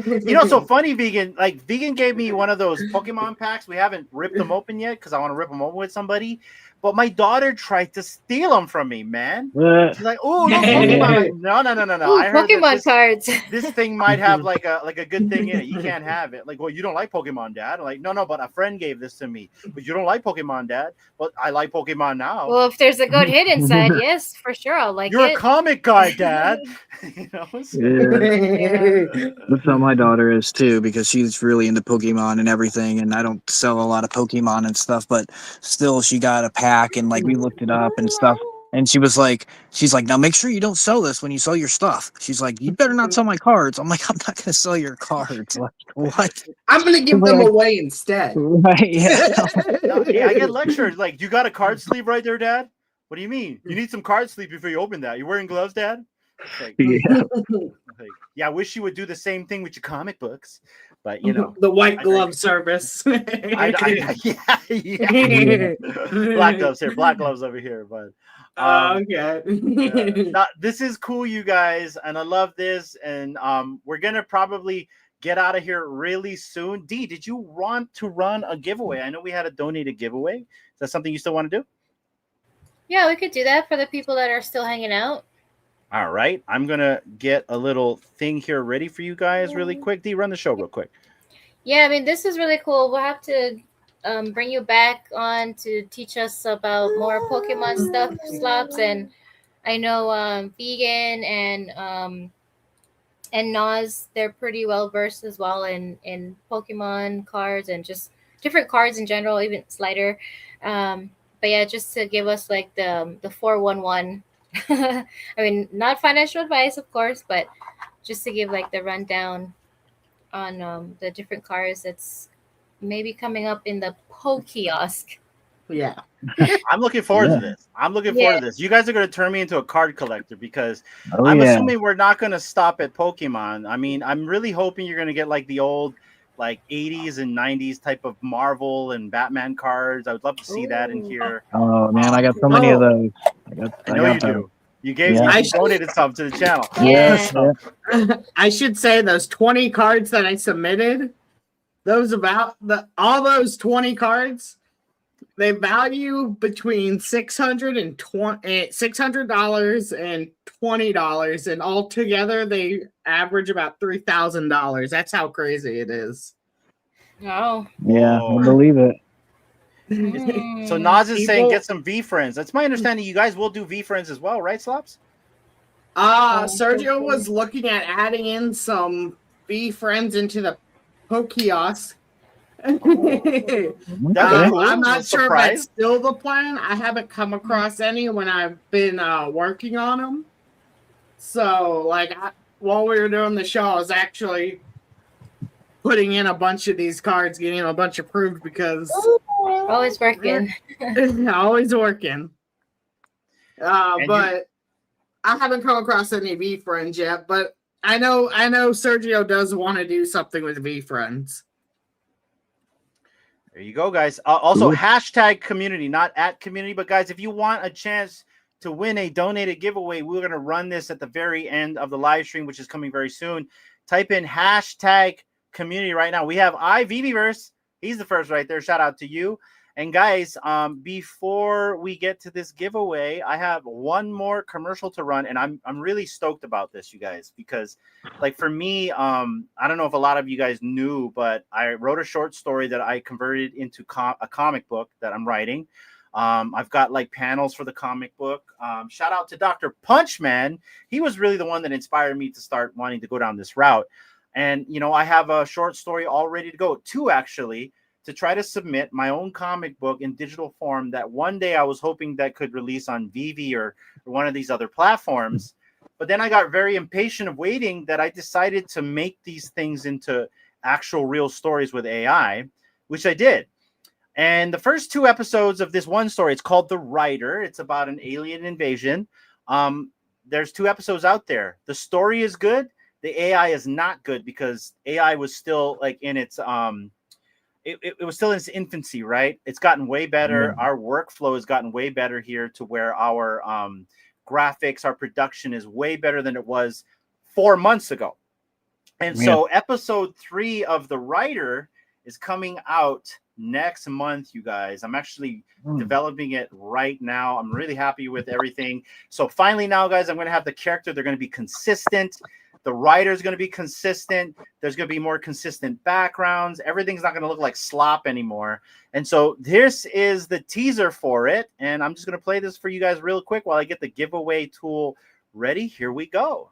So funny, Vegan. Like, Vegan gave me one of those Pokemon packs. We haven't ripped them open yet because I want to rip them open with somebody. But my daughter tried to steal them from me, man. She's like, "Oh, no, Pokemon!" No.
Ooh,
I heard
Pokemon cards.
This thing might have like a good thing in it. You can't have it. Like, well, you don't like Pokemon, Dad. I'm like, no, but a friend gave this to me. But you don't like Pokemon, Dad. But I like Pokemon now.
Well, if there's a good hit inside, yes, for sure, I'll like
You're
it.
a comic guy, Dad.
Yeah. That's how my daughter is too, because she's really into Pokemon and everything, and I don't sell a lot of Pokemon and stuff, but still she got a pack and like we looked it up and stuff, And she's like, now make sure you don't sell this when you sell your stuff. She's like, you better not sell my cards. I'm like, I'm not gonna sell your cards. Like, what?
I'm gonna give them away instead.
Right? Yeah.
No, hey, I get lectured. Like, you got a card sleeve right there, Dad? What do you mean? You need some card sleeve before you open that. You wearing gloves, Dad? Like,
Yeah.
yeah, I wish you would do the same thing with your comic books, but you know,
The white glove service.
yeah. Black gloves here, black gloves over here, but
Okay.
this is cool, you guys, and I love this, and we're gonna probably get out of here really soon. D, did you want to run a giveaway? I know we had a donated giveaway. Is that something you still want to do?
Yeah, we could do that for the people that are still hanging out.
All right, I'm gonna get a little thing here ready for you guys really quick. D, run the show real quick.
Yeah, I mean, this is really cool. We'll have to bring you back on to teach us about more Pokemon stuff, Slops. And I know Vegan and Nas, they're pretty well versed as well in Pokemon cards and just different cards in general, even Slider. But yeah, just to give us like the 411. I mean, not financial advice, of course, but just to give like the rundown on the different cards that's maybe coming up in the Pokiosk.
Yeah.
I'm looking forward to this. I'm looking forward to this. You guys are going to turn me into a card collector because I'm assuming we're not going to stop at Pokemon. I mean, I'm really hoping you're going to get like the old like 80s and 90s type of Marvel and Batman cards. I would love to see that in here.
Oh man, I got so many of those.
I know you do. You donated some to the channel.
Yes.
I should say those 20 cards that I submitted, all those 20 cards, they value between $600 and $600 and $20, and altogether they average about $3,000. That's how crazy it is.
Oh.
Yeah, I believe it.
So Nas is saying get some V friends. That's my understanding. You guys will do V friends as well, right, Slops?
Sergio was looking at adding in some V friends into the Pokiosk.
That'd be cool.
I'm not sure if that's still the plan. I haven't come across any when I've been working on them. So, like, while we were doing the show, I was actually putting in a bunch of these cards, getting a bunch approved because
always working.
Always working. But I haven't come across any V friends yet. But I know Sergio does want to do something with V friends.
There you go, guys. Also, hashtag community, not at community. But guys, if you want a chance to win a donated giveaway, we're going to run this at the very end of the live stream, which is coming very soon. Type in hashtag community right now. We have IVVverse. He's the first right there. Shout out to you. And guys, before we get to this giveaway, I have one more commercial to run, and I'm really stoked about this, you guys, because like for me, I don't know if a lot of you guys knew, but I wrote a short story that I converted into a comic book that I'm writing. I've got like panels for the comic book. Shout out to Dr. Punchman. He was really the one that inspired me to start wanting to go down this route. And, you know, I have a short story all ready to go, two actually, to try to submit my own comic book in digital form that one day I was hoping that could release on Vivi or one of these other platforms. But then I got very impatient of waiting that I decided to make these things into actual real stories with AI, which I did. And the first two episodes of this one story, it's called The Rider. It's about an alien invasion. There's two episodes out there. The story is good. The AI is not good because AI was still like in its it was still in its infancy, right? It's gotten way better. Our workflow has gotten way better here to where our graphics, our production is way better than it was 4 months ago. And so episode 3 of The Rider is coming out next month, you guys. I'm actually developing it right now. I'm really happy with everything. So finally now, guys, I'm going to have the character. They're going to be consistent. The writer is going to be consistent. There's going to be more consistent backgrounds. Everything's not going to look like slop anymore. And so this is the teaser for it. And I'm just going to play this for you guys real quick while I get the giveaway tool ready. Here we go.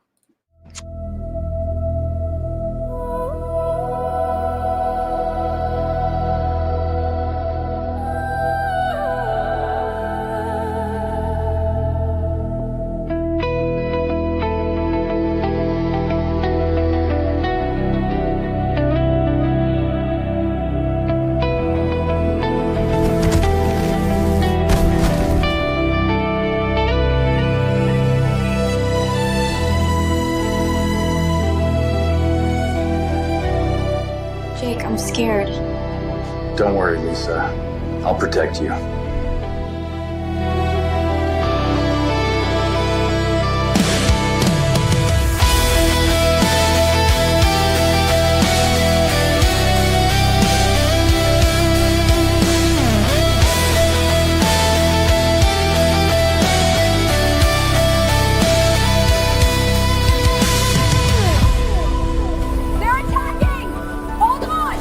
Don't worry, Lisa. I'll protect you.
They're attacking! Hold on!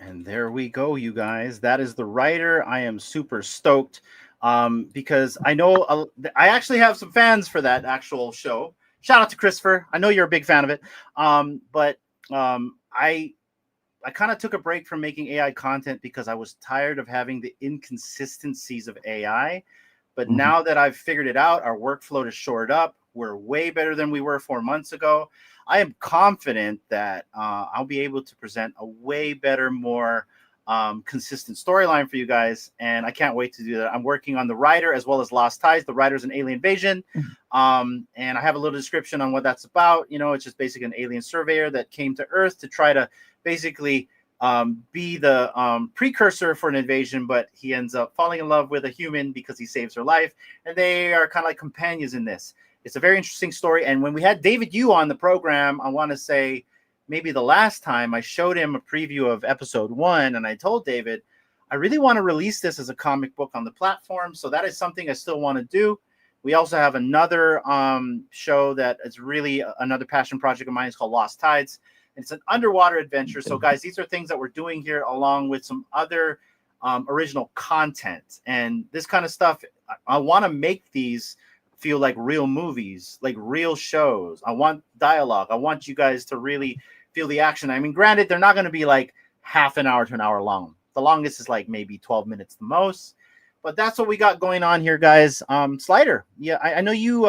And there we go, you guys. That is the writer. I am super stoked because I know I actually have some fans for that actual show. Shout out to Christopher. I know you're a big fan of it. I kind of took a break from making AI content because I was tired of having the inconsistencies of AI. But now that I've figured it out, our workflow is shored up. We're way better than we were 4 months ago. I am confident that I'll be able to present a way better, more consistent storyline for you guys. And I can't wait to do that. I'm working on The Rider as well as Lost Ties. The Rider's an alien invasion. And I have a little description on what that's about. You know, it's just basically an alien surveyor that came to Earth to try to basically be the precursor for an invasion, but he ends up falling in love with a human because he saves her life. And they are kind of like companions in this. It's a very interesting story. And when we had David Yu on the program, I want to say maybe the last time, I showed him a preview of episode 1. And I told David, I really want to release this as a comic book on the platform. So that is something I still want to do. We also have another show that is really another passion project of mine. It's called Lost Tides. And it's an underwater adventure. So guys, these are things that we're doing here along with some other original content. And this kind of stuff, I want to make these feel like real movies, like real shows. I want dialogue. I want you guys to really feel the action. I mean, granted, they're not going to be like half an hour to an hour long. The longest is like maybe 12 minutes the most. But that's what we got going on here, guys. Slider, yeah, I know you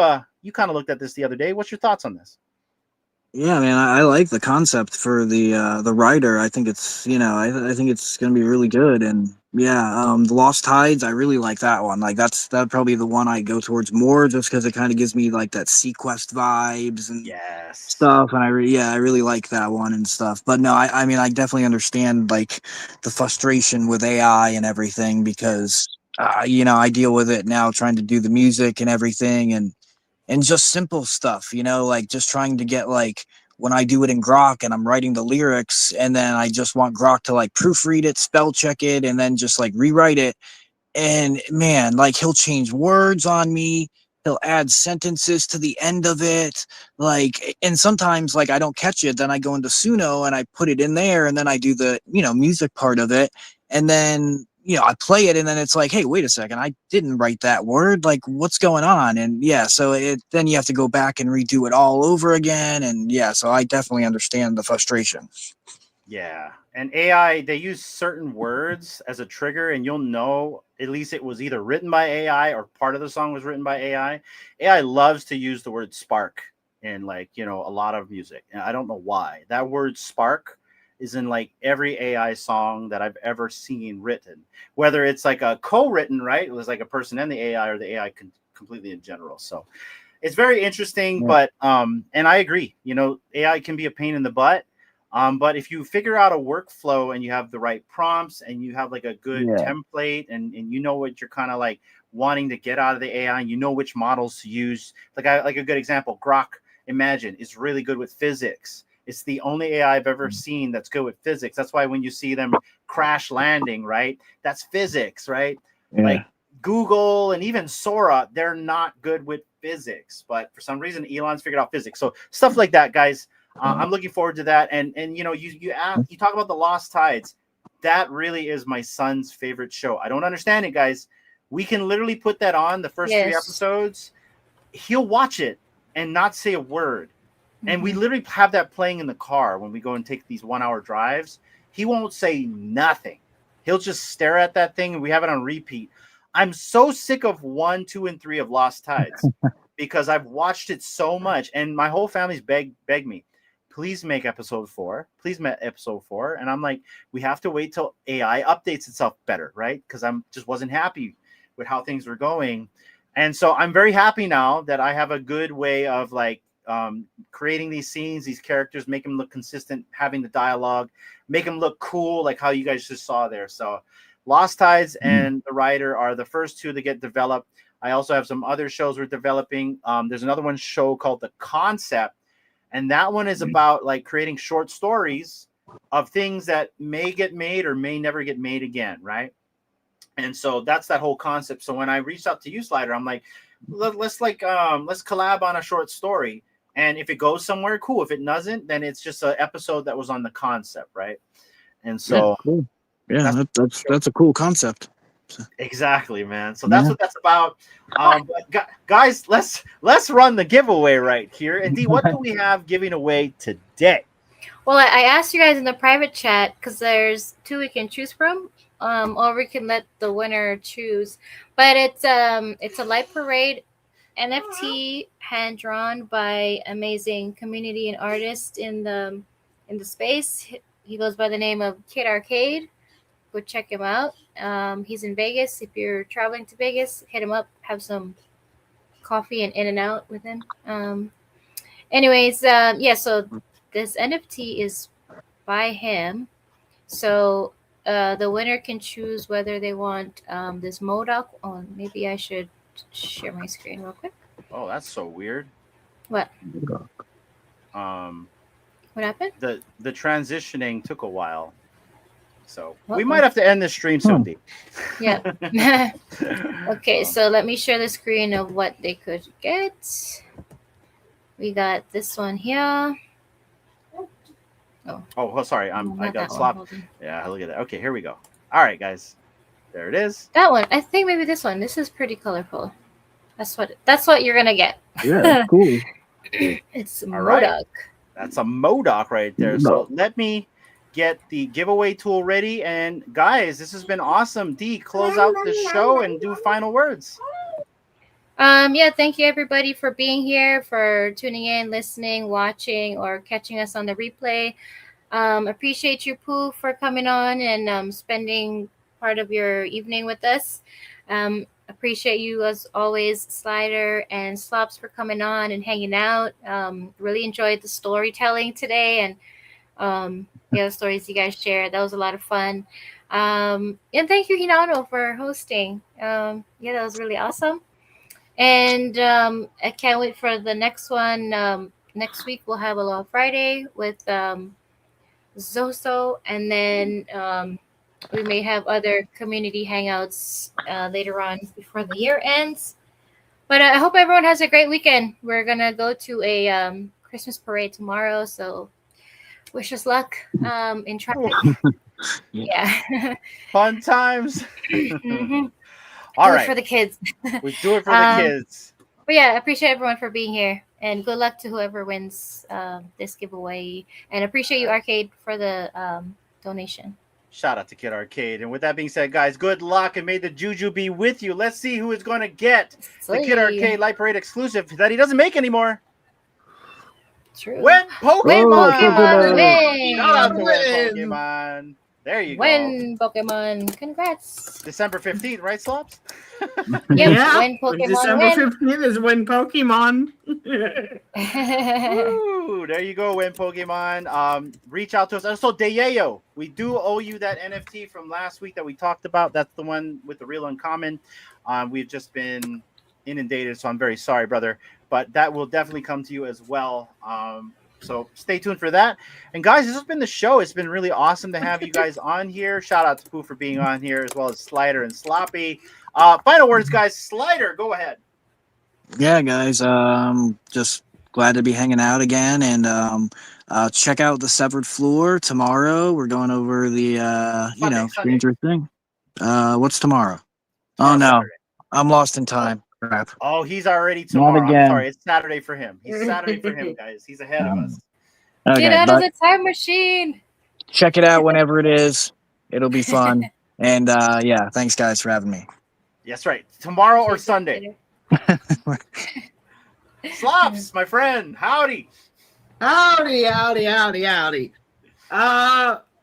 kind of looked at this the other day. What's your thoughts on this?
Yeah, man, I like the concept for the writer. I think it's I think it's gonna be really good. And yeah, the Lost Tides, I really like that one. Like that'd probably the one I go towards more, just because it kind of gives me like that Sequest vibes and stuff. And I really like that one and stuff. But no, I mean I definitely understand like the frustration with AI and everything because I deal with it now trying to do the music and everything and just simple stuff, like just trying to get like when I do it in Grok and I'm writing the lyrics and then I just want Grok to like proofread it, spell check it, and then just like rewrite it. And man, like he'll change words on me. He'll add sentences to the end of it. Like, and sometimes like I don't catch it. Then I go into Suno and I put it in there and then I do the, music part of it. And then, I play it and then it's like, hey, wait a second, I didn't write that word. Like, what's going on? And yeah, so then you have to go back and redo it all over again. And yeah, so I definitely understand the frustration.
Yeah. And AI, they use certain words as a trigger, and you'll know at least it was either written by AI or part of the song was written by AI. AI loves to use the word spark in like, a lot of music. And I don't know why. That word spark is in like every AI song that I've ever seen written, whether it's like a co-written, right? It was like a person and the AI or the AI completely in general. So it's very interesting, but, and I agree, AI can be a pain in the butt. But if you figure out a workflow and you have the right prompts and you have like a good template and you know what you're kind of like wanting to get out of the AI and you know which models to use, like a good example, Grok Imagine is really good with physics. It's the only AI I've ever seen that's good with physics. That's why when you see them crash landing, right? That's physics, right?
Yeah.
Like Google and even Sora, they're not good with physics, but for some reason Elon's figured out physics. So stuff like that, guys. I'm looking forward to that. And you know, you talk about the Lost Tides. That really is my son's favorite show. I don't understand it, guys. We can literally put that on the first 3 episodes. He'll watch it and not say a word. And we literally have that playing in the car when we go and take these 1-hour drives. He won't say nothing. He'll just stare at that thing, and we have it on repeat. I'm so sick of 1, 2, and 3 of Lost Tides because I've watched it so much, and my whole family's beg me, please make episode 4. Please make episode 4. And I'm like, we have to wait till AI updates itself better, right? Because I'm just wasn't happy with how things were going. And so I'm very happy now that I have a good way of like creating these scenes, these characters, make them look consistent, having the dialogue, make them look cool, like how you guys just saw there. So Lost Tides and The Rider are the first 2 to get developed. I also have some other shows we're developing. There's another one show called The Concept, and that one is about like creating short stories of things that may get made or may never get made again, right? And so that's that whole concept. So when I reached out to you, Slider, I'm like, let's collab on a short story. And if it goes somewhere, cool. If it doesn't, then it's just an episode that was on the concept, right? And so,
cool. Yeah, that's a cool concept.
Exactly, man. So that's what that's about. But guys, let's run the giveaway right here. And D, what do we have giving away today?
Well, I asked you guys in the private chat because there's 2 we can choose from, or we can let the winner choose. But it's a Light Parade NFT hand drawn by amazing community and artist in the space. He goes by the name of Kid Arcade. Go check him out. He's in Vegas. If you're traveling to Vegas, hit him up. Have some coffee and In-N-Out with him. Anyways, so this NFT is by him. So the winner can choose whether they want this MODOK. Oh, maybe I should share my screen real quick.
Oh, that's so weird.
What? What happened?
The transitioning took a while. So we might have to end this stream soon, D.
Yeah. Okay, so let me share the screen of what they could get. We got this one here.
Oh, sorry. I
Not
got
that
slopped.
one. Hold on.
Yeah, look at that. Okay, here we go. All right, guys. There it is.
That one. I think maybe this one. This is pretty colorful. That's what you're gonna get.
Yeah, cool.
It's
All
MODOK.
right. That's a MODOK right there. So let me get the giveaway tool ready. And guys, this has been awesome. D, close out the show and do final words.
Yeah, thank you everybody for being here, for tuning in, listening, watching, or catching us on the replay. Appreciate you, Pooh, for coming on and spending part of your evening with us. Appreciate you as always, Slider and Slops, for coming on and hanging out. Really enjoyed the storytelling today and the stories you guys shared. That was a lot of fun. And thank you, Hinano, for hosting. That was really awesome. And I can't wait for the next one. Next week we'll have Aloha Friday with Zoso, and then we may have other community hangouts later on before the year ends. But I hope everyone has a great weekend. We're gonna go to a Christmas parade tomorrow, so wish us luck in traffic. Yeah.
Fun times.
Mm-hmm.
All
do
right.
it for the kids.
We do it for the kids.
But yeah, I appreciate everyone for being here, and good luck to whoever wins this giveaway. And appreciate you, Arcade, for the donation.
Shout out to Kid Arcade. And with that being said, guys, good luck and may the juju be with you. Let's see who is going to get the Kid Arcade Light Parade exclusive that he doesn't make anymore.
True.
When Pokemon
win.
Shout out to When Pokemon. There you
When Pokemon. Congrats.
December 15th, right, Slops?
Yep.
Yeah.
When Pokemon
December
win.
15th is when Pokemon.
Ooh, there you go, When Pokemon. Reach out to us. Also, Dayeo, we do owe you that NFT from last week that we talked about. That's the one with the real uncommon. We've just been inundated, so I'm very sorry, brother. But that will definitely come to you as well. So stay tuned for that. And guys, this has been the show. It's been really awesome to have you guys on here. Shout out to Pooh for being on here, as well as Slider and Sloppy. Final words, guys. Slider, go ahead.
Yeah, guys. Just glad to be hanging out again, and check out the Severed Floor tomorrow. We're going over the
Sunday.
Stranger Thing. What's tomorrow?
Tomorrow,
Oh no,
Saturday.
I'm lost in time. Crap.
Oh, he's already tomorrow. I'm
again.
sorry. It's Saturday for him. It's Saturday for him, guys. He's ahead of us.
Okay,
Get out of
but
the time machine.
check it out whenever it is. It'll be fun. And yeah, thanks guys for having me.
That's right. Tomorrow or Sunday. Slops, my friend. Howdy.
Howdy.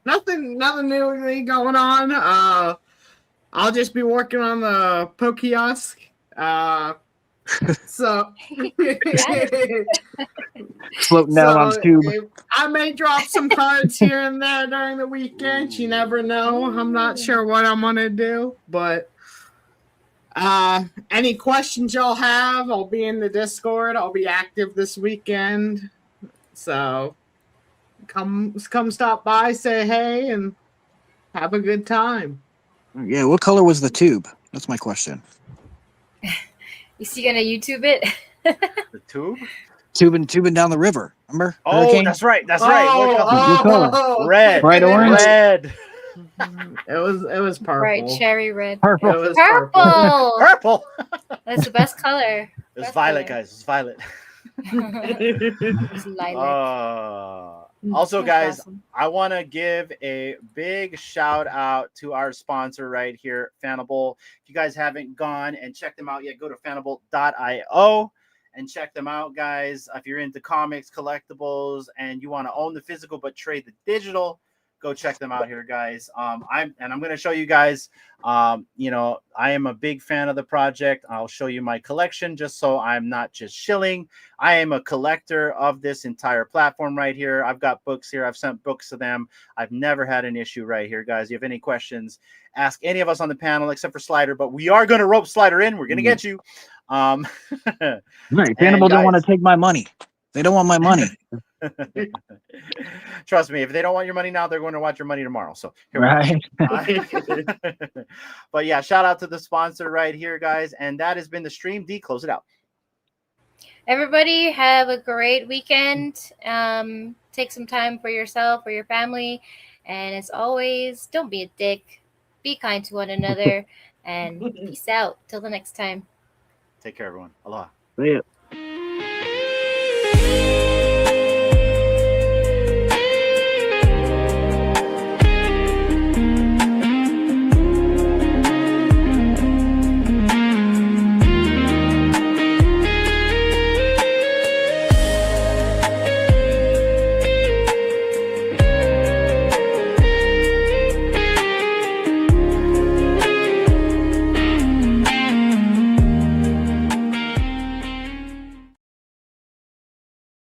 Nothing new really going on. I'll just be working on the Poke Kiosk. So
Floating down on tube.
I may drop some cards here and there during the weekend. You never know. I'm not sure what I'm gonna do, but any questions y'all have, I'll be in the Discord. I'll be active this weekend. So come stop by, say hey, and have a good time.
Yeah, what color was the tube? That's my question.
Is he gonna YouTube it?
The tube?
Tubing down the river. Remember?
Oh,
Hurricane?
that's right. That's right.
What color?
Red.
Bright orange?
Red.
It was purple.
Bright cherry red.
Purple.
It was
Purple.
Purple.
That's the best color.
It's
Best
violet,
color.
guys. It's violet.
It's lilac.
Also,
That's
guys,
awesome.
I want to give a big shout out to our sponsor right here, FANABLE. If you guys haven't gone and checked them out yet, go to fanable.io and check them out, guys. If you're into comics, collectibles, and you want to own the physical but trade the digital, go check them out here, guys. I'm going to show you guys. I am a big fan of the project. I'll show you my collection just so I'm not just shilling. I am a collector of this entire platform right here. I've got books here. I've sent books to them. I've never had an issue right here, guys. If you have any questions, ask any of us on the panel except for Slider, but we are going to rope Slider in. We're going to get you.
Right. Fanable don't want to take my money. They don't want my money.
Trust me, if they don't want your money now, they're going to want your money tomorrow. So here
Right.
we go. But yeah, shout out to the sponsor right here, guys. And that has been the stream. D, close it out.
Everybody have a great weekend. Take some time for yourself, for your family. And as always, don't be a dick. Be kind to one another. And peace out. Till the next time.
Take care, everyone. Aloha.
See ya.